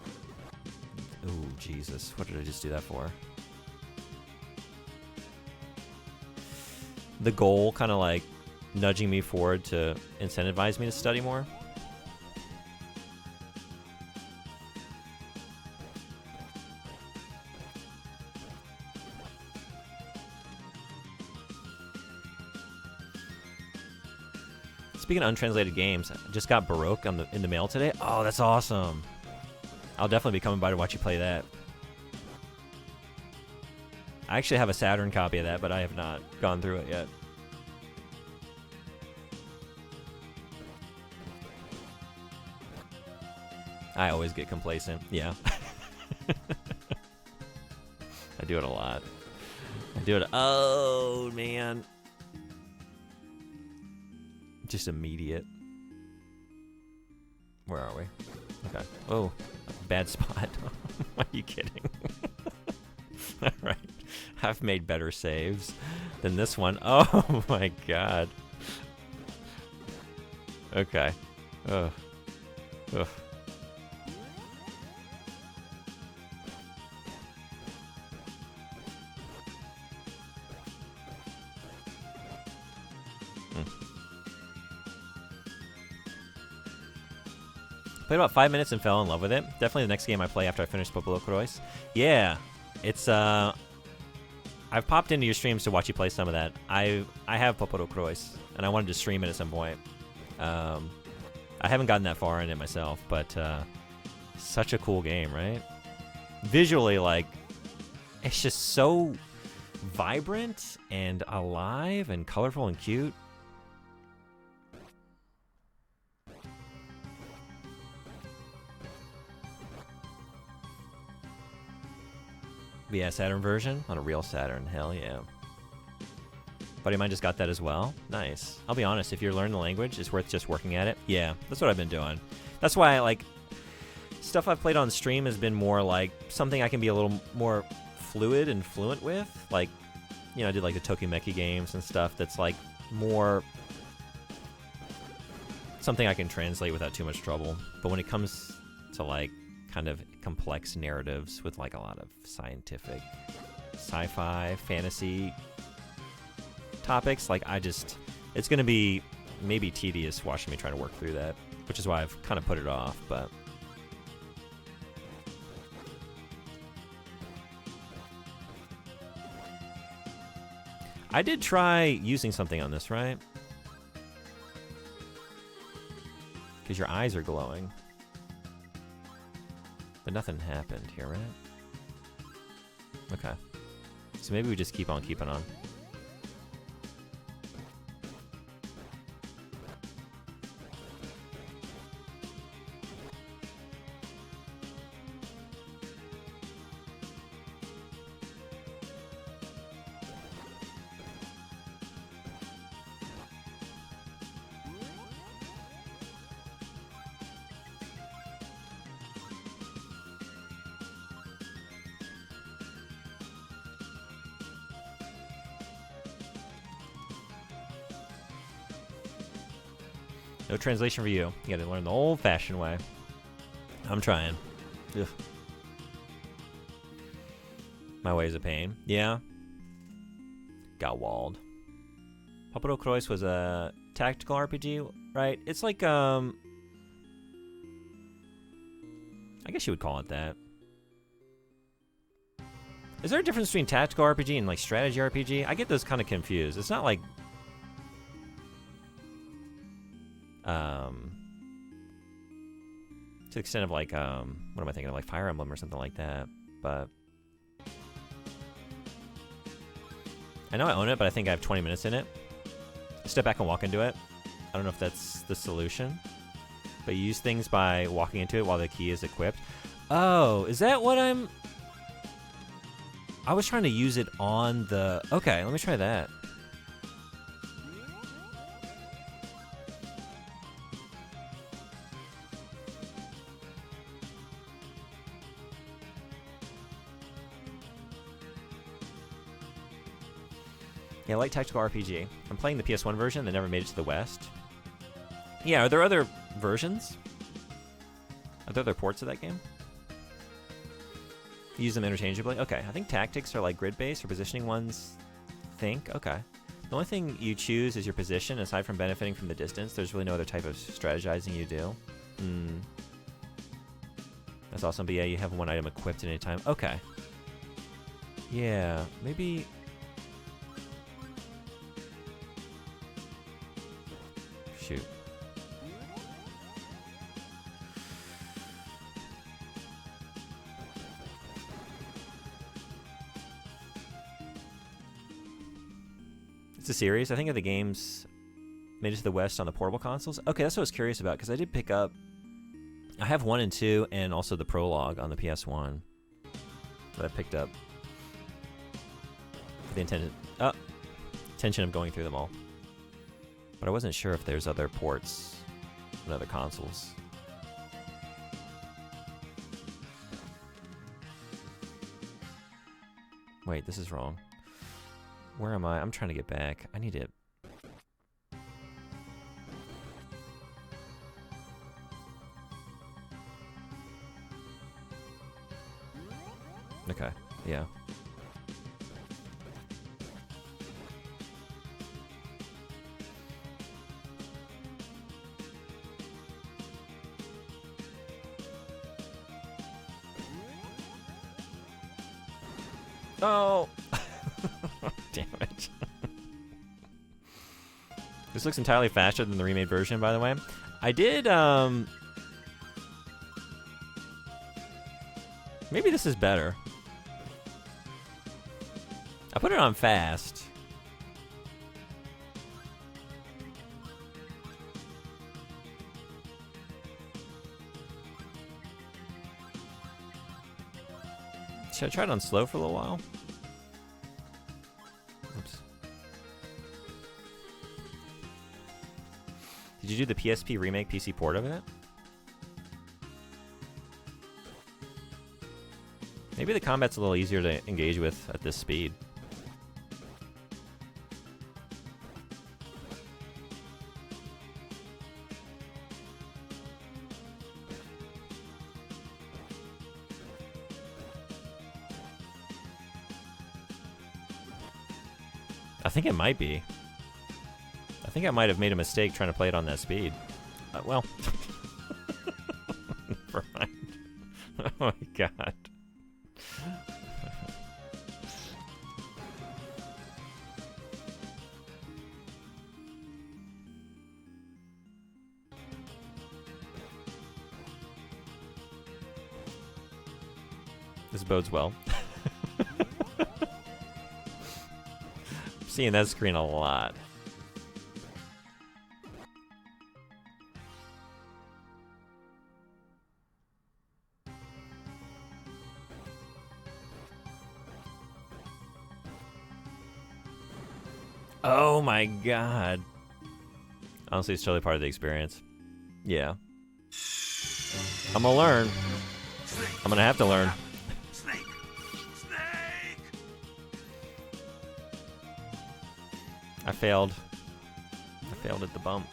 Ooh, Jesus. What did I just do that for? The goal kind of like nudging me forward to incentivize me to study more. Speaking of untranslated games, I just got Baroque in the mail today. Oh, that's awesome. I'll definitely be coming by to watch you play that. I actually have a Saturn copy of that, but I have not gone through it yet. I always get complacent. Yeah. I do it a lot. I do it. Oh, man. Just immediate. Where are we? Okay. Oh, bad spot. Are you kidding? All right. I've made better saves than this one. Oh my god. Okay. Ugh. Ugh. Played about 5 minutes and fell in love with it. Definitely the next game I play after I finish Popolo Croix. Yeah. It's I've popped into your streams to watch you play some of that. I have Popolo Croix, and I wanted to stream it at some point. I haven't gotten that far in it myself, but such a cool game, right? Visually, like, it's just so vibrant and alive and colorful and cute. Yeah, Saturn version? On a real Saturn, hell yeah. buddy of mine just got that as well. Nice. I'll be honest, if you're learning the language, it's worth just working at it. Yeah, that's what I've been doing. That's why, like, stuff I've played on stream has been more like something I can be a little more fluid and fluent with. Like, you know, I did like the Tokimeki games and stuff that's like more something I can translate without too much trouble. But when it comes to like kind of complex narratives with like a lot of scientific, sci-fi, fantasy topics, like it's going to be maybe tedious watching me try to work through that, which is why I've kind of put it off, but I did try using something on this, right? Because your eyes are glowing. But nothing happened here, right? Okay. So maybe we just keep on keeping on. No translation for you. You gotta learn the old-fashioned way. I'm trying. Ugh. My way is a pain. Yeah. Got walled. Papado Croix was a tactical RPG, right? It's like, I guess you would call it that. Is there a difference between tactical RPG and like strategy RPG? I get those kind of confused. It's not like to the extent of like what am I thinking of, like Fire Emblem or something like that, but I know I own it, but I think I have 20 minutes in it. Step back and walk into it. I don't know if that's the solution, but you use things by walking into it while the key is equipped. Oh, is that what I was trying to use it on the... Okay, let me try that. Yeah, I like tactical RPG. I'm playing the PS1 version that never made it to the West. Yeah, are there other versions? Are there other ports of that game? You use them interchangeably? Okay, I think tactics are like grid-based or positioning ones. Okay. The only thing you choose is your position. Aside from benefiting from the distance, there's really no other type of strategizing you do. That's awesome, but yeah, you have one item equipped at any time. Okay. Yeah, maybe... Shoot. It's a series. I think of the games made it to the West on the portable consoles. Okay, that's what I was curious about, because I did pick up... I have 1 and 2, and also the prologue on the PS1 that I picked up. For the intention of going through them all. But I wasn't sure if there's other ports on other consoles. Wait, this is wrong. Where am I? I'm trying to get back. I need it. Okay, yeah. Oh! Damn it. This looks entirely faster than the remade version, by the way. I did, maybe this is better. I put it on fast. Should I try it on slow for a little while? Oops. Did you do the PSP remake PC port of it? Maybe the combat's a little easier to engage with at this speed. I think it might be. I think I might have made a mistake trying to play it on that speed. Well. Never mind. Oh my god. This bodes well. Seeing that screen a lot. Oh my god. Honestly, it's totally part of the experience. Yeah. I'm gonna learn. I'm gonna have to learn. Snake! Snake! I failed. I failed at the bump.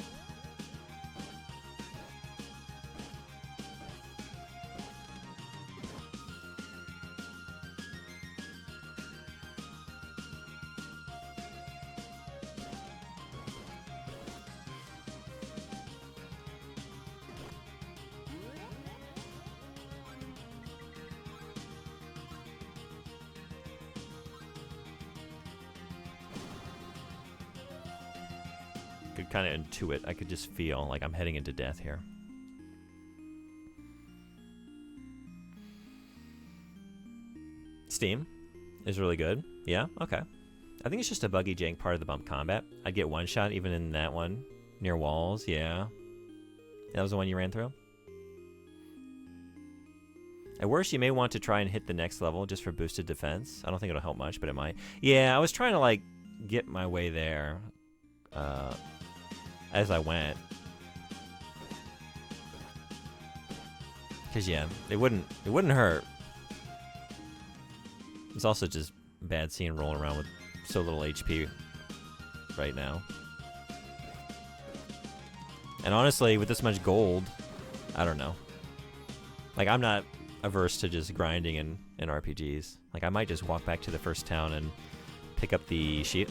Could kind of intuit. I could just feel like I'm heading into death here. Steam is really good. Yeah, okay. I think it's just a buggy jank part of the bump combat. I'd get one shot even in that one near walls. Yeah. That was the one you ran through? At worst, you may want to try and hit the next level just for boosted defense. I don't think it'll help much, but it might. Yeah, I was trying to like get my way there. As I went. Cause yeah, it wouldn't hurt. It's also just bad seeing rolling around with so little HP right now. And honestly, with this much gold, I don't know. Like, I'm not averse to just grinding in RPGs. Like, I might just walk back to the first town and pick up the sheep.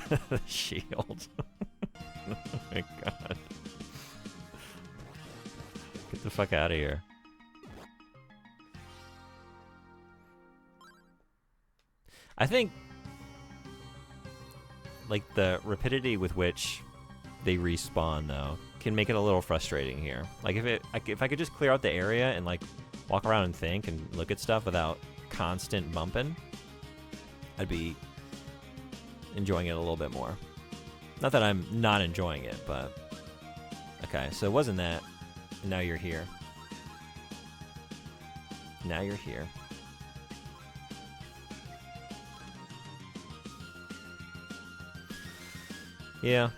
The shield. Oh my god. Get the fuck out of here. I think like the rapidity with which they respawn though can make it a little frustrating here. Like if I could just clear out the area and like walk around and think and look at stuff without constant bumping, I'd be enjoying it a little bit more. Not that I'm not enjoying it, but okay, so it wasn't that. And now you're here. Now you're here. Yeah.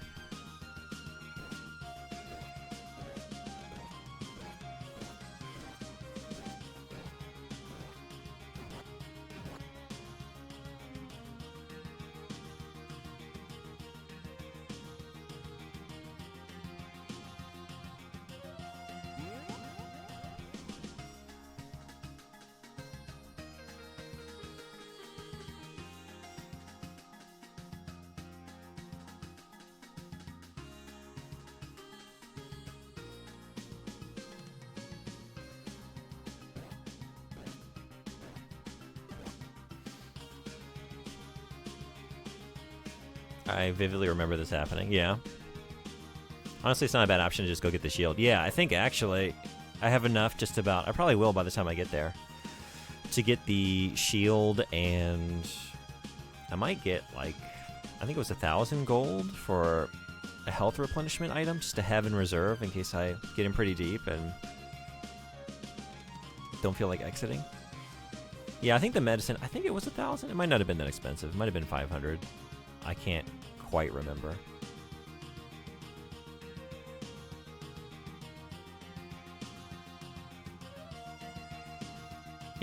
I vividly remember this happening. Yeah. Honestly, it's not a bad option to just go get the shield. Yeah, I think actually I have enough just about. I probably will by the time I get there to get the shield, and I might get like, I think it was 1,000 gold for a health replenishment item just to have in reserve in case I get in pretty deep and don't feel like exiting. Yeah, I think the medicine, I think it was 1,000. It might not have been that expensive. It might have been 500. I can't quite remember.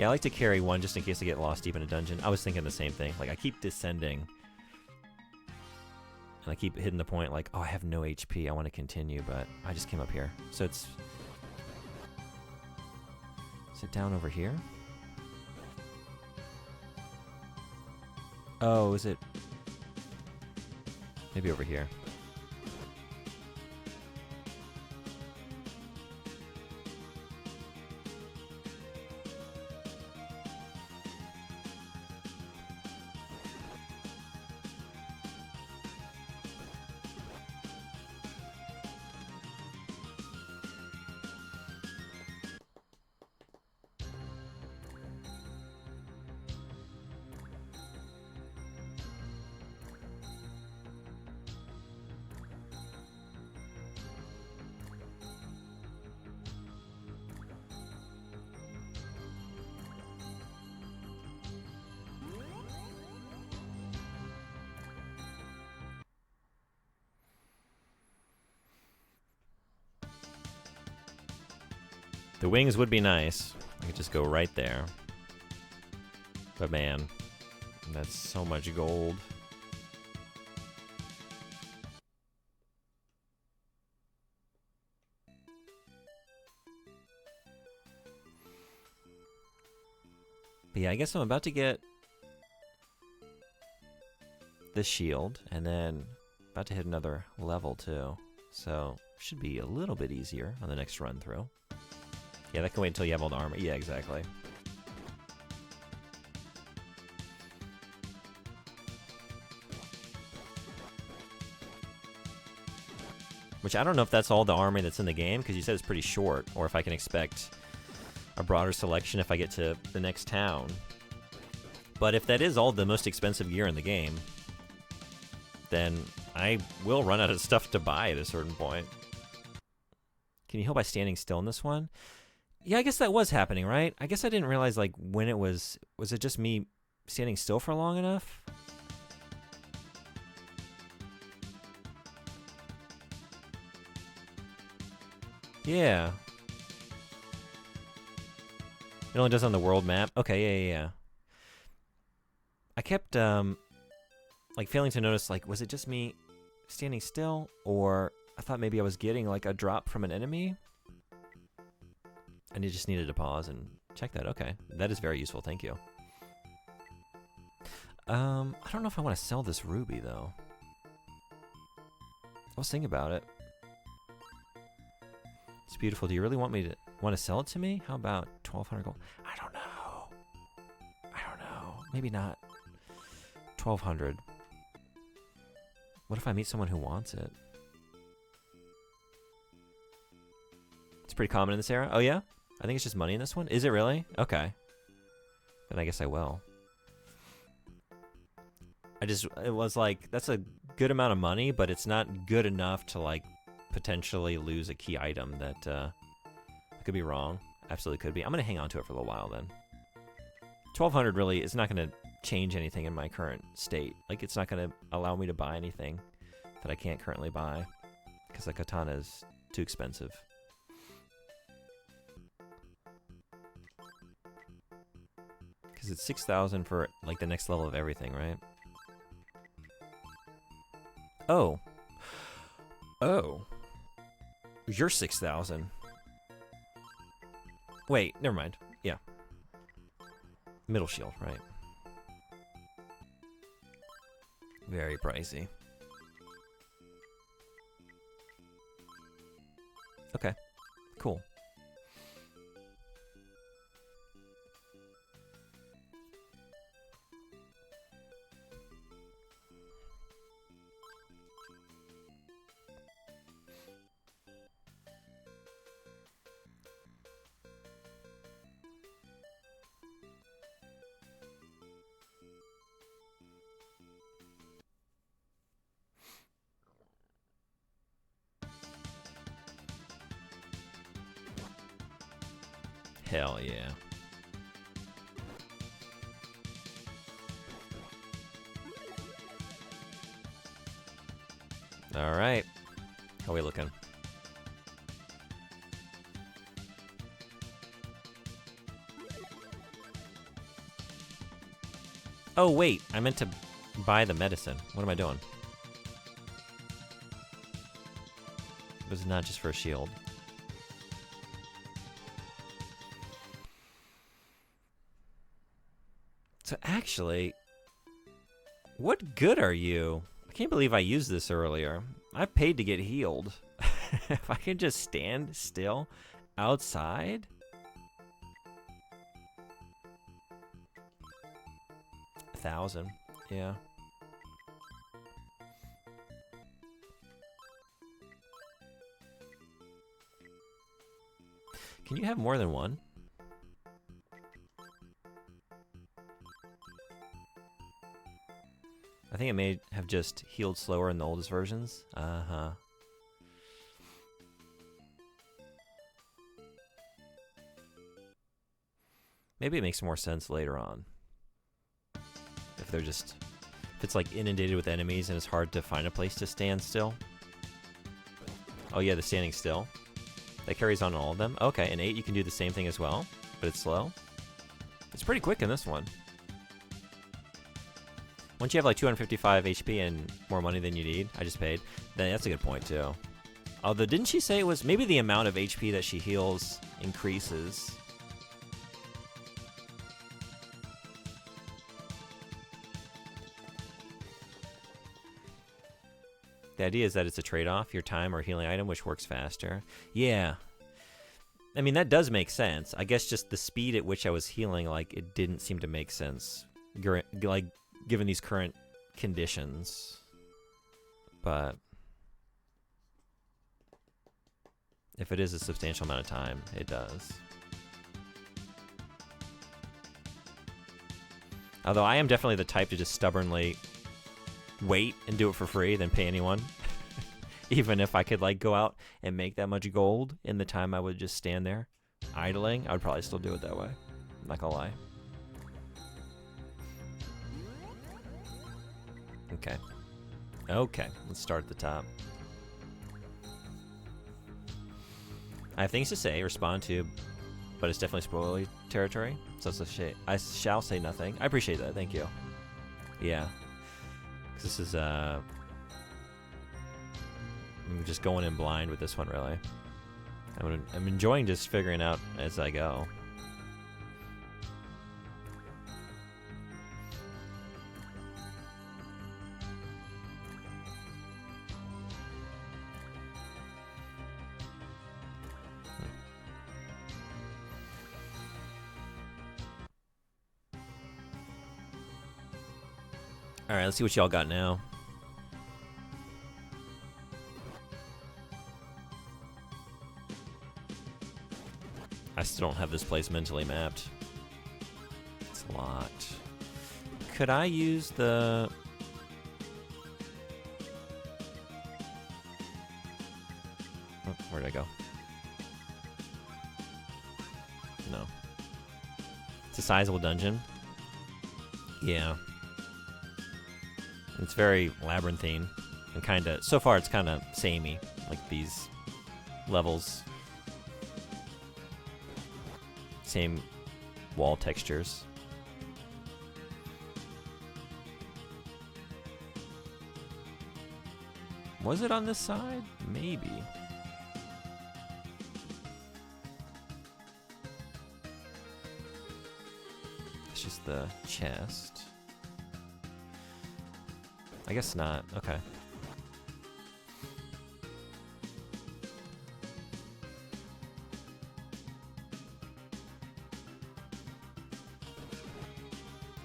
Yeah, I like to carry one just in case I get lost deep in a dungeon. I was thinking the same thing. Like, I keep descending. And I keep hitting the point like, oh, I have no HP. I want to continue, but I just came up here. So it's... Is it down over here? Oh, is it... Maybe over here. The wings would be nice. I could just go right there. But man, that's so much gold. But yeah, I guess I'm about to get the shield, and then about to hit another level too. So should be a little bit easier on the next run through. Yeah, that can wait until you have all the armor. Yeah, exactly. Which I don't know if that's all the armor that's in the game, because you said it's pretty short, or if I can expect a broader selection if I get to the next town. But if that is all the most expensive gear in the game, then I will run out of stuff to buy at a certain point. Can you heal by standing still in this one? Yeah, I guess that was happening, right? I guess I didn't realize, like, when it was... Was it just me standing still for long enough? Yeah. It only does on the world map? Okay, yeah. I kept, like, failing to notice, like, was it just me standing still? Or I thought maybe I was getting, like, a drop from an enemy? And you just needed to pause and check that. Okay, that is very useful. Thank you. I don't know if I want to sell this ruby though. I was thinking about it. It's beautiful. Do you really want to sell it to me? How about 1,200 gold? I don't know. Maybe not. 1,200. What if I meet someone who wants it? It's pretty common in this era. Oh yeah? I think it's just money in this one. Is it really? Okay. Then I guess I will. It was like, that's a good amount of money, but it's not good enough to like potentially lose a key item that I could be wrong. Absolutely could be. I'm going to hang on to it for a little while then. 1,200 really is not going to change anything in my current state. Like, it's not going to allow me to buy anything that I can't currently buy because the katana is too expensive. Because it's 6,000 for like the next level of everything, right? Oh. You're 6,000. Wait, never mind. Yeah. Middle shield, right. Very pricey. Okay, cool. Hell yeah. All right. How are we looking? Oh, wait. I meant to buy the medicine. What am I doing? It was not just for a shield. So actually, what good are you? I can't believe I used this earlier. I paid to get healed. If I can just stand still outside? 1,000, yeah. Can you have more than one? I think it may have just healed slower in the oldest versions. Uh-huh. Maybe it makes more sense later on. If they're just... If it's like inundated with enemies and it's hard to find a place to stand still. Oh yeah, the standing still. That carries on all of them. Okay, in 8 you can do the same thing as well, but it's slow. It's pretty quick in this one. Once you have like 255 HP and more money than you need, I just paid, then that's a good point too. Although, didn't she say it was maybe the amount of HP that she heals increases? The idea is that it's a trade-off, your time or healing item, which works faster. Yeah. I mean, that does make sense. I guess just the speed at which I was healing, like, it didn't seem to make sense. Like, given these current conditions. But if it is a substantial amount of time, it does. Although I am definitely the type to just stubbornly wait and do it for free than pay anyone. Even if I could like go out and make that much gold in the time I would just stand there idling, I would probably still do it that way. I'm not gonna lie. Okay. Okay, let's start at the top. I have things to say, respond to, but it's definitely spoilery territory, so it's a shame. I shall say nothing. I appreciate that, thank you. Yeah. This is, I'm just going in blind with this one, really. I'm enjoying just figuring out as I go. Alright, let's see what y'all got now. I still don't have this place mentally mapped. It's a lot. Could I use the... Oh, where'd I go? No. It's a sizable dungeon. Yeah. It's very labyrinthine and kind of, so far it's kind of samey, like these levels. Same wall textures. Was it on this side? Maybe. It's just the chest. I guess not. Okay.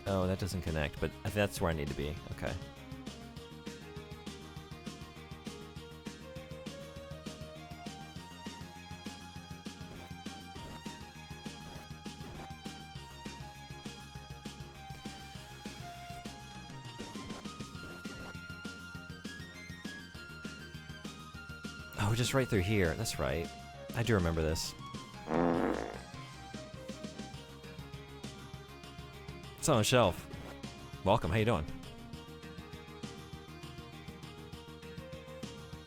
Oh, that doesn't connect, but that's where I need to be. Okay. Oh, just right through here. That's right. I do remember this. It's on a shelf. Welcome. How you doing?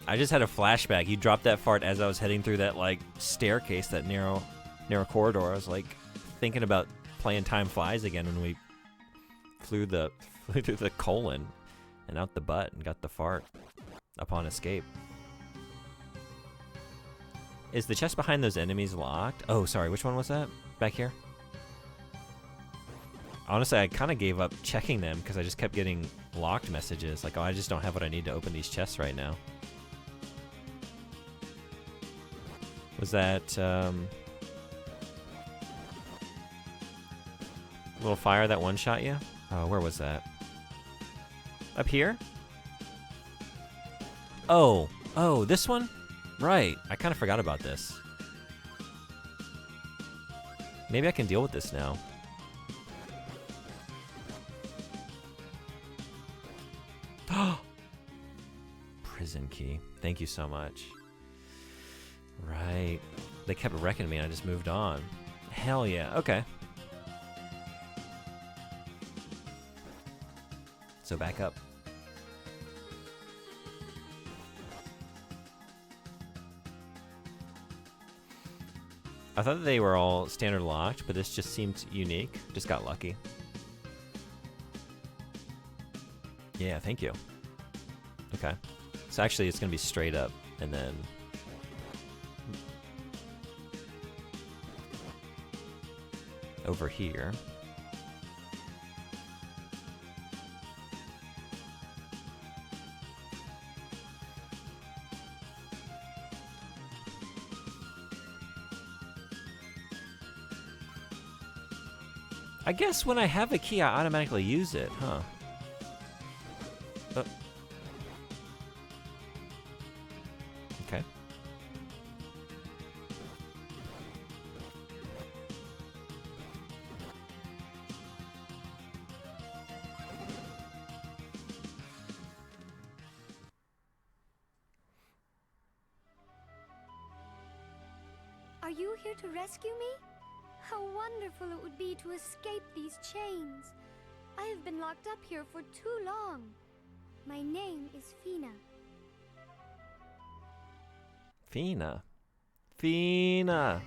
I just had a flashback. You dropped that fart as I was heading through that like staircase, that narrow corridor. I was like thinking about playing Time Flies again when we flew through the colon and out the butt and got the fart upon escape. Is the chest behind those enemies locked? Oh, sorry, which one was that? Back here? Honestly, I kind of gave up checking them because I just kept getting locked messages. Like, oh, I just don't have what I need to open these chests right now. Was that, little fire that one-shot you? Oh, where was that? Up here? Oh, this one? Right, I kind of forgot about this. Maybe I can deal with this now. Prison key. Thank you so much. Right. They kept wrecking me and I just moved on. Hell yeah. Okay. So back up. I thought they were all standard locked, but this just seemed unique. Just got lucky. Yeah, thank you. Okay. So actually it's gonna be straight up and then over here. I guess when I have a key, I automatically use it, huh? Okay. Are you here to rescue me? How wonderful it would be to escape these chains. I have been locked up here for too long. My name is Fina. Fina. Fina.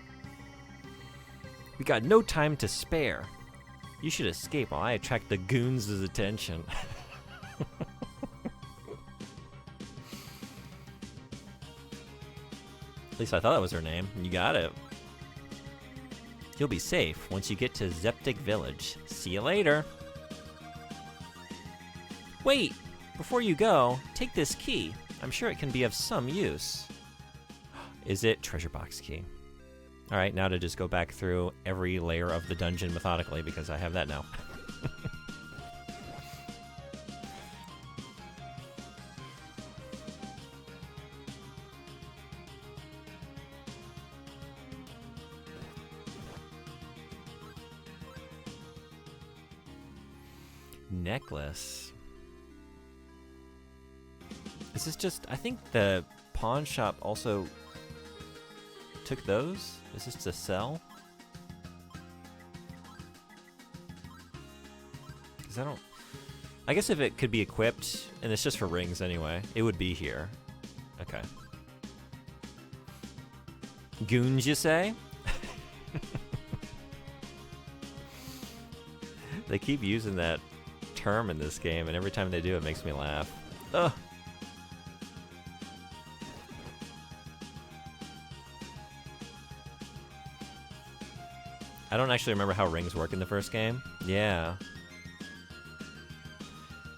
We got no time to spare. You should escape while I attract the goons' attention. At least I thought that was her name. You got it. You'll be safe once you get to Zeptic Village. See you later. Wait! Before you go, take this key. I'm sure it can be of some use. Is it treasure box key? Alright, now to just go back through every layer of the dungeon methodically because I have that now. Necklace. Is this just... I think the pawn shop also took those? Is this to sell? Because I don't... I guess if it could be equipped, and it's just for rings anyway, it would be here. Okay. Goons, you say? They keep using that term in this game, and every time they do, it makes me laugh. Ugh. I don't actually remember how rings work in the first game. Yeah.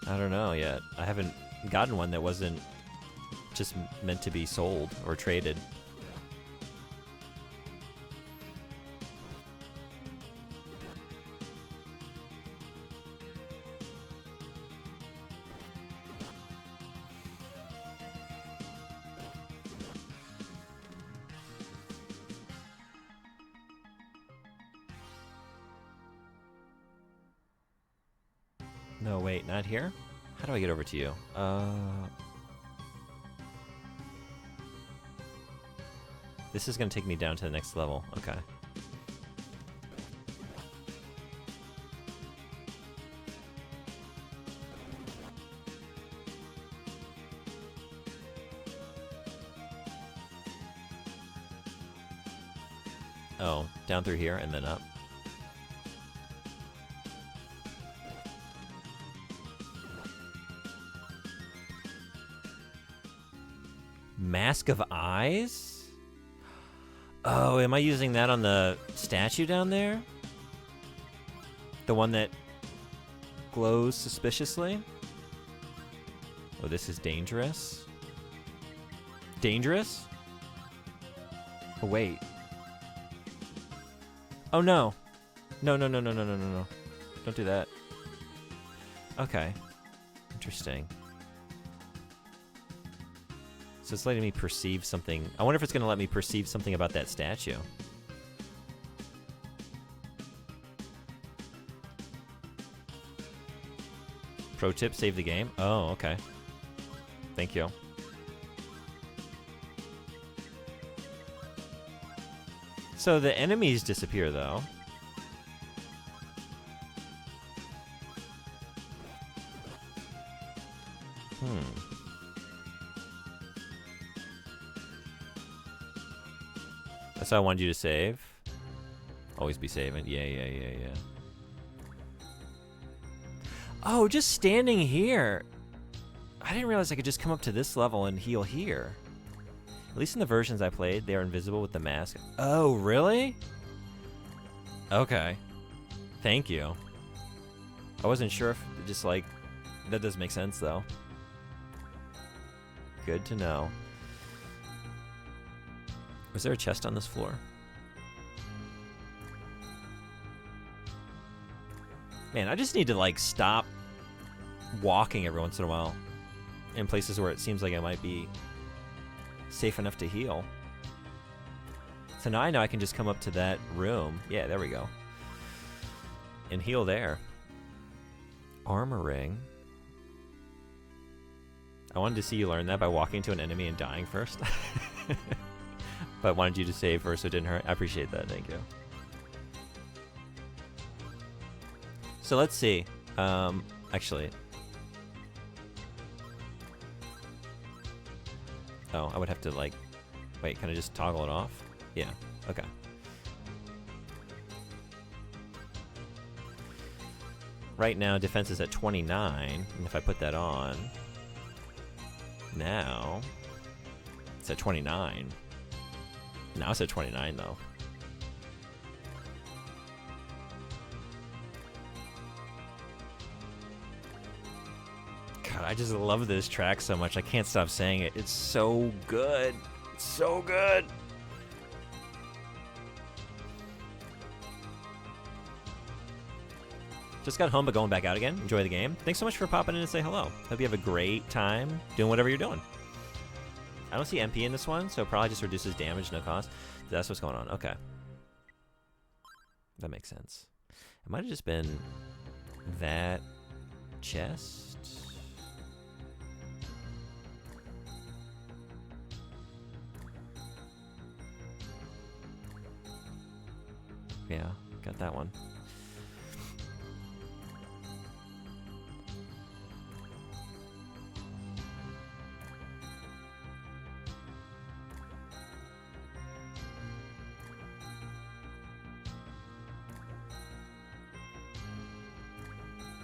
I don't know yet. I haven't gotten one that wasn't just meant to be sold or traded. No, wait, not here? How do I get over to you? This is gonna take me down to the next level. Okay. Oh, down through here and then up. Mask of Eyes? Oh, am I using that on the statue down there? The one that glows suspiciously? Oh, this is dangerous. Dangerous? Oh, wait. Oh, no. No, no, no, no, no, no, no, no. Don't do that. Okay. Interesting. So it's letting me perceive something. I wonder if it's going to let me perceive something about that statue. Pro tip, save the game. Oh, okay. Thank you. So the enemies disappear, though. That's how I wanted you to save. Always be saving. Yeah, yeah, yeah, yeah. Oh, just standing here. I didn't realize I could just come up to this level and heal here. At least in the versions I played, they are invisible with the mask. Oh, really? Okay. Thank you. I wasn't sure if just like... That does make sense, though. Good to know. Was there a chest on this floor? Man, I just need to, like, stop walking every once in a while in places where it seems like I might be safe enough to heal. So now I know I can just come up to that room. Yeah, there we go. And heal there. Armor ring. I wanted to see you learn that by walking to an enemy and dying first. But wanted you to save first so it didn't hurt. I appreciate that. Thank you. So let's see. Actually. Oh, I would have to, like... Wait, can I just toggle it off? Yeah. Okay. Right now, defense is at 29. And if I put that on... Now... It's at 29. Now it's at 29, though. God, I just love this track so much. I can't stop saying it. It's so good. It's so good. Just got home, but going back out again. Enjoy the game. Thanks so much for popping in to say hello. Hope you have a great time doing whatever you're doing. I don't see MP in this one, so it probably just reduces damage, no cost. That's what's going on. Okay. That makes sense. It might have just been that chest. Yeah, got that one.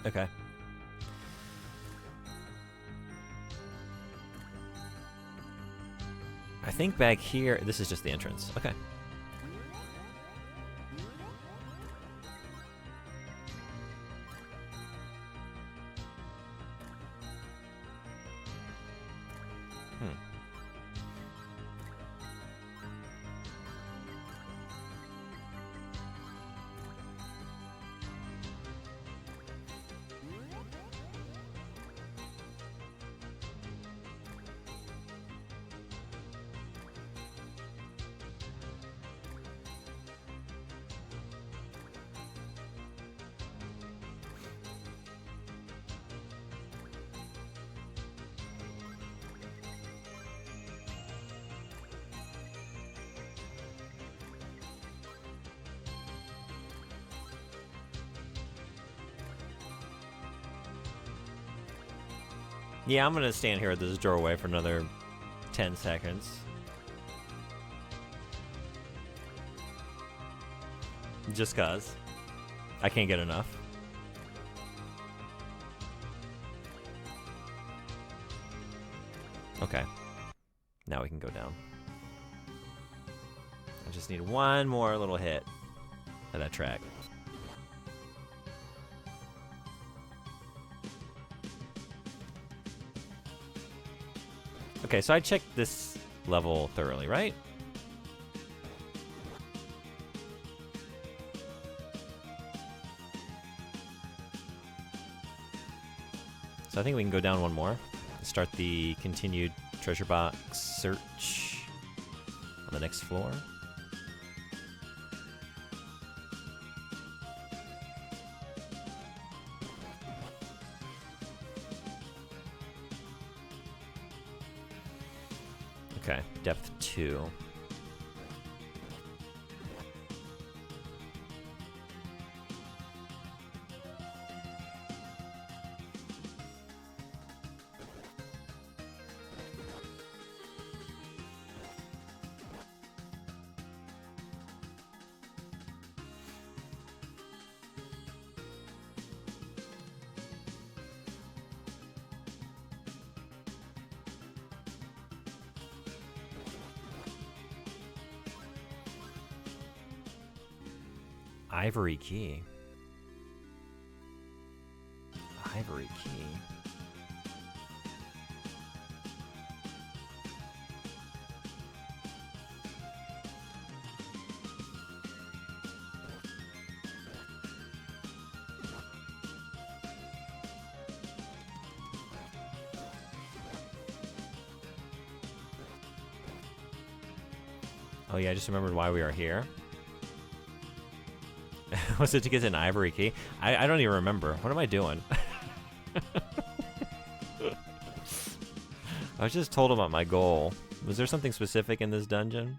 Okay. I think back here, this is just the entrance. Okay. Yeah, I'm gonna stand here at this doorway for another 10 seconds. Just cause. I can't get enough. Okay. Now we can go down. I just need one more little hit of that track. Okay, so I checked this level thoroughly, right? So I think we can go down one more. Start the continued treasure box search on the next floor. Okay, depth 2. Ivory key. Ivory key. Oh yeah, I just remembered why we are here. Was it to get an ivory key? I don't even remember. What am I doing? I was just told about my goal. Was there something specific in this dungeon?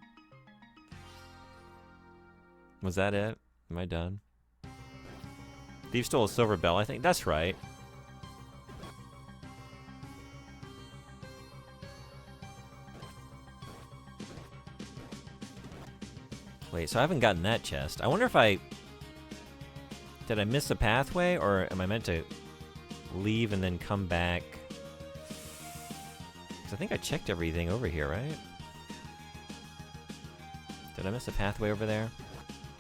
Was that it? Am I done? Thief stole a silver bell, I think. That's right. Wait, so I haven't gotten that chest. I wonder if I... Did I miss a pathway, or am I meant to leave and then come back? Because I think I checked everything over here, right? Did I miss a pathway over there?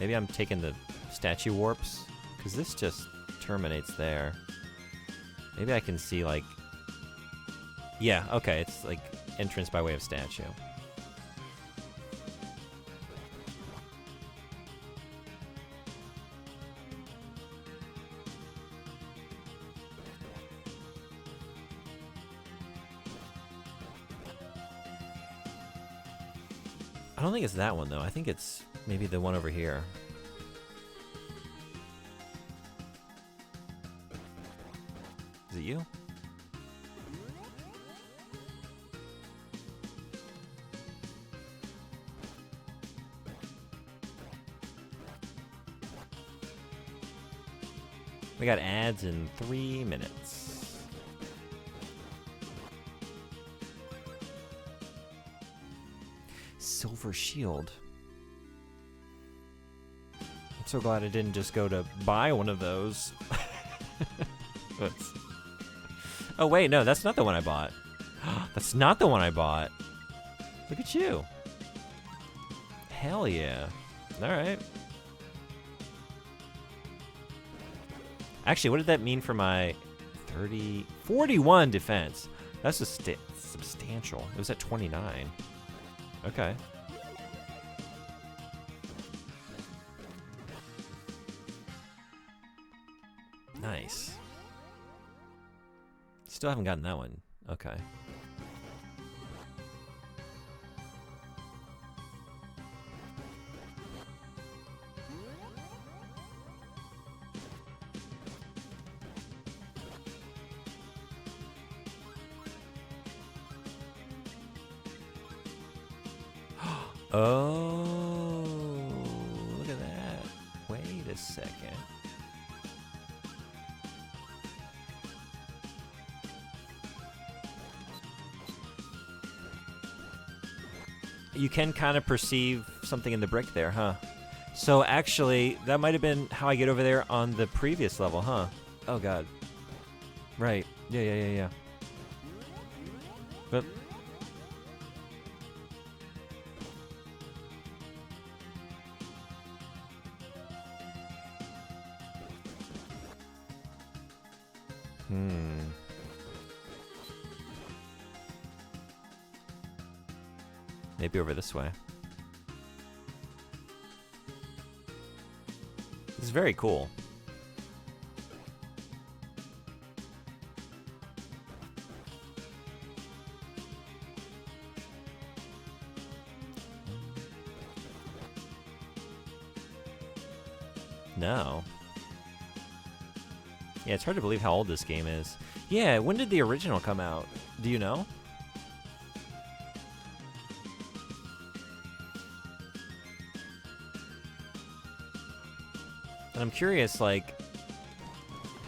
Maybe I'm taking the statue warps? Because this just terminates there. Maybe I can see, like... Yeah, okay, it's like entrance by way of statue. I don't think it's that one, though. I think it's maybe the one over here. Is it you? We got ads in 3 minutes. Silver shield. I'm so glad I didn't just go to buy one of those. Oh wait, no, that's not the one I bought. That's not the one I bought. Look at you. Hell yeah. Alright. Actually, what did that mean for my 41 defense? That's just substantial. It was at 29. Okay. Nice. Still haven't gotten that one. Okay. Oh, look at that. Wait a second. You can kind of perceive something in the brick there, huh? So actually, that might have been how I get over there on the previous level, huh? Oh god. Right. Yeah. But Maybe over this way. This is very cool. No. Yeah, it's hard to believe how old this game is. Yeah, when did the original come out? Do you know? And I'm curious, like,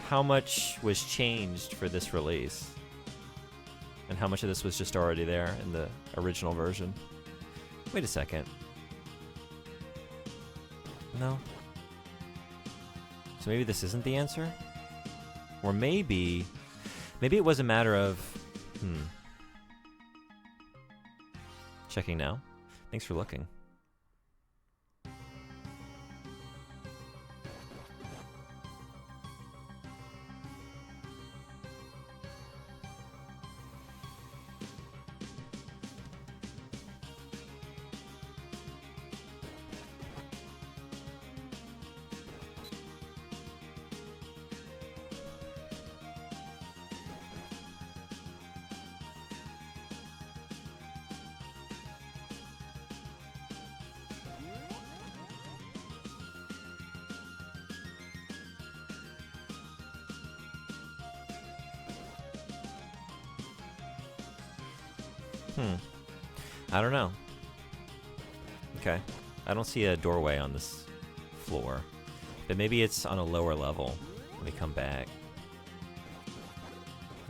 how much was changed for this release? And how much of this was just already there in the original version? Wait a second. No. So maybe this isn't the answer? Or maybe it was a matter of, Checking now. Thanks for looking. I don't know. Okay. I don't see a doorway on this floor. But maybe it's on a lower level. Let me come back.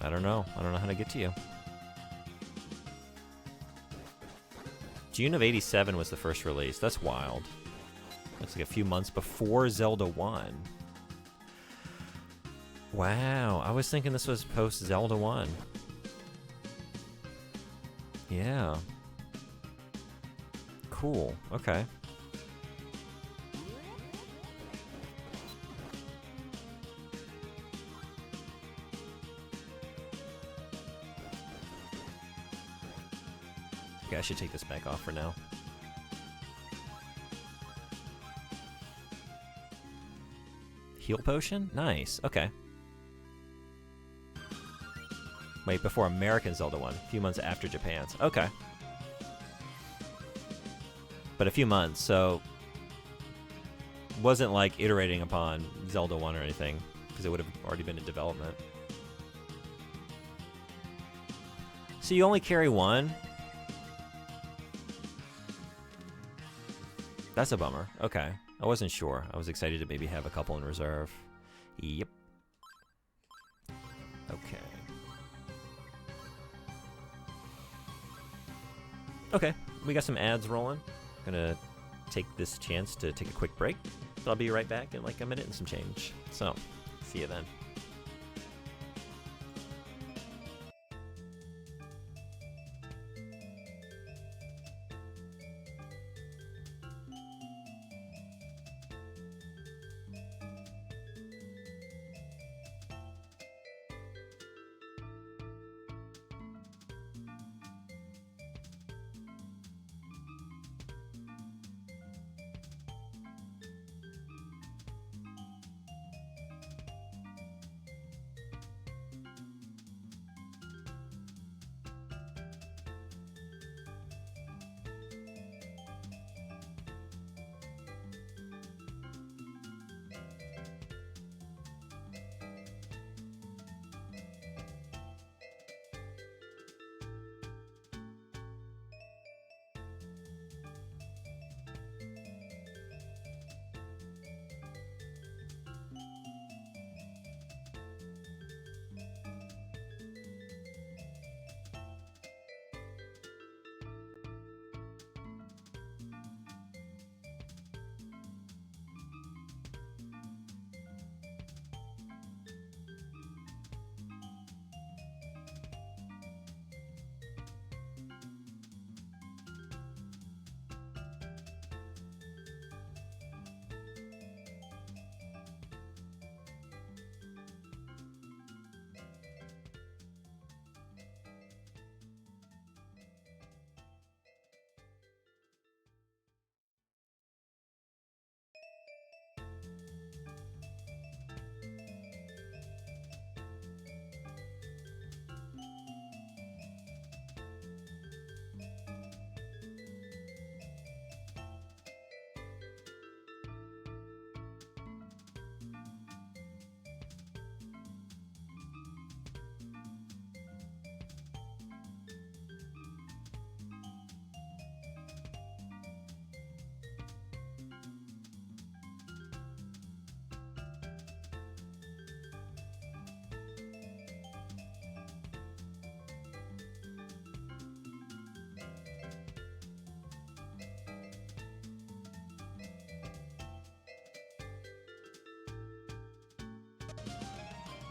I don't know. I don't know how to get to you. June of '87 was the first release. That's wild. Looks like a few months before Zelda 1. Wow. I was thinking this was post Zelda 1. Yeah. Cool. Okay. Okay, I should take this back off for now. Heal potion? Nice. Okay. Wait, before American Zelda 1. A few months after Japan's. Okay. But a few months, so wasn't like iterating upon Zelda 1 or anything, because it would have already been in development. So you only carry one? That's a bummer. Okay. I wasn't sure. I was excited to maybe have a couple in reserve. Yep. Okay. Okay, we got some ads rolling. Gonna take this chance to take a quick break. So I'll be right back in like a minute and some change. So, see you then.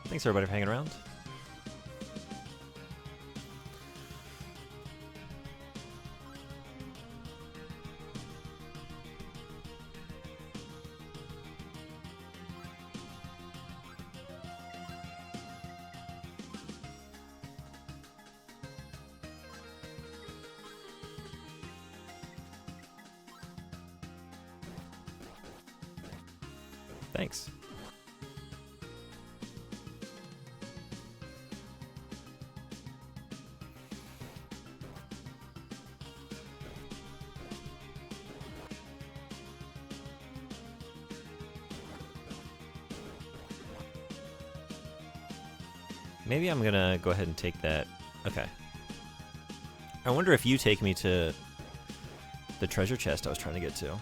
Thanks everybody for hanging around. Thanks. Maybe I'm gonna go ahead and take that. Okay. I wonder if you take me to the treasure chest I was trying to get to.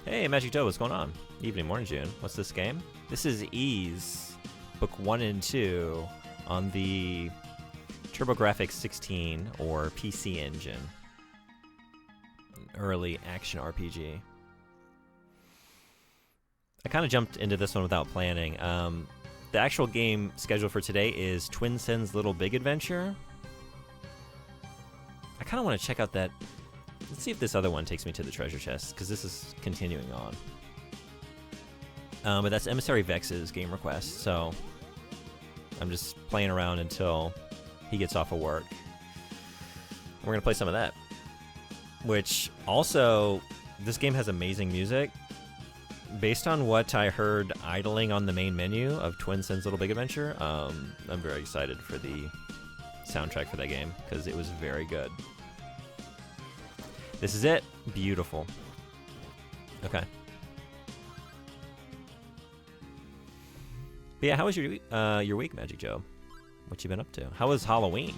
Hey, Magic Doe, what's going on? Evening, morning, June. What's this game? This is Ys, Book 1 and 2 on the TurboGrafx 16 or PC Engine. An early action RPG. I kind of jumped into this one without planning. The actual game scheduled for today is Twin Sen's Little Big Adventure. I kind of want to check out that. Let's see if this other one takes me to the treasure chest, because this is continuing on. But that's Emissary Vex's game request, so I'm just playing around until he gets off of work. We're going to play some of that. Which, also, this game has amazing music. Based on what I heard idling on the main menu of Twin Sen's Little Big Adventure, I'm very excited for the soundtrack for that game, because it was very good. This is it. Beautiful. Okay. But yeah, how was your week, Magic Joe? What you been up to? How was Halloween?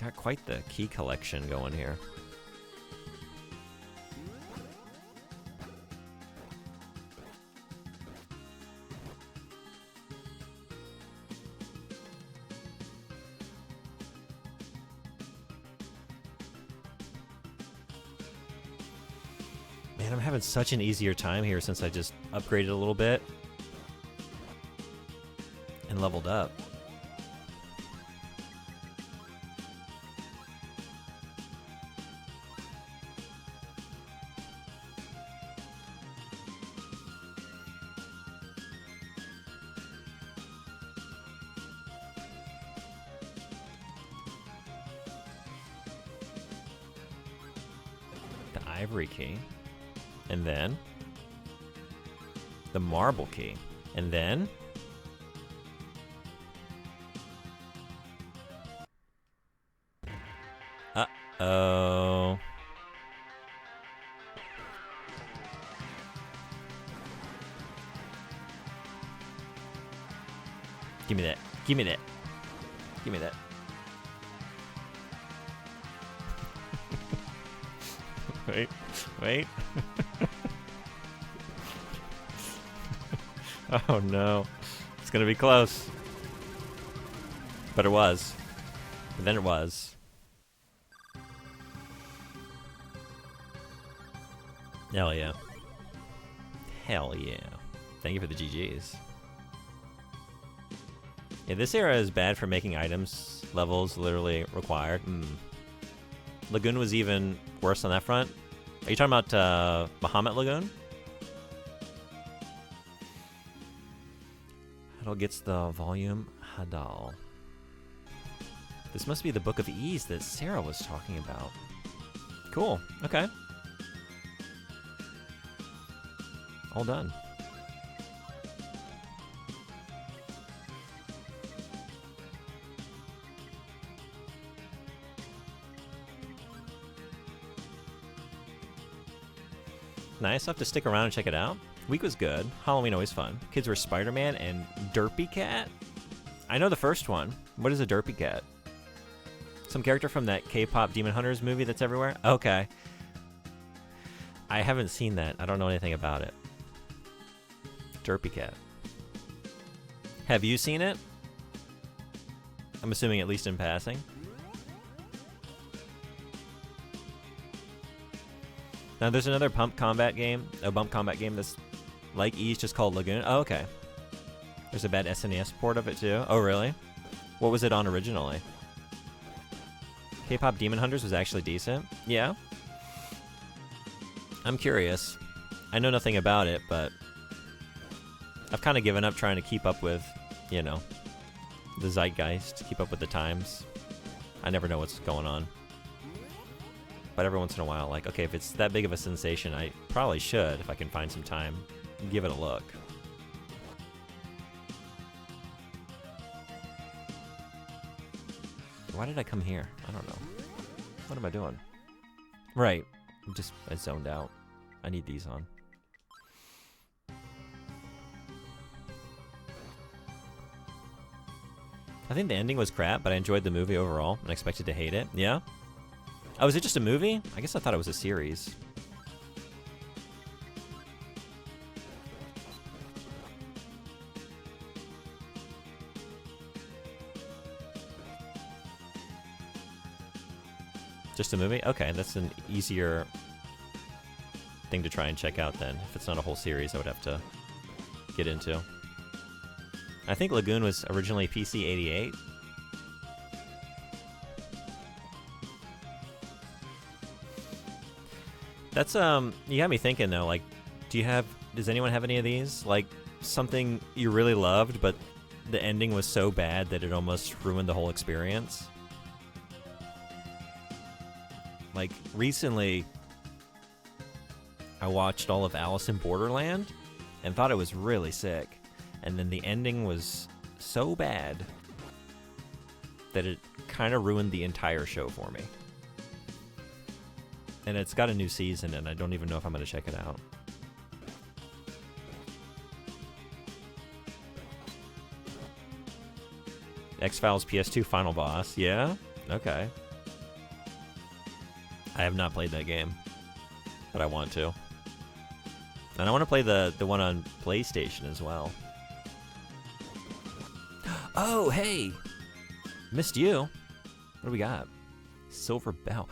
Got quite the key collection going here. Man, I'm having such an easier time here since I just upgraded a little bit and leveled up. The ivory key. And then the marble key. And then uh-oh. Give me that. Give me that. Give me that. Wait. Wait. Oh no. It's gonna be close. But it was. And then it was. Hell yeah. Hell yeah. Thank you for the GGs. Yeah, this era is bad for making items levels literally required. Lagoon was even worse on that front. Are you talking about Bahamut Lagoon? Hadal gets the volume. Hadal. This must be the Book of Ys that Sarah was talking about. Cool. Okay. All done. Nice. I'll have to stick around and check it out. Week was good. Halloween always fun. Kids were Spider-Man and Derpy Cat. I know the first one. What is a Derpy Cat? Some character from that K-pop Demon Hunters movie that's everywhere? Okay. I haven't seen that. I don't know anything about it. Derpy Cat. Have you seen it? I'm assuming at least in passing. Now there's another bump combat game that's like Ys, just called Lagoon. Oh, okay. There's a bad SNES port of it too. Oh, really? What was it on originally? K-pop Demon Hunters was actually decent. Yeah. I'm curious. I know nothing about it, but I've kind of given up trying to keep up with, you know, the zeitgeist, keep up with the times. I never know what's going on. But every once in a while, like, okay, if it's that big of a sensation, I probably should, if I can find some time, give it a look. Why did I come here? I don't know. What am I doing? Right. I zoned out. I need these on. I think the ending was crap, but I enjoyed the movie overall and expected to hate it. Yeah? Oh, is it just a movie? I guess I thought it was a series. Just a movie? Okay, that's an easier thing to try and check out then. If it's not a whole series, I would have to get into. I think Lagoon was originally PC 88. That's you got me thinking though, like, does anyone have any of these? Like something you really loved, but the ending was so bad that it almost ruined the whole experience? Like recently I watched all of Alice in Borderland and thought it was really sick. And then the ending was so bad that it kind of ruined the entire show for me. And it's got a new season, and I don't even know if I'm going to check it out. X-Files PS2 Final Boss. Yeah? Okay. I have not played that game, but I want to. And I want to play the one on PlayStation as well. Oh, hey! Missed you. What do we got? Silver Bell.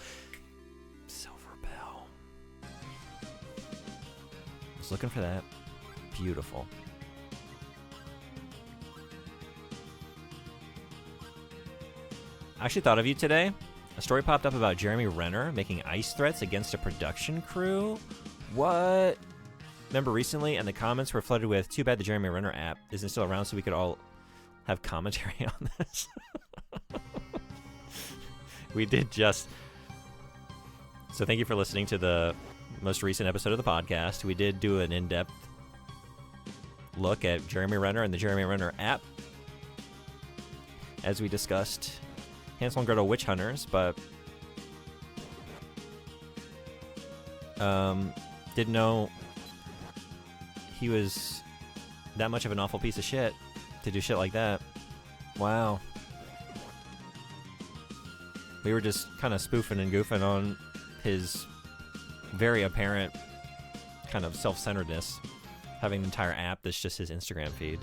Silver Bell. Was looking for that. Beautiful. I actually thought of you today. A story popped up about Jeremy Renner making ice threats against a production crew. What? Remember recently, and the comments were flooded with, "Too bad the Jeremy Renner app isn't still around so we could all have commentary on this." We did just... So thank you for listening to the most recent episode of the podcast. We did do an in-depth look at Jeremy Renner and the Jeremy Renner app, as we discussed Hansel and Gretel Witch Hunters, but didn't know he was that much of an awful piece of shit to do shit like that. Wow. We were just kind of spoofing and goofing on his very apparent kind of self-centeredness, having an entire app that's just his Instagram feed.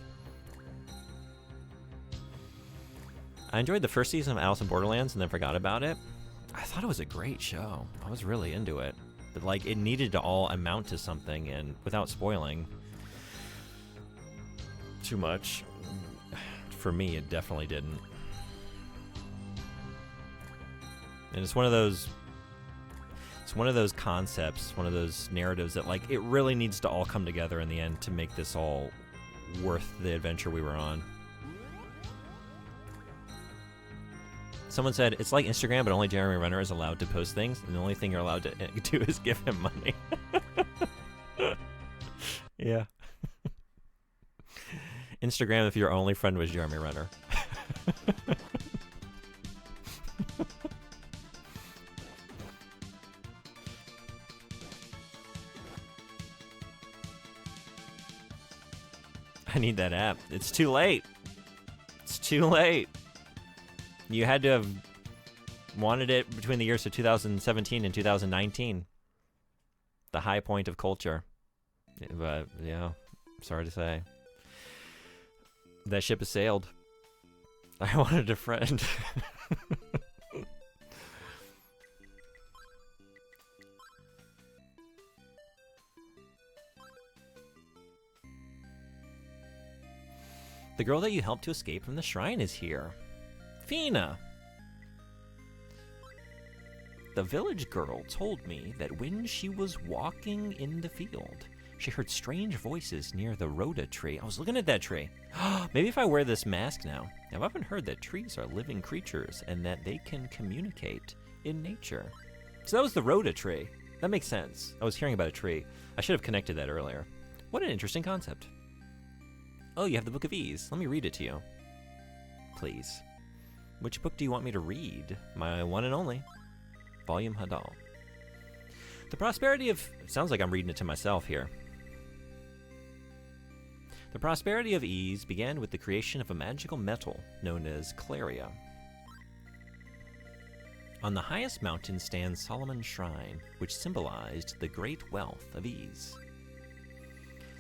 I enjoyed the first season of Alice in Borderlands and then forgot about it. I thought it was a great show. I was really into it. But like, it needed to all amount to something, and without spoiling too much, for me, it definitely didn't. And it's one of those concepts, one of those narratives that, like, it really needs to all come together in the end to make this all worth the adventure we were on. Someone said, it's like Instagram, but only Jeremy Renner is allowed to post things, and the only thing you're allowed to do is give him money. Yeah. Instagram if your only friend was Jeremy Renner. I need that app. It's too late. It's too late. You had to have wanted it between the years of 2017 and 2019. The high point of culture. But, yeah, sorry to say. That ship has sailed. I wanted a friend. The girl that you helped to escape from the shrine is here. Fina! The village girl told me that when she was walking in the field, she heard strange voices near the rhoda tree. I was looking at that tree. Maybe if I wear this mask now. I've often heard that trees are living creatures and that they can communicate in nature. So that was the rhoda tree. That makes sense. I was hearing about a tree. I should have connected that earlier. What an interesting concept. Oh, you have the Book of Ys. Let me read it to you. Please. Which book do you want me to read? My one and only. Volume Hadal. The prosperity of... Sounds like I'm reading it to myself here. The prosperity of Ys began with the creation of a magical metal known as Claria. On the highest mountain stands Solomon's Shrine, which symbolized the great wealth of Ys.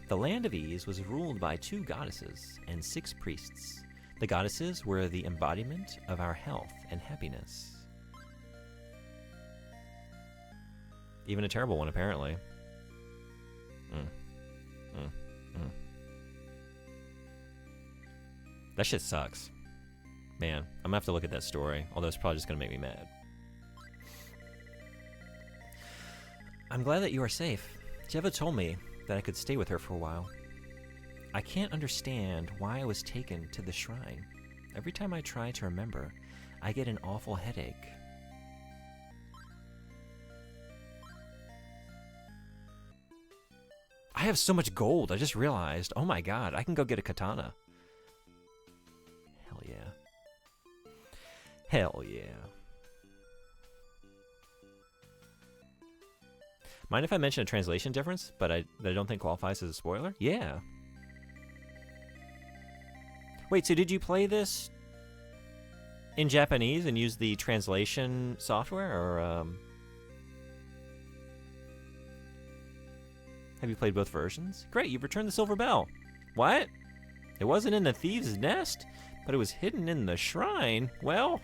The land of Ys was ruled by 2 goddesses and 6 priests. The goddesses were the embodiment of our health and happiness. Even a terrible one, apparently. That shit sucks. Man, I'm gonna have to look at that story, although it's probably just gonna make me mad. I'm glad that you are safe. Jeva told me that I could stay with her for a while. I can't understand why I was taken to the shrine. Every time I try to remember, I get an awful headache. I have so much gold, I just realized. Oh my god, I can go get a katana. Hell yeah. Hell yeah. Mind if I mention a translation difference, but I don't think qualifies as a spoiler? Yeah. Wait, so did you play this in Japanese and use the translation software, or have you played both versions? Great, you've returned the silver bell. What? It wasn't in the thieves' nest, but it was hidden in the shrine? Well,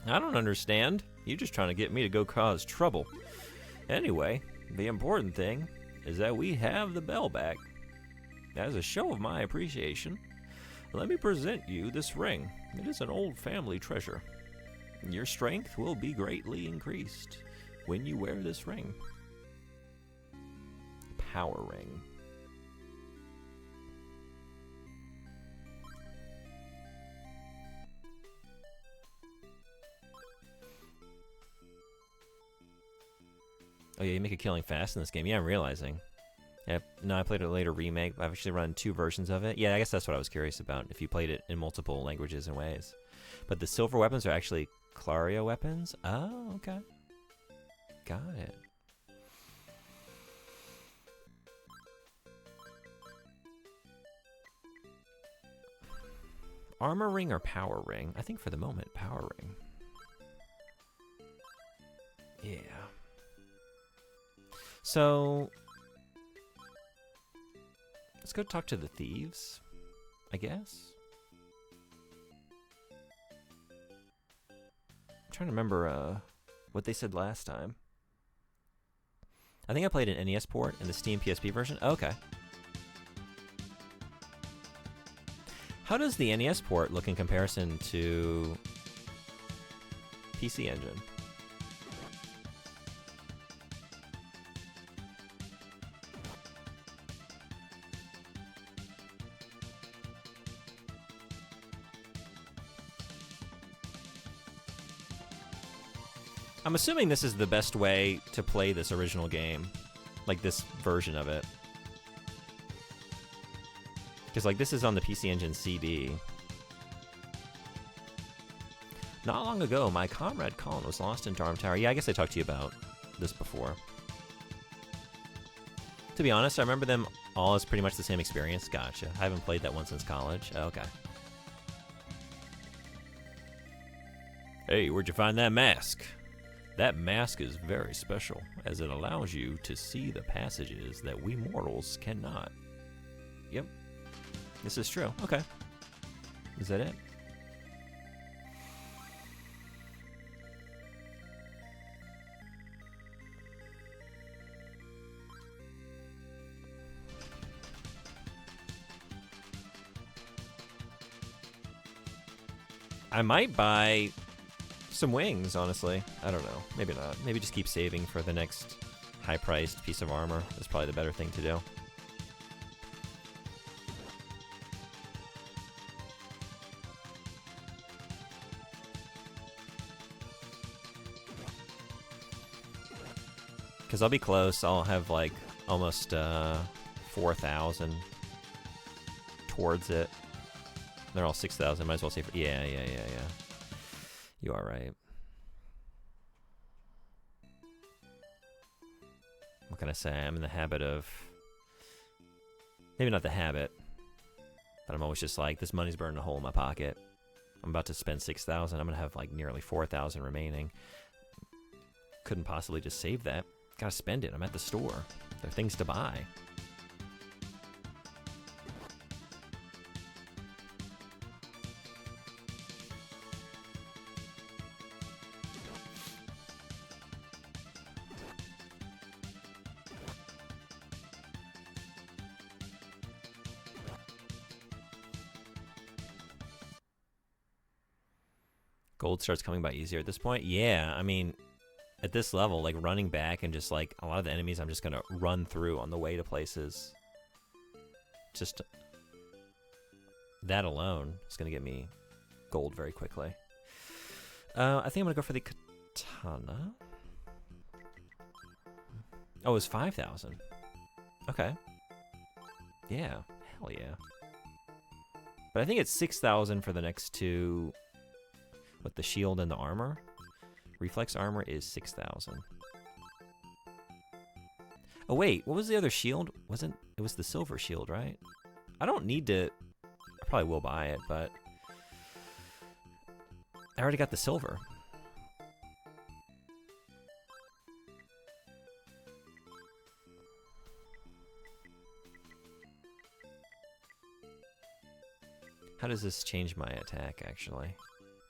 I don't understand. You're just trying to get me to go cause trouble. Anyway, the important thing is that we have the bell back. As a show of my appreciation, let me present you this ring. It is an old family treasure. Your strength will be greatly increased when you wear this ring. Power ring. Oh yeah, you make a killing fast in this game. Yeah, I'm realizing. Yep. No, I played a later remake. I've actually run 2 versions of it. Yeah, I guess that's what I was curious about, if you played it in multiple languages and ways. But the silver weapons are actually Claria weapons? Oh, okay. Got it. Armor ring or power ring? I think for the moment, power ring. Yeah. So, let's go talk to the thieves, I guess. I'm trying to remember what they said last time. I think I played an NES port and the Steam PSP version. Oh, okay. How does the NES port look in comparison to PC Engine? I'm assuming this is the best way to play this original game. Like, this version of it. Because, like, this is on the PC Engine CD. Not long ago, my comrade Colin was lost in Darm Tower. Yeah, I guess I talked to you about this before. To be honest, I remember them all as pretty much the same experience. Gotcha. I haven't played that one since college. Okay. Hey, where'd you find that mask? That mask is very special, as it allows you to see the passages that we mortals cannot. Yep. This is true. Okay. Is that it? I might buy some wings, honestly. I don't know. Maybe not. Maybe just keep saving for the next high-priced piece of armor. That's probably the better thing to do. Because I'll be close. I'll have like almost 4,000 towards it. They're all 6,000. Might as well save. Yeah. You are right. What can I say? I'm in the habit of... Maybe not the habit, but I'm always just like, this money's burning a hole in my pocket. I'm about to spend 6,000. I'm going to have like nearly 4,000 remaining. Couldn't possibly just save that. Gotta spend it. I'm at the store. There are things to buy. Gold starts coming by easier at this point. Yeah, I mean, at this level, like running back and just like a lot of the enemies I'm just gonna run through on the way to places. Just that alone is gonna get me gold very quickly. I think I'm gonna go for the katana. Oh, it's 5,000. Okay. Yeah, hell yeah. But I think it's 6,000 for the next two. With the shield and the armor. Reflex armor is 6,000. Oh wait, what was the other shield? It was the silver shield, right? I don't need to... I probably will buy it, but... I already got the silver. How does this change my attack, actually?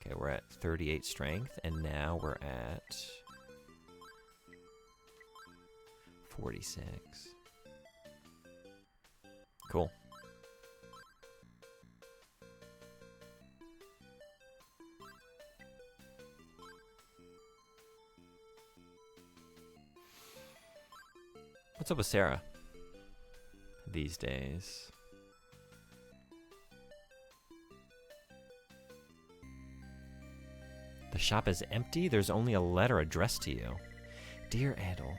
Okay, we're at 38 strength, and now we're at 46. Cool. What's up with Sarah these days? The shop is empty. There's only a letter addressed to you. Dear Adol,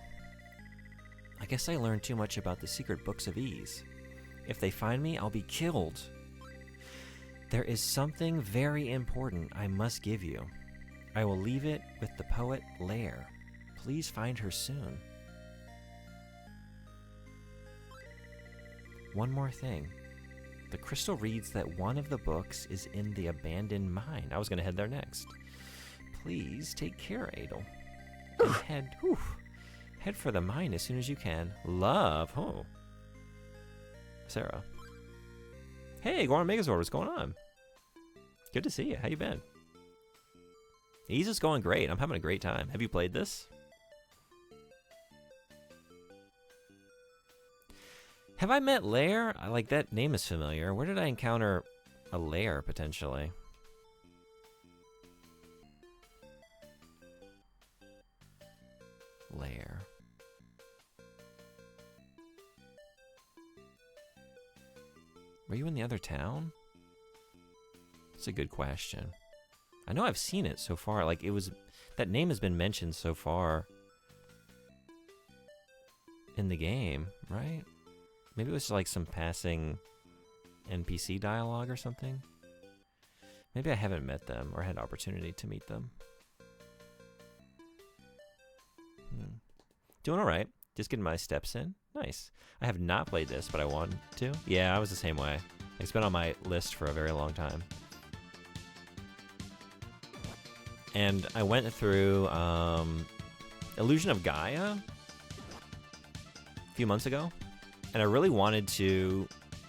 I guess I learned too much about the secret books of Ys. If they find me, I'll be killed. There is something very important I must give you. I will leave it with the poet Lair. Please find her soon. One more thing. The crystal reads that one of the books is in the abandoned mine. I was going to head there next. Please take care, Adol. And head for the mine as soon as you can. Love. Oh. Sarah. Hey, Goron Megazord, what's going on? Good to see you. How you been? Ys is going great. I'm having a great time. Have you played this? Have I met Lair? Like, that name is familiar. Where did I encounter a Lair, potentially? Lair. Were you in the other town? That's a good question. I know I've seen it so far. Like, it was... That name has been mentioned so far in the game, right? Maybe it was like some passing NPC dialogue or something. Maybe I haven't met them or had opportunity to meet them. Doing all right. Just getting my steps in. Nice. I have not played this, but I want to. Yeah, I was the same way. It's been on my list for a very long time. And I went through Illusion of Gaia a few months ago, and I really wanted to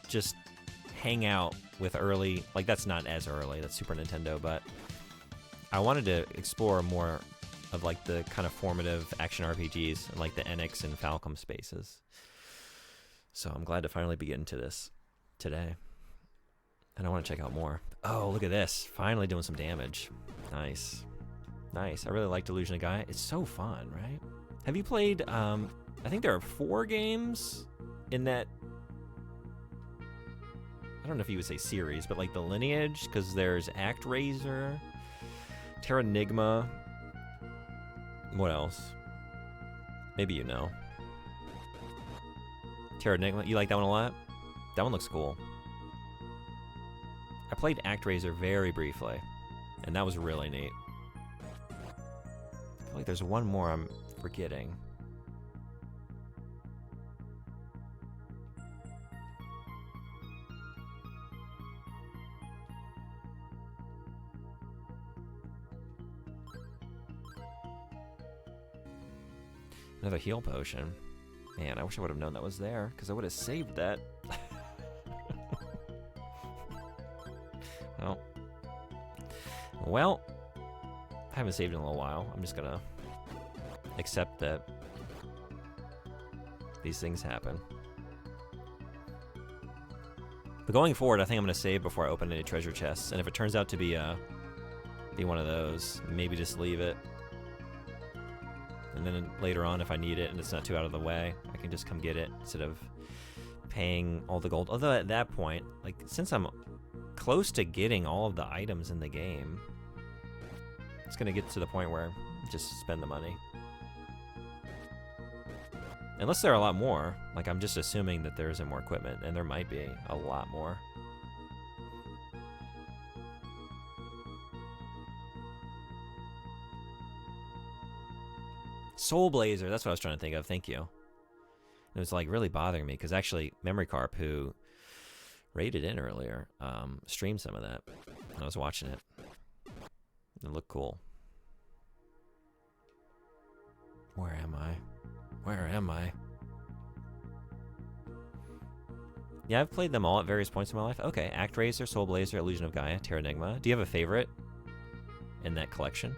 just hang out with early, like that's not as early, that's Super Nintendo, but I wanted to explore more of like the kind of formative action RPGs and like the Enix and Falcom spaces. So I'm glad to finally be getting to this today. And I want to check out more. Oh, look at this. Finally doing some damage. Nice. Nice. I really liked Illusion of Gaia. It's so fun, right? Have you played, I think there are 4 games in that, I don't know if you would say series, but like the lineage, because there's ActRaiser, Terranigma. What else? Maybe you know. Terranigma, you like that one a lot? That one looks cool. I played ActRaiser very briefly, and that was really neat. I feel like there's one more I'm forgetting. Another heal potion. Man, I wish I would have known that was there, because I would have saved that. Well, I haven't saved in a little while. I'm just gonna accept that these things happen. But going forward, I think I'm gonna save before I open any treasure chests, and if it turns out to be one of those, maybe just leave it. And then later on, if I need it and it's not too out of the way, I can just come get it instead of paying all the gold. Although at that point, like, since I'm close to getting all of the items in the game, it's gonna get to the point where just spend the money. Unless there are a lot more. Like, I'm just assuming that there isn't more equipment, and there might be a lot more. Soul Blazer, that's what I was trying to think of. Thank you. It was like really bothering me because actually Memory Carp, who raided in earlier, streamed some of that, and I was watching it. It looked cool. Where am I? Where am I? Yeah, I've played them all at various points in my life. Okay, ActRaiser, Soul Blazer, Illusion of Gaia, Terranigma. Do you have a favorite in that collection?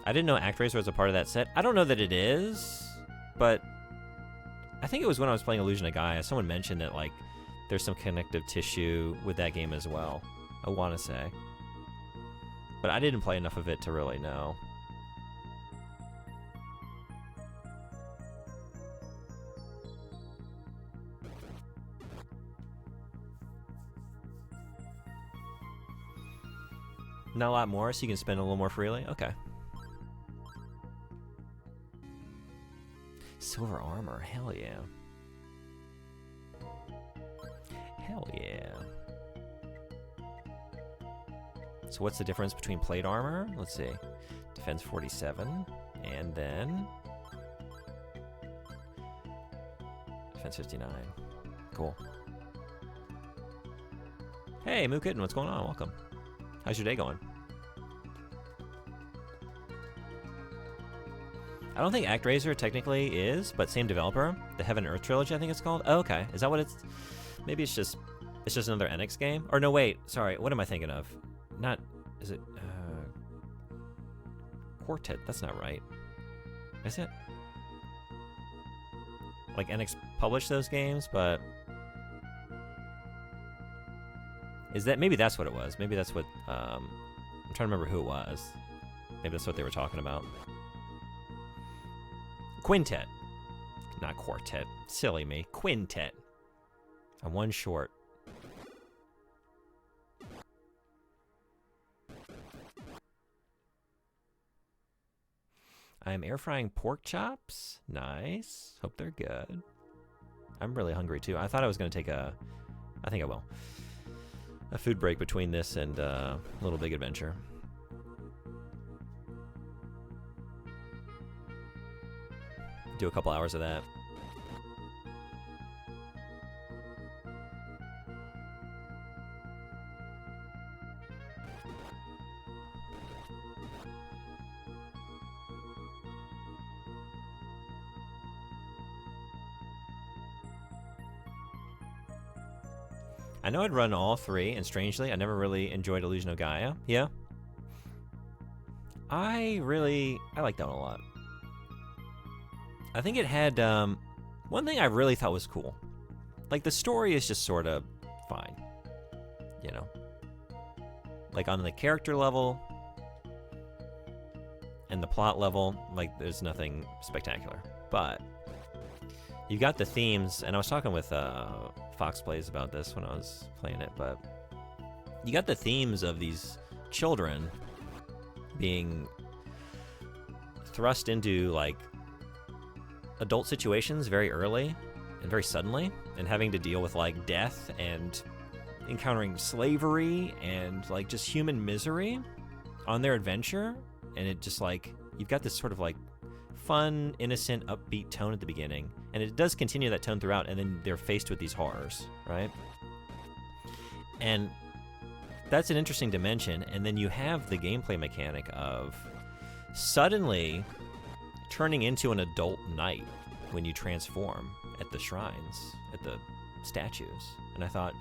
I didn't know ActRaiser was a part of that set. I don't know that it is, but I think it was when I was playing Illusion of Gaia. Someone mentioned that, like, there's some connective tissue with that game as well. I want to say. But I didn't play enough of it to really know. Not a lot more, so you can spend a little more freely? Okay. Silver armor, hell yeah. Hell yeah. So what's the difference between plate armor? Let's see. Defense 47, and then defense 59. Cool. Hey, Moo Kitten, what's going on? Welcome. How's your day going? I don't think ActRaiser technically is, but same developer. The Heaven and Earth trilogy, I think it's called. Oh, okay. Is that what it's? Maybe it's just another Enix game. Or no, wait. Sorry. What am I thinking of? Not. Is it? Quartet. That's not right. Is it? Like Enix published those games, but is that? Maybe that's what it was. Maybe that's what. I'm trying to remember who it was. Maybe that's what they were talking about. Quintet. Not quartet. Silly me. Quintet. I'm one short. I am air frying pork chops. Nice. Hope they're good. I'm really hungry too. I thought I was going to take I think I will. A food break between this and Little Big Adventure. Do a couple hours of that. I know I'd run all 3, and strangely, I never really enjoyed Illusion of Gaia. Yeah. I like that one a lot. I think it had, one thing I really thought was cool. Like, the story is just sort of fine. You know? Like, on the character level and the plot level, like, there's nothing spectacular. But you got the themes, and I was talking with Fox Plays about this when I was playing it, but you got the themes of these children being thrust into, like, adult situations very early and very suddenly, and having to deal with, like, death and encountering slavery and, like, just human misery on their adventure. And it just, like, you've got this sort of, like, fun, innocent, upbeat tone at the beginning, and it does continue that tone throughout, and then they're faced with these horrors, right? And that's an interesting dimension. And then you have the gameplay mechanic of suddenly turning into an adult knight when you transform at the shrines, at the statues. And I thought,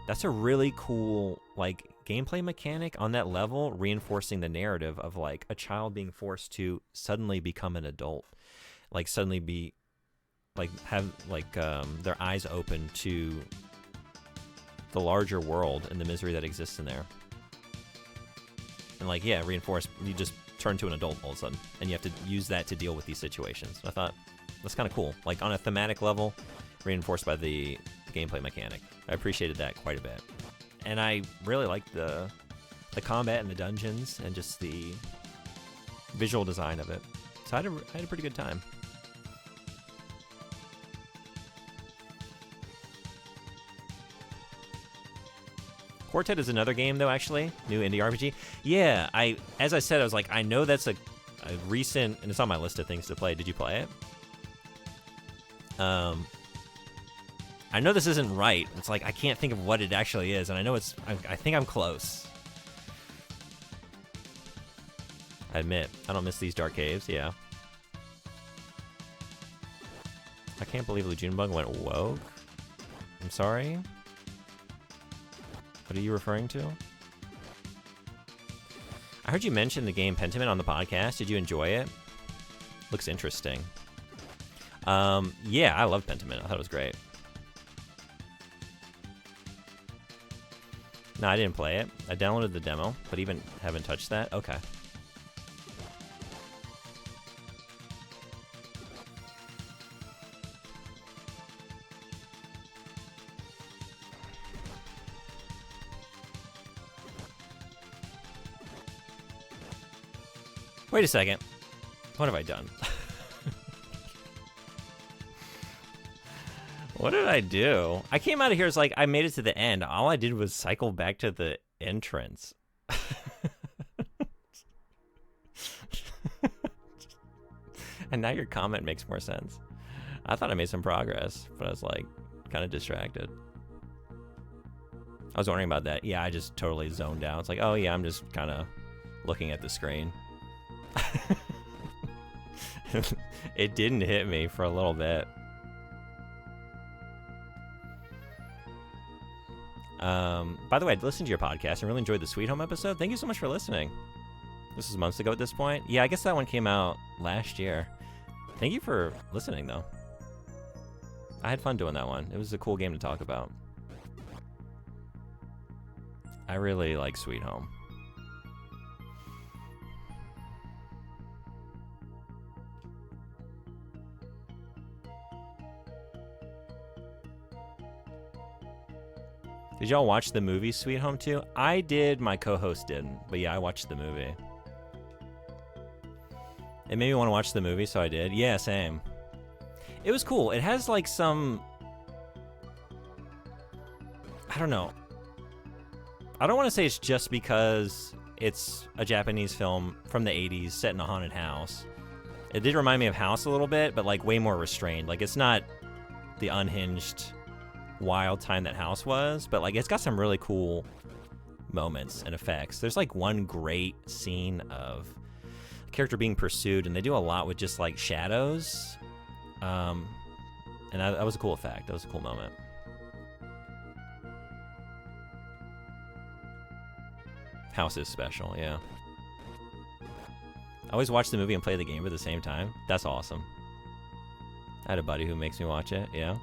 that's a really cool, like, gameplay mechanic on that level, reinforcing the narrative of, like, a child being forced to suddenly become an adult. Like, suddenly be, like, have, like, their eyes open to the larger world and the misery that exists in there. And, like, yeah, reinforce, you just turn to an adult all of a sudden, and you have to use that to deal with these situations. I thought, that's kind of cool. Like, on a thematic level, reinforced by the gameplay mechanic. I appreciated that quite a bit. And I really liked the combat and the dungeons and just the visual design of it. So I had a pretty good time. Quartet is another game, though, actually. New indie RPG. Yeah, as I said, I was like, I know that's a recent, and it's on my list of things to play. Did you play it? I know this isn't right. It's like, I can't think of what it actually is, and I know I think I'm close. I admit, I don't miss these dark caves, yeah. I can't believe Ljunbug went woke. I'm sorry. What are you referring to? I heard you mention the game Pentiment on the podcast. Did you enjoy it? Looks interesting. Yeah, I love Pentiment. I thought it was great. No, I didn't play it. I downloaded the demo, but even haven't touched that. Okay. Wait a second. What have I done? What did I do? I came out of here as like, I made it to the end. All I did was cycle back to the entrance. And now your comment makes more sense. I thought I made some progress, but I was like, kind of distracted. I was wondering about that. Yeah, I just totally zoned out. It's like, oh yeah, I'm just kind of looking at the screen. It didn't hit me for a little bit. By the way, I listened to your podcast and really enjoyed the Sweet Home episode. Thank you so much for listening. This is months ago at this point. Yeah, I guess that one came out last year. Thank you for listening, though. I had fun doing that one. It was a cool game to talk about. I really like Sweet Home. Did y'all watch the movie Sweet Home 2? I did, my co-host didn't, but yeah, I watched the movie. It made me want to watch the movie, so I did. Yeah, same. It was cool. It has like some... I don't know. I don't want to say it's just because it's a Japanese film from the 80s set in a haunted house. It did remind me of House a little bit, but like way more restrained. Like it's not the unhinged... wild time that House was, but like it's got some really cool moments and effects. There's like one great scene of a character being pursued, and they do a lot with just like shadows, and that was a cool effect. That was a cool moment. House is special, yeah. I always watch the movie and play the game at the same time. That's awesome. I had a buddy who makes me watch it, yeah.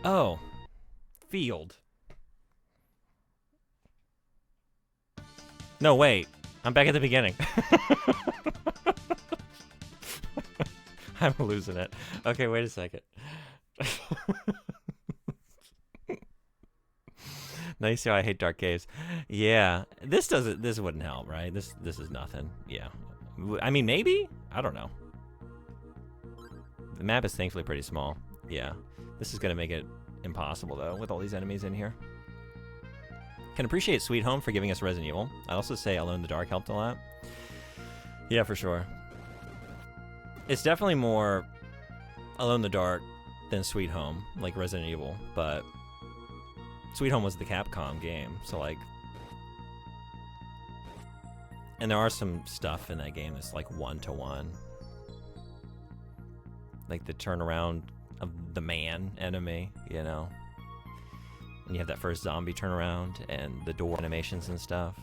Oh, field. No, wait. I'm back at the beginning. I'm losing it. Okay, wait a second. Nice how I hate dark caves. Yeah, this wouldn't help, right? This is nothing. Yeah. I mean, maybe? I don't know. The map is thankfully pretty small. Yeah. This is gonna make it impossible though, with all these enemies in here. Can appreciate Sweet Home for giving us Resident Evil. I also say Alone in the Dark helped a lot. Yeah, for sure. It's definitely more Alone in the Dark than Sweet Home, like Resident Evil, but Sweet Home was the Capcom game, so like... And there are some stuff in that game that's like one-to-one. Like the turnaround of the man enemy, you know? And you have that first zombie turnaround and the door animations and stuff.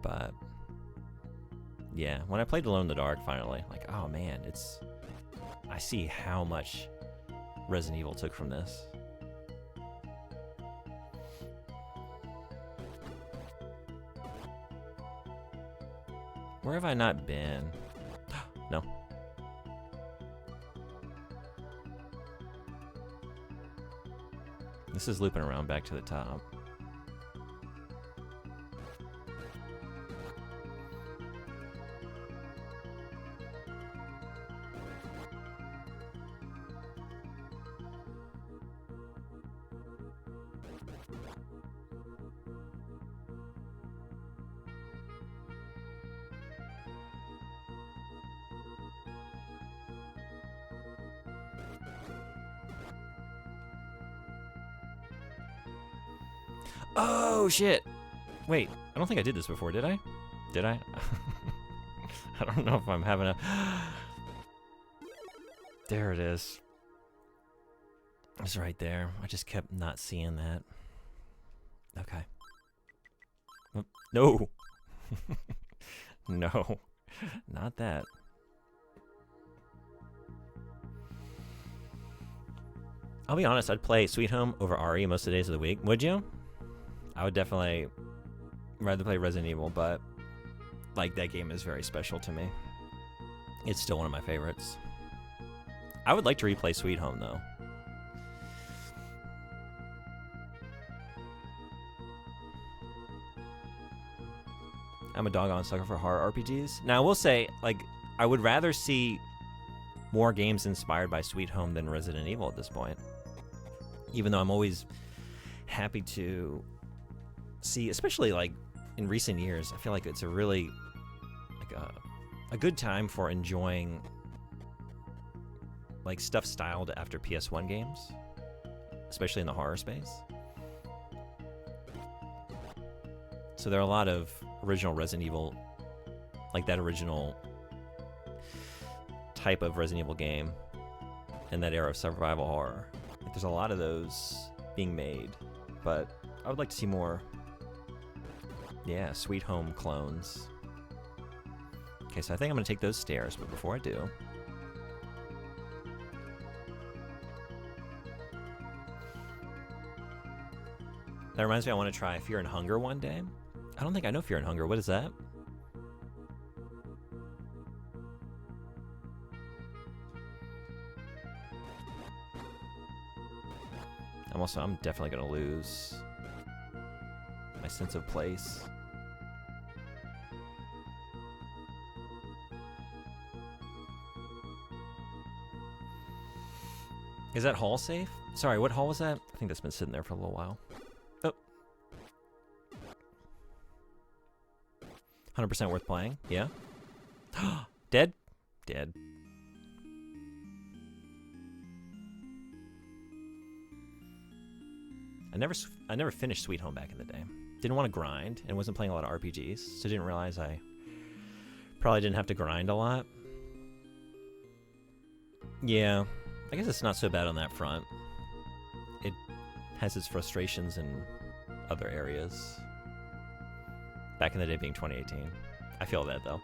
But yeah, when I played Alone in the Dark finally, like, oh man, I see how much Resident Evil took from this. Where have I not been? No. This is looping around back to the top. Oh, shit. Wait, I don't think I did this before, did I? Did I? I don't know if I'm having a... There it is. It's right there. I just kept not seeing that. Okay. No. No. Not that. I'll be honest, I'd play Sweet Home over RE most of the days of the week. Would you? I would definitely rather play Resident Evil, but like that game is very special to me. It's still one of my favorites. I would like to replay Sweet Home though. I'm a doggone sucker for horror RPGs. Now I will say, like, I would rather see more games inspired by Sweet Home than Resident Evil at this point. Even though I'm always happy to see, especially like in recent years, I feel like it's a really like a good time for enjoying like stuff styled after PS1 games, especially in the horror space. So there are a lot of original Resident Evil, like that original type of Resident Evil game in that era of survival horror. Like there's a lot of those being made, but I would like to see more, yeah, Sweet Home clones. Okay, so I think I'm gonna take those stairs, but before I do, that reminds me I want to try Fear and Hunger one day. I don't think I know Fear and Hunger. What is that? I'm definitely gonna lose my sense of place. Is that hall safe? Sorry, what hall was that? I think that's been sitting there for a little while. Oh. 100% worth playing. Yeah. Dead? Dead. I never finished Sweet Home back in the day. Didn't want to grind and wasn't playing a lot of RPGs, so didn't realize I probably didn't have to grind a lot. Yeah, I guess it's not so bad on that front. It has its frustrations in other areas. Back in the day being 2018. I feel that though.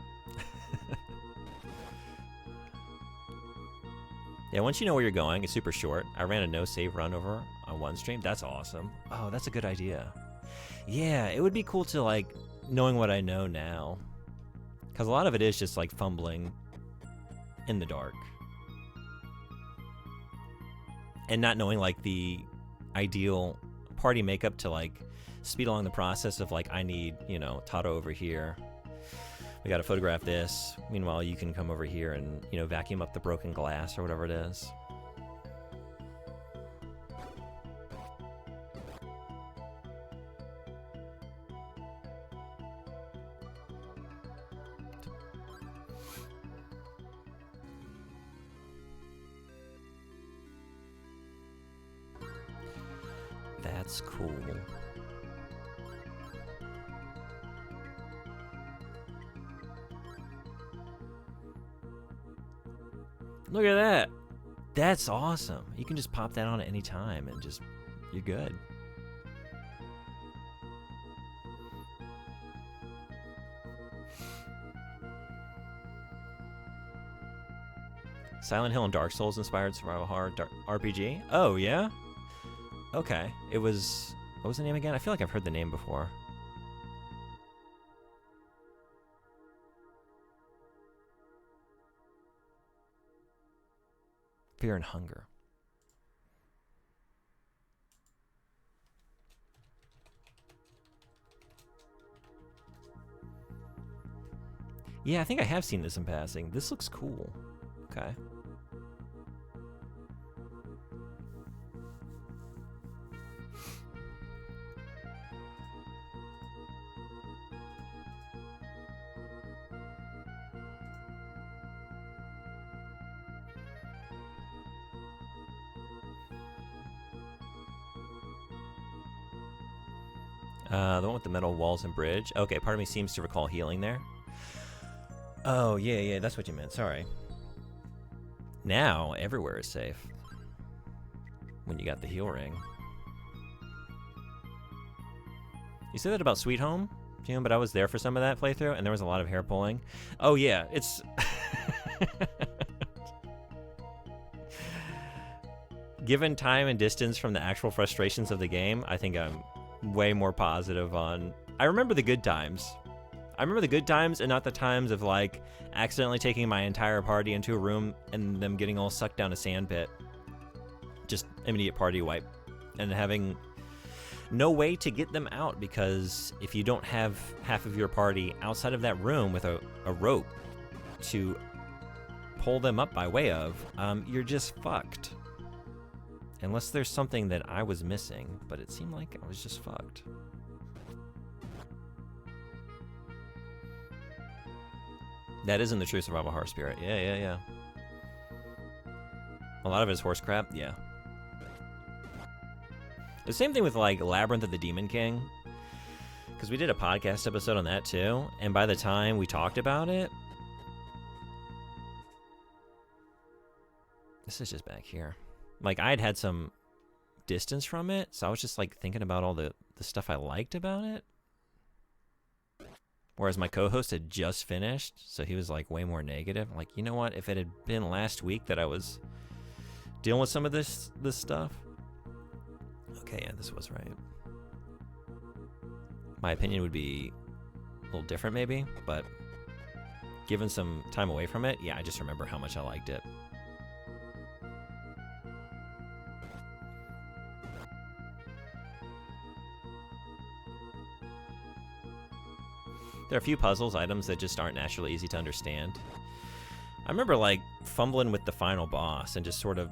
Yeah, once you know where you're going, it's super short. I ran a no-save run over on one stream. That's awesome. Oh, that's a good idea. Yeah, it would be cool to, like, knowing what I know now. Because a lot of it is just, like, fumbling in the dark. And not knowing, like, the ideal party makeup to, like, speed along the process of, like, I need, you know, Tato over here. We gotta photograph this. Meanwhile, you can come over here and, you know, vacuum up the broken glass or whatever it is. That's cool. Look at that. That's awesome. You can just pop that on at any time and just, you're good. Silent Hill and Dark Souls inspired survival horror RPG? Oh, yeah? Okay. It was, what was the name again? I feel like I've heard the name before. Fear and Hunger. Yeah, I think I have seen this in passing. This looks cool. Okay. The one with the metal walls and bridge. Okay, part of me seems to recall healing there. Oh, yeah, that's what you meant. Sorry. Now, everywhere is safe. When you got the heal ring. You said that about Sweet Home, June, but I was there for some of that playthrough, and there was a lot of hair pulling. Oh, yeah, it's... Given time and distance from the actual frustrations of the game, I think I'm way more positive on... I remember the good times. I remember the good times and not the times of, like, accidentally taking my entire party into a room and them getting all sucked down a sand pit. Just immediate party wipe. And having no way to get them out, because if you don't have half of your party outside of that room with a rope to pull them up by way of, you're just fucked. Unless there's something that I was missing, but it seemed like I was just fucked. That isn't the true survival horror spirit. Yeah. A lot of it is horse crap. Yeah. The same thing with, like, Labyrinth of the Demon King. Because we did a podcast episode on that, too. And by the time we talked about it... This is just back here. Like, I had some distance from it, so I was just, like, thinking about all the stuff I liked about it. Whereas my co-host had just finished, so he was, like, way more negative. I'm like, you know what? If it had been last week that I was dealing with some of this stuff... Okay, yeah, this was right. My opinion would be a little different, maybe, but given some time away from it, yeah, I just remember how much I liked it. There are a few puzzles, items that just aren't naturally easy to understand. I remember, like, fumbling with the final boss and just sort of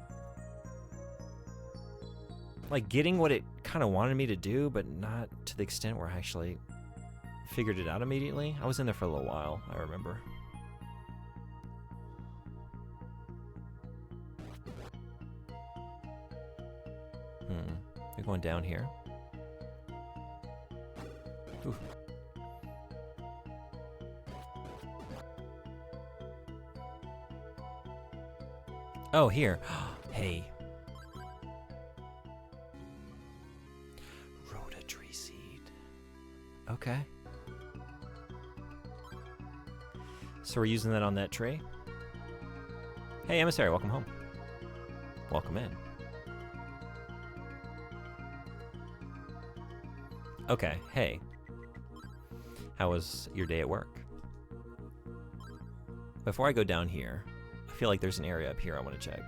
like getting what it kind of wanted me to do, but not to the extent where I actually figured it out immediately. I was in there for a little while, I remember. We're going down here. Ooh. Oh, here. Hey. Rhoda tree seed. Okay. So we're using that on that tree? Hey, emissary, welcome home. Welcome in. Okay, hey. How was your day at work? Before I go down here, I feel like there's an area up here I want to check.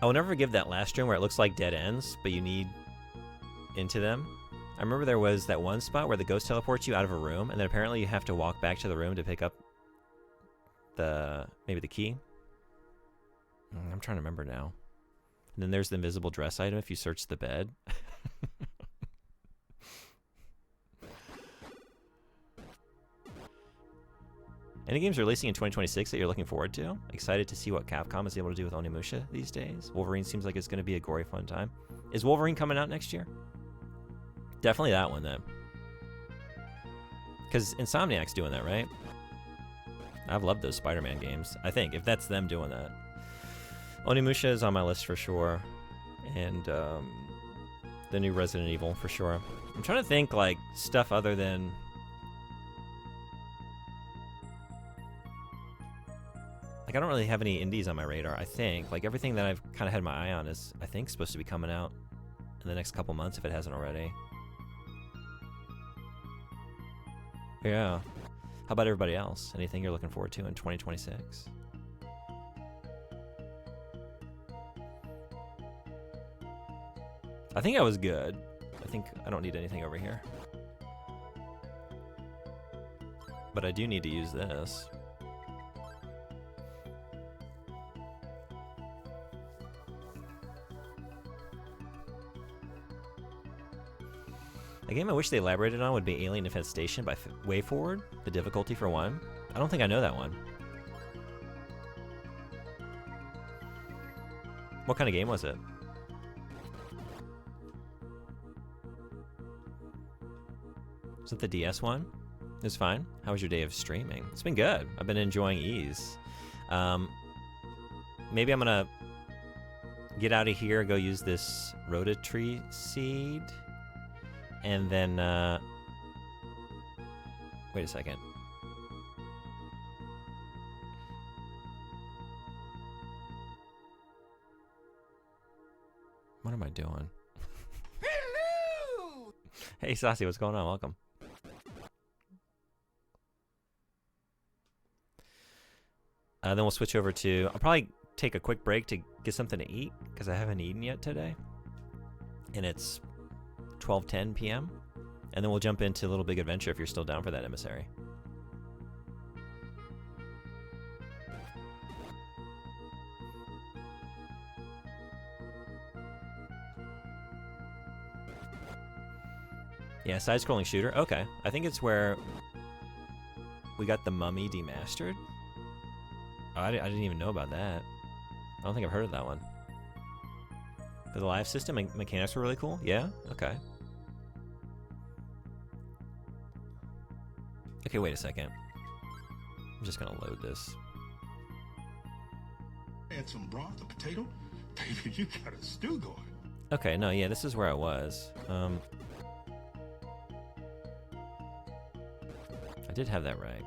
I will never forgive that last room where it looks like dead ends, but you need into them. I remember there was that one spot where the ghost teleports you out of a room, and then apparently you have to walk back to the room to pick up maybe the key. I'm trying to remember now. And then there's the invisible dress item if you search the bed. Any games releasing in 2026 that you're looking forward to? Excited to see what Capcom is able to do with Onimusha these days. Wolverine seems like it's going to be a gory fun time. Is Wolverine coming out next year? Definitely that one then. Because Insomniac's doing that, right? I've loved those Spider-Man games. I think, if that's them doing that. Onimusha is on my list for sure. And the new Resident Evil for sure. I'm trying to think like stuff other than... Like I don't really have any indies on my radar, I think. Like everything that I've kind of had my eye on is, I think, supposed to be coming out in the next couple months if it hasn't already. Yeah. How about everybody else? Anything you're looking forward to in 2026? I think I was good. I think I don't need anything over here. But I do need to use this. A game I wish they elaborated on would be Alien Infestation by WayForward, the difficulty for one. I don't think I know that one. What kind of game was it? Was it the DS one? It was fine. How was your day of streaming? It's been good. I've been enjoying ease. Maybe I'm gonna get out of here, go use this Rhoda tree seed. And then, wait a second. What am I doing? Hello! Hey, Saucy, what's going on? Welcome. Then we'll switch over to... I'll probably take a quick break to get something to eat, because I haven't eaten yet today. And it's 12:10 p.m. And then we'll jump into Little Big Adventure if you're still down for that, Emissary. Yeah, side-scrolling shooter. Okay. I think it's where we got the Mummy demastered. Oh, I didn't even know about that. I don't think I've heard of that one. The live system and mechanics were really cool? Yeah? Okay. Okay, wait a second. I'm just gonna load this. Add some broth, a potato. Baby, you got a stew going. Okay, no, yeah, this is where I was. I did have that right.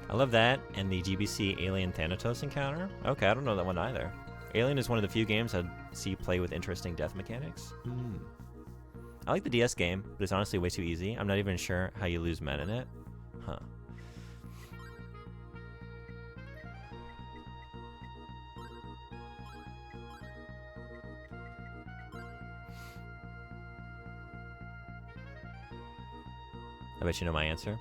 I love that, and the GBC Alien Thanatos encounter. Okay, I don't know that one either. Alien is one of the few games I'd see play with interesting death mechanics. I like the DS game, but it's honestly way too easy. I'm not even sure how you lose men in it. Huh. I bet you know my answer.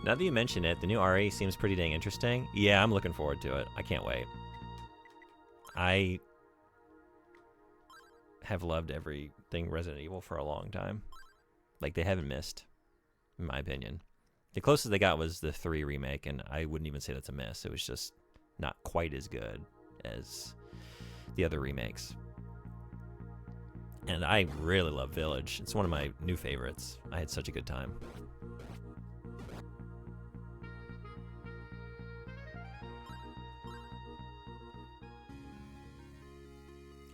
Now that you mention it, the new RE seems pretty dang interesting. Yeah, I'm looking forward to it. I can't wait. I have loved everything Resident Evil for a long time. Like, they haven't missed, in my opinion. The closest they got was the 3 remake, and I wouldn't even say that's a miss. It was just not quite as good as the other remakes. And I really love Village. It's one of my new favorites. I had such a good time.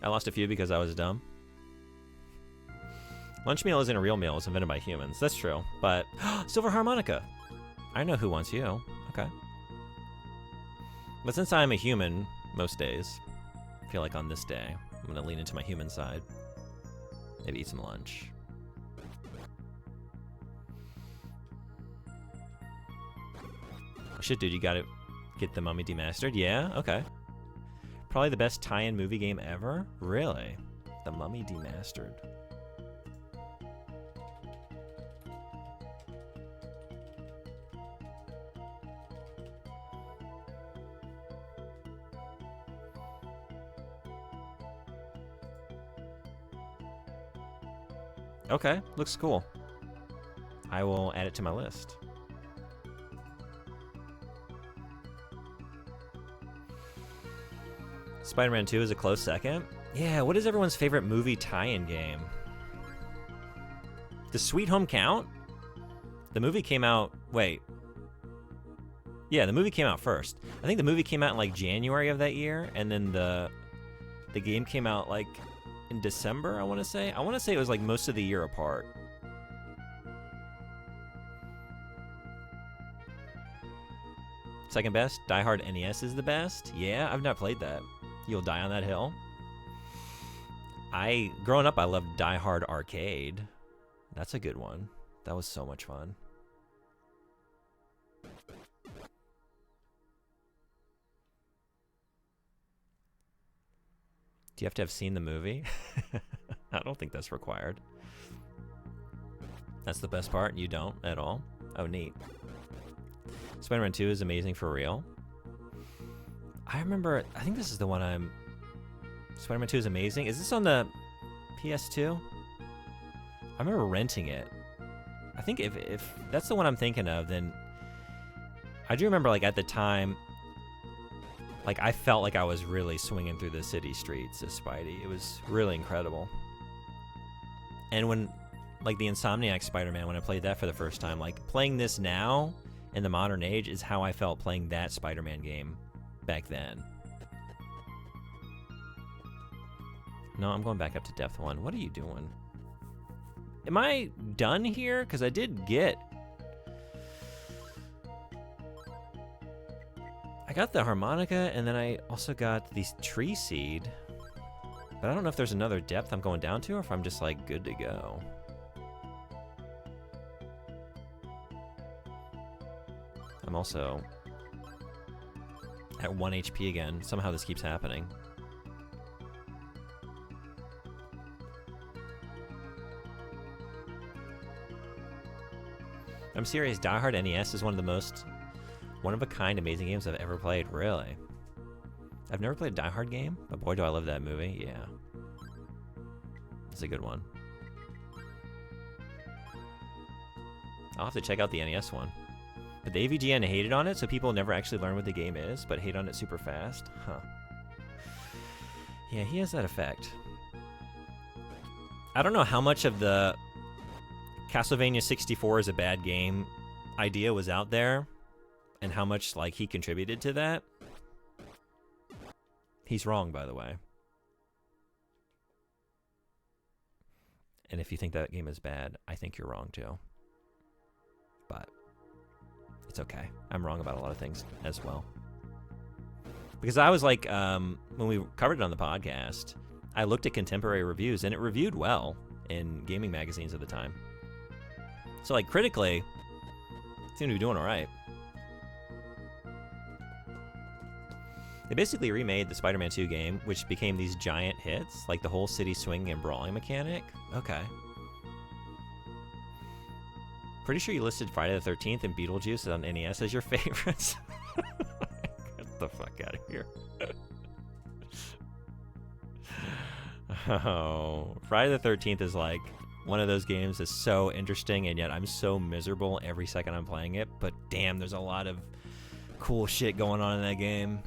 I lost a few because I was dumb. Lunch meal isn't a real meal. It's invented by humans. That's true. But Silver Harmonica. I know who wants you. Okay. But since I'm a human most days, I feel like on this day, I'm going to lean into my human side. Maybe eat some lunch. Oh shit, dude, you gotta get the Mummy Demastered? Yeah? Okay. Probably the best tie-in movie game ever? Really? The Mummy Demastered. Okay, looks cool. I will add it to my list. Spider-Man 2 is a close second. Yeah, what is everyone's favorite movie tie-in game? Does Sweet Home count? The movie came out... Wait. Yeah, the movie came out first. I think the movie came out in like January of that year, and then the game came out like in December, I want to say. I want to say it was like most of the year apart. Second best, Die Hard NES is the best. Yeah, I've not played that. You'll Die on That Hill. Growing up, I loved Die Hard Arcade. That's a good one. That was so much fun. Do you have to have seen the movie? I don't think that's required. That's the best part? You don't at all? Oh, neat. Spider-Man 2 is amazing for real. I remember, I think this is the one Spider-Man 2 is amazing. Is this on the PS2? I remember renting it. I think if that's the one I'm thinking of, then I do remember, like, at the time, like, I felt like I was really swinging through the city streets as Spidey. It was really incredible. And when, like, the Insomniac Spider-Man, when I played that for the first time, like, playing this now in the modern age is how I felt playing that Spider-Man game back then. No, I'm going back up to depth 1. What are you doing? Am I done here? Because I did get... I got the harmonica, and then I also got the tree seed. But I don't know if there's another depth I'm going down to, or if I'm just, like, good to go. I'm also at 1 HP again. Somehow this keeps happening. I'm serious, Die Hard NES is one of the most one-of-a-kind amazing games I've ever played, really. I've never played a Die Hard game, but boy do I love that movie, yeah. It's a good one. I'll have to check out the NES one. But the AVGN hated on it, so people never actually learn what the game is, but hate on it super fast. Huh. Yeah, he has that effect. I don't know how much of the Castlevania 64 is a bad game idea was out there, and how much, like, he contributed to that. He's wrong, by the way. And if you think that game is bad, I think you're wrong, too. But it's okay. I'm wrong about a lot of things as well. Because I was like, when we covered it on the podcast, I looked at contemporary reviews, and it reviewed well. in gaming magazines at the time. So like critically, it seemed to be doing all right. They basically remade the Spider-Man 2 game, which became these giant hits, like the whole city swinging and brawling mechanic. Okay. Pretty sure you listed Friday the 13th and Beetlejuice on NES as your favorites. Get the fuck out of here. Oh, Friday the 13th is like one of those games that's so interesting, and yet I'm so miserable every second I'm playing it. But damn, there's a lot of cool shit going on in that game.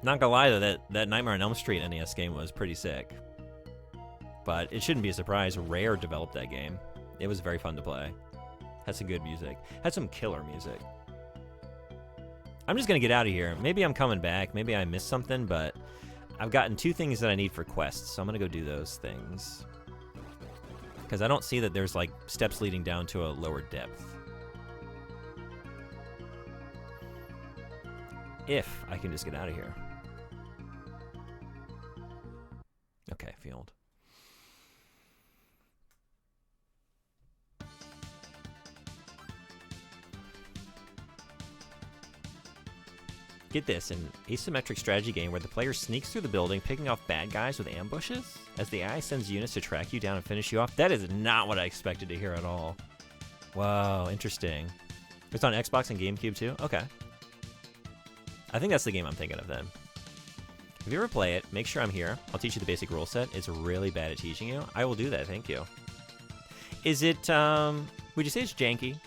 Not gonna lie though, that Nightmare on Elm Street NES game was pretty sick. But it shouldn't be a surprise, Rare developed that game. It was very fun to play. Had some good music. Had some killer music. I'm just gonna get out of here. Maybe I'm coming back. Maybe I missed something, but I've gotten 2 things that I need for quests, so I'm gonna go do those things. Because I don't see that there's like steps leading down to a lower depth. If I can just get out of here. Okay, field. Get this, an asymmetric strategy game where the player sneaks through the building, picking off bad guys with ambushes, as the AI sends units to track you down and finish you off. That is not what I expected to hear at all. Wow, interesting. It's on Xbox and GameCube too? Okay. I think that's the game I'm thinking of then. If you ever play it, make sure I'm here. I'll teach you the basic rule set. It's really bad at teaching you. I will do that, thank you. Is it, would you say it's janky?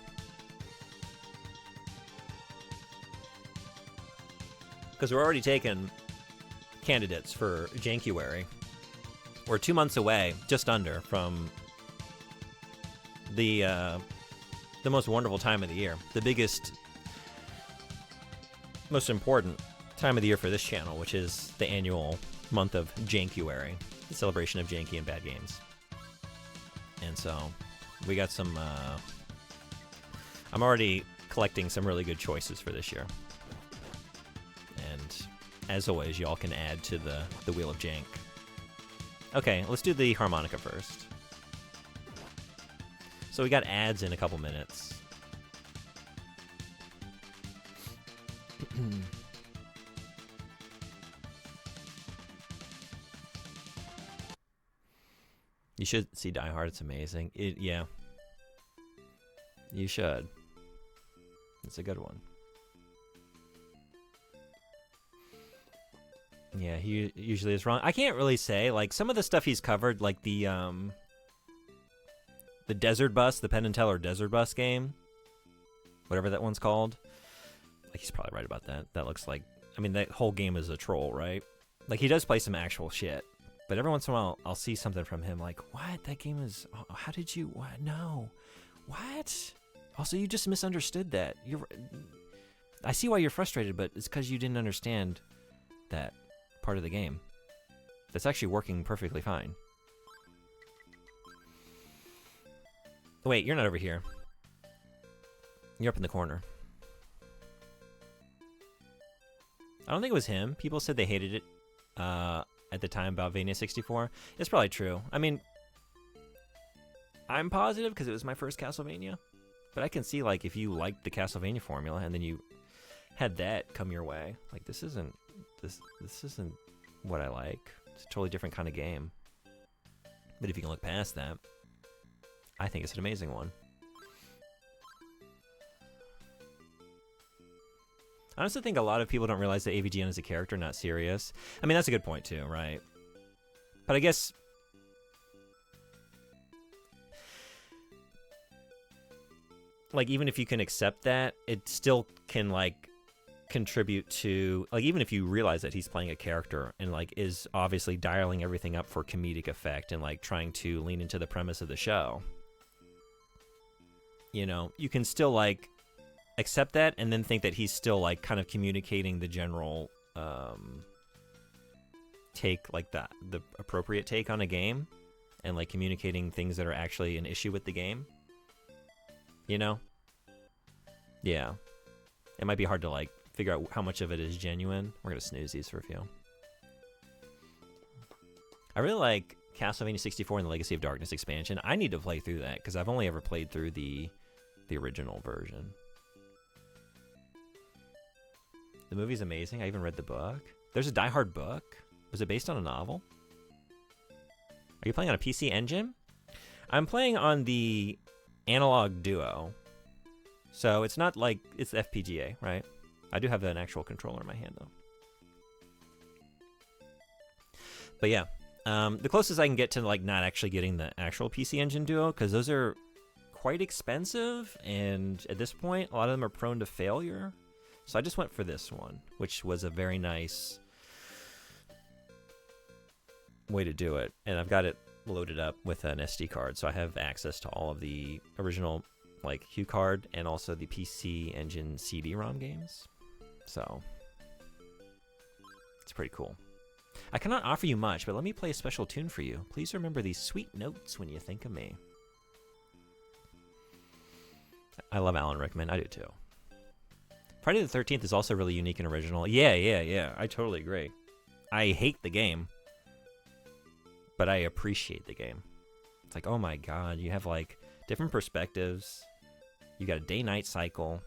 Because we're already taking candidates for Jankuary. We're 2 months away, just under, from the most wonderful time of the year. The biggest, most important time of the year for this channel, which is the annual month of Jankuary, the celebration of janky and bad games. And so, we got some, I'm already collecting some really good choices for this year. And as always, y'all can add to the Wheel of Jank. Okay, let's do the harmonica first. So we got ads in a couple minutes. You should see Die Hard, it's amazing. Yeah. You should. It's a good one. Yeah, he usually is wrong. I can't really say, like, some of the stuff he's covered, like the Desert Bus, the Penn and Teller Desert Bus game, whatever that one's called. Like, he's probably right about that. That looks like, I mean, that whole game is a troll, right? Like, he does play some actual shit, but every once in a while, I'll see something from him like, what? That game is, how did you, what? No. What? Also, you just misunderstood that. I see why you're frustrated, but it's because you didn't understand that part of the game. That's actually working perfectly fine. Wait, you're not over here. You're up in the corner. I don't think it was him. People said they hated it at the time about Vania 64. It's probably true. I mean, I'm positive because it was my first Castlevania. But I can see, like, if you liked the Castlevania formula and then you had that come your way, like, this isn't what I like. It's a totally different kind of game. But if you can look past that, I think it's an amazing one. I honestly think a lot of people don't realize that AVGN is a character, not serious. I mean, that's a good point too, right? But I guess like, even if you can accept that, it still can, like, contribute to, like, even if you realize that he's playing a character and, like, is obviously dialing everything up for comedic effect and, like, trying to lean into the premise of the show, you know, you can still, like, accept that and then think that he's still, like, kind of communicating the general take, like, the appropriate take on a game and, like, communicating things that are actually an issue with the game. You know? Yeah. It might be hard to, like, figure out how much of it is genuine. We're going to snooze these for a few. I really like Castlevania 64 and the Legacy of Darkness expansion. I need to play through that because I've only ever played through the original version. The movie's amazing. I even read the book. There's a Die Hard book. Was it based on a novel? Are you playing on a PC Engine? I'm playing on the Analog Duo. So it's not like it's FPGA, right? I do have an actual controller in my hand, though. But yeah, the closest I can get to like not actually getting the actual PC Engine Duo, because those are quite expensive, and at this point, a lot of them are prone to failure. So I just went for this one, which was a very nice way to do it. And I've got it loaded up with an SD card, so I have access to all of the original like HuCard and also the PC Engine CD-ROM games. So it's pretty cool. I cannot offer you much, but let me play a special tune for you. Please remember these sweet notes when you think of me. I love Alan Rickman. I do too. Friday the 13th is also really unique and original. Yeah. I totally agree. I hate the game, but I appreciate the game. It's like, oh my god, you have like different perspectives. You got a day-night cycle.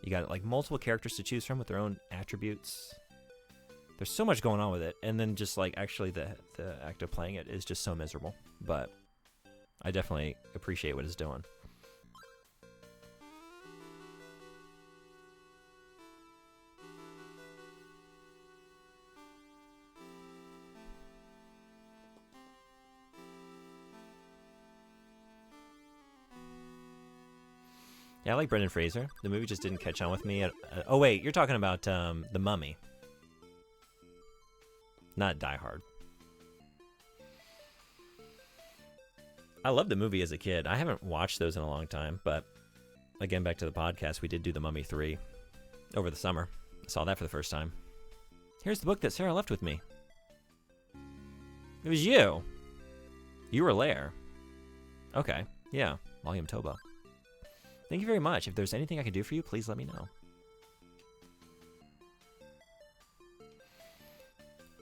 You got like multiple characters to choose from with their own attributes. There's so much going on with it, and then just like actually the act of playing it is just so miserable. But I definitely appreciate what it's doing. Yeah, I like Brendan Fraser. The movie just didn't catch on with me. Oh wait, you're talking about The Mummy. Not Die Hard. I loved the movie as a kid. I haven't watched those in a long time, but again, back to the podcast, we did do The Mummy 3 over the summer. I saw that for the first time. Here's the book that Sarah left with me. It was you. You were Lair. Okay, yeah, Volume Toba. Thank you very much. If there's anything I can do for you, please let me know.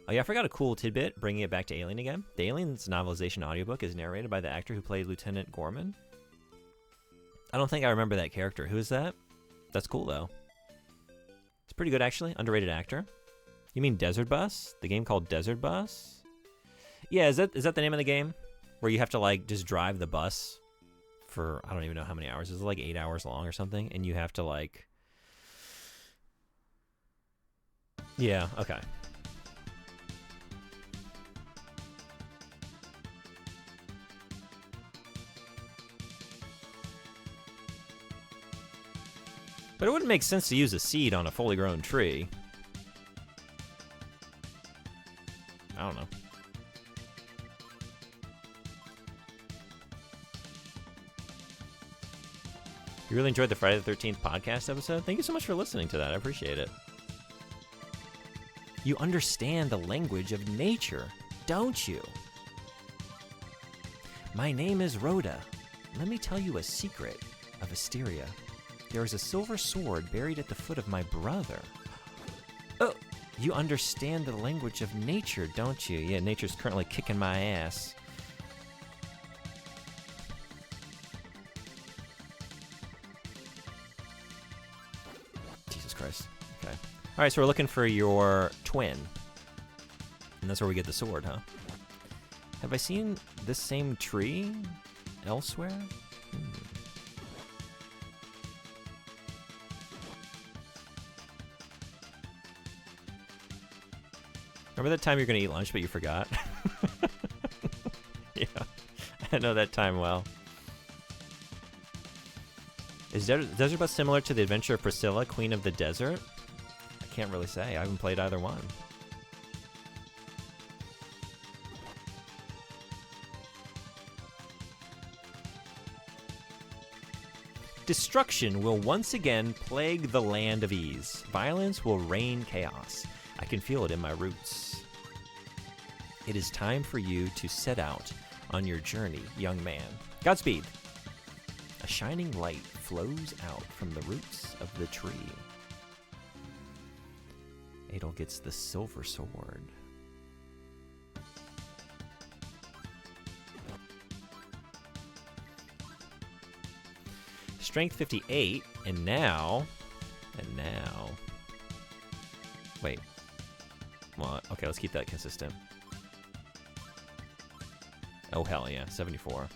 Oh yeah, I forgot a cool tidbit, bringing it back to Alien again. The Alien's novelization audiobook is narrated by the actor who played Lieutenant Gorman. I don't think I remember that character. Who is that? That's cool, though. It's pretty good, actually. Underrated actor. You mean Desert Bus? The game called Desert Bus? Yeah, is that the name of the game? Where you have to, like, just drive the bus for, I don't even know how many hours. Is it like 8 hours long or something? And you have to, like... Yeah, okay. But it wouldn't make sense to use a seed on a fully grown tree. I don't know. You really enjoyed the Friday the 13th podcast episode? Thank you so much for listening to that. I appreciate it. You understand the language of nature, don't you? My name is Rhoda. Let me tell you a secret of Asteria. There is a silver sword buried at the foot of my brother. Oh, you understand the language of nature, don't you? Yeah, nature's currently kicking my ass. Jesus Christ. Okay. All right, so we're looking for your twin. And that's where we get the sword, huh? Have I seen this same tree elsewhere? Remember that time you're going to eat lunch, but you forgot? Yeah, I know that time well. Is Desert Bus similar to the adventure of Priscilla, Queen of the Desert? I can't really say. I haven't played either one. Destruction will once again plague the land of ease. Violence will reign chaos. I can feel it in my roots. It is time for you to set out on your journey, young man. Godspeed. A shining light flows out from the roots of the tree. Adol gets the silver sword. Strength 58, and now... Wait. Well, okay, let's keep that consistent. Oh, hell yeah, 74.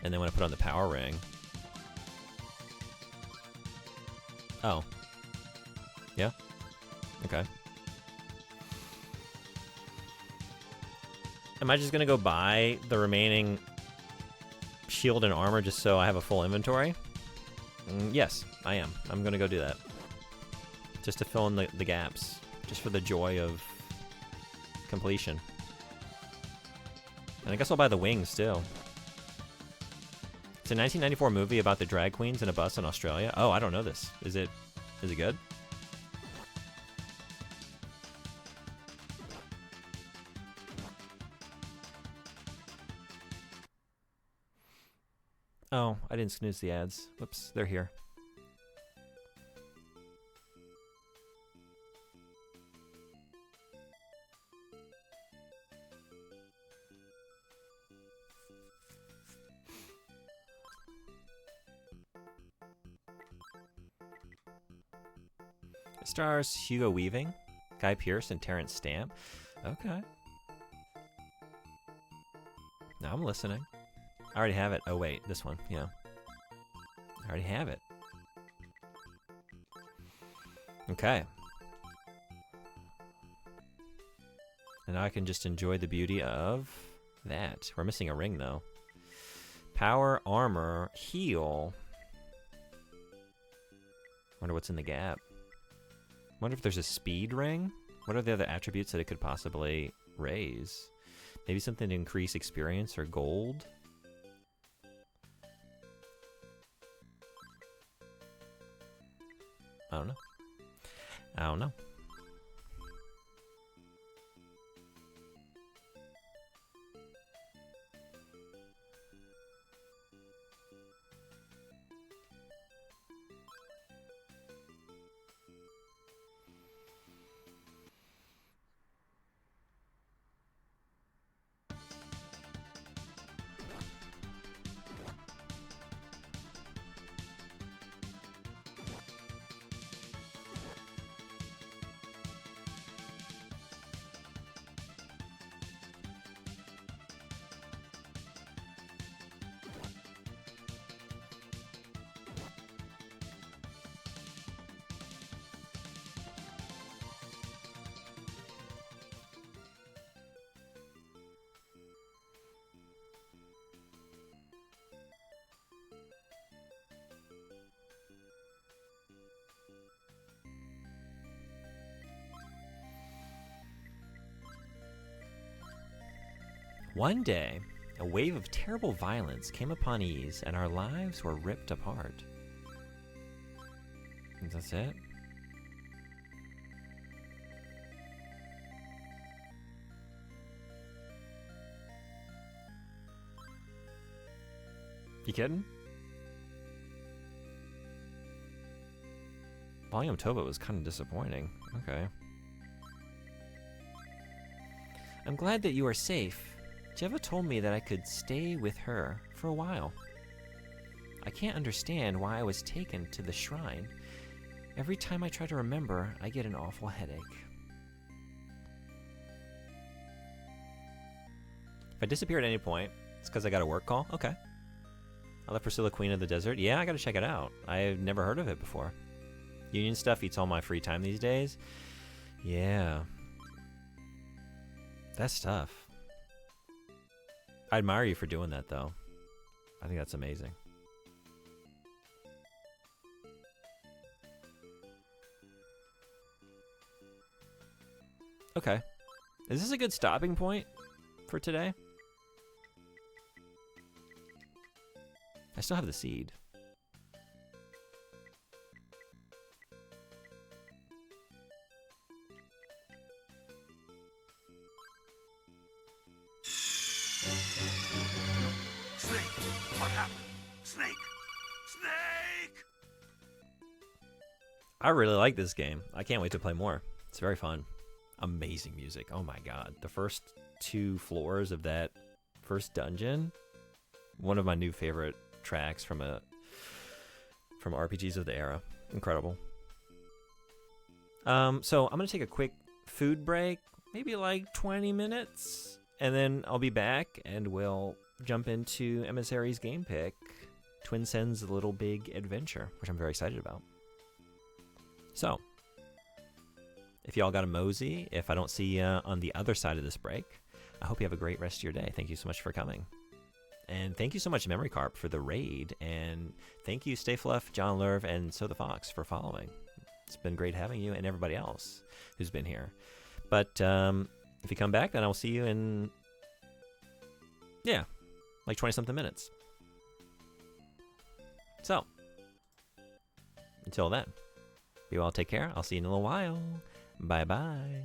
And then when I put on the power ring... Oh. Yeah? Okay. Am I just gonna go buy the remaining shield and armor just so I have a full inventory? Yes, I am. I'm gonna go do that. Just to fill in the gaps. Just for the joy of completion. And I guess I'll buy the wings too. It's a 1994 movie about the drag queens in a bus in Australia. Oh, I don't know this. Is it good? Oh, I didn't snooze the ads. Whoops, they're here. It stars Hugo Weaving, Guy Pearce, and Terrence Stamp. Okay. Now I'm listening. I already have it. Oh, wait. This one. Yeah. I already have it. Okay. And now I can just enjoy the beauty of that. We're missing a ring, though. Power, armor, heal. Wonder what's in the gap. Wonder if there's a speed ring? What are the other attributes that it could possibly raise? Maybe something to increase experience or gold? I don't know. I don't know. One day, a wave of terrible violence came upon Ys, and our lives were ripped apart. That's it? You kidding? Volume Tova was kind of disappointing. Okay. I'm glad that you are safe. Jeva told me that I could stay with her for a while. I can't understand why I was taken to the shrine. Every time I try to remember, I get an awful headache. If I disappear at any point, it's because I got a work call? Okay. I left Priscilla, Queen of the Desert. Yeah, I gotta check it out. I've never heard of it before. Union stuff eats all my free time these days. Yeah. That's tough. I admire you for doing that, though. I think that's amazing. Okay. Is this a good stopping point for today? I still have the seed. Snake! What happened? Snake! Snake! I really like this game. I can't wait to play more. It's very fun. Amazing music. Oh my god. The first 2 floors of that first dungeon. one of my new favorite tracks from RPGs of the era. Incredible. So I'm gonna take a quick food break, maybe like 20 minutes, and then I'll be back and we'll jump into Emissary's game pick, Twin Sen's Little Big Adventure, which I'm very excited about. So, if y'all got a mosey, if I don't see you on the other side of this break, I hope you have a great rest of your day. Thank you so much for coming. And thank you so much, Memory Carp, for the raid. And thank you, Stay Fluff, John Lerv, and So the Fox for following. It's been great having you and everybody else who's been here. But if you come back, then I'll see you in, like 20-something minutes. So, until then, you all take care. I'll see you in a little while. Bye-bye.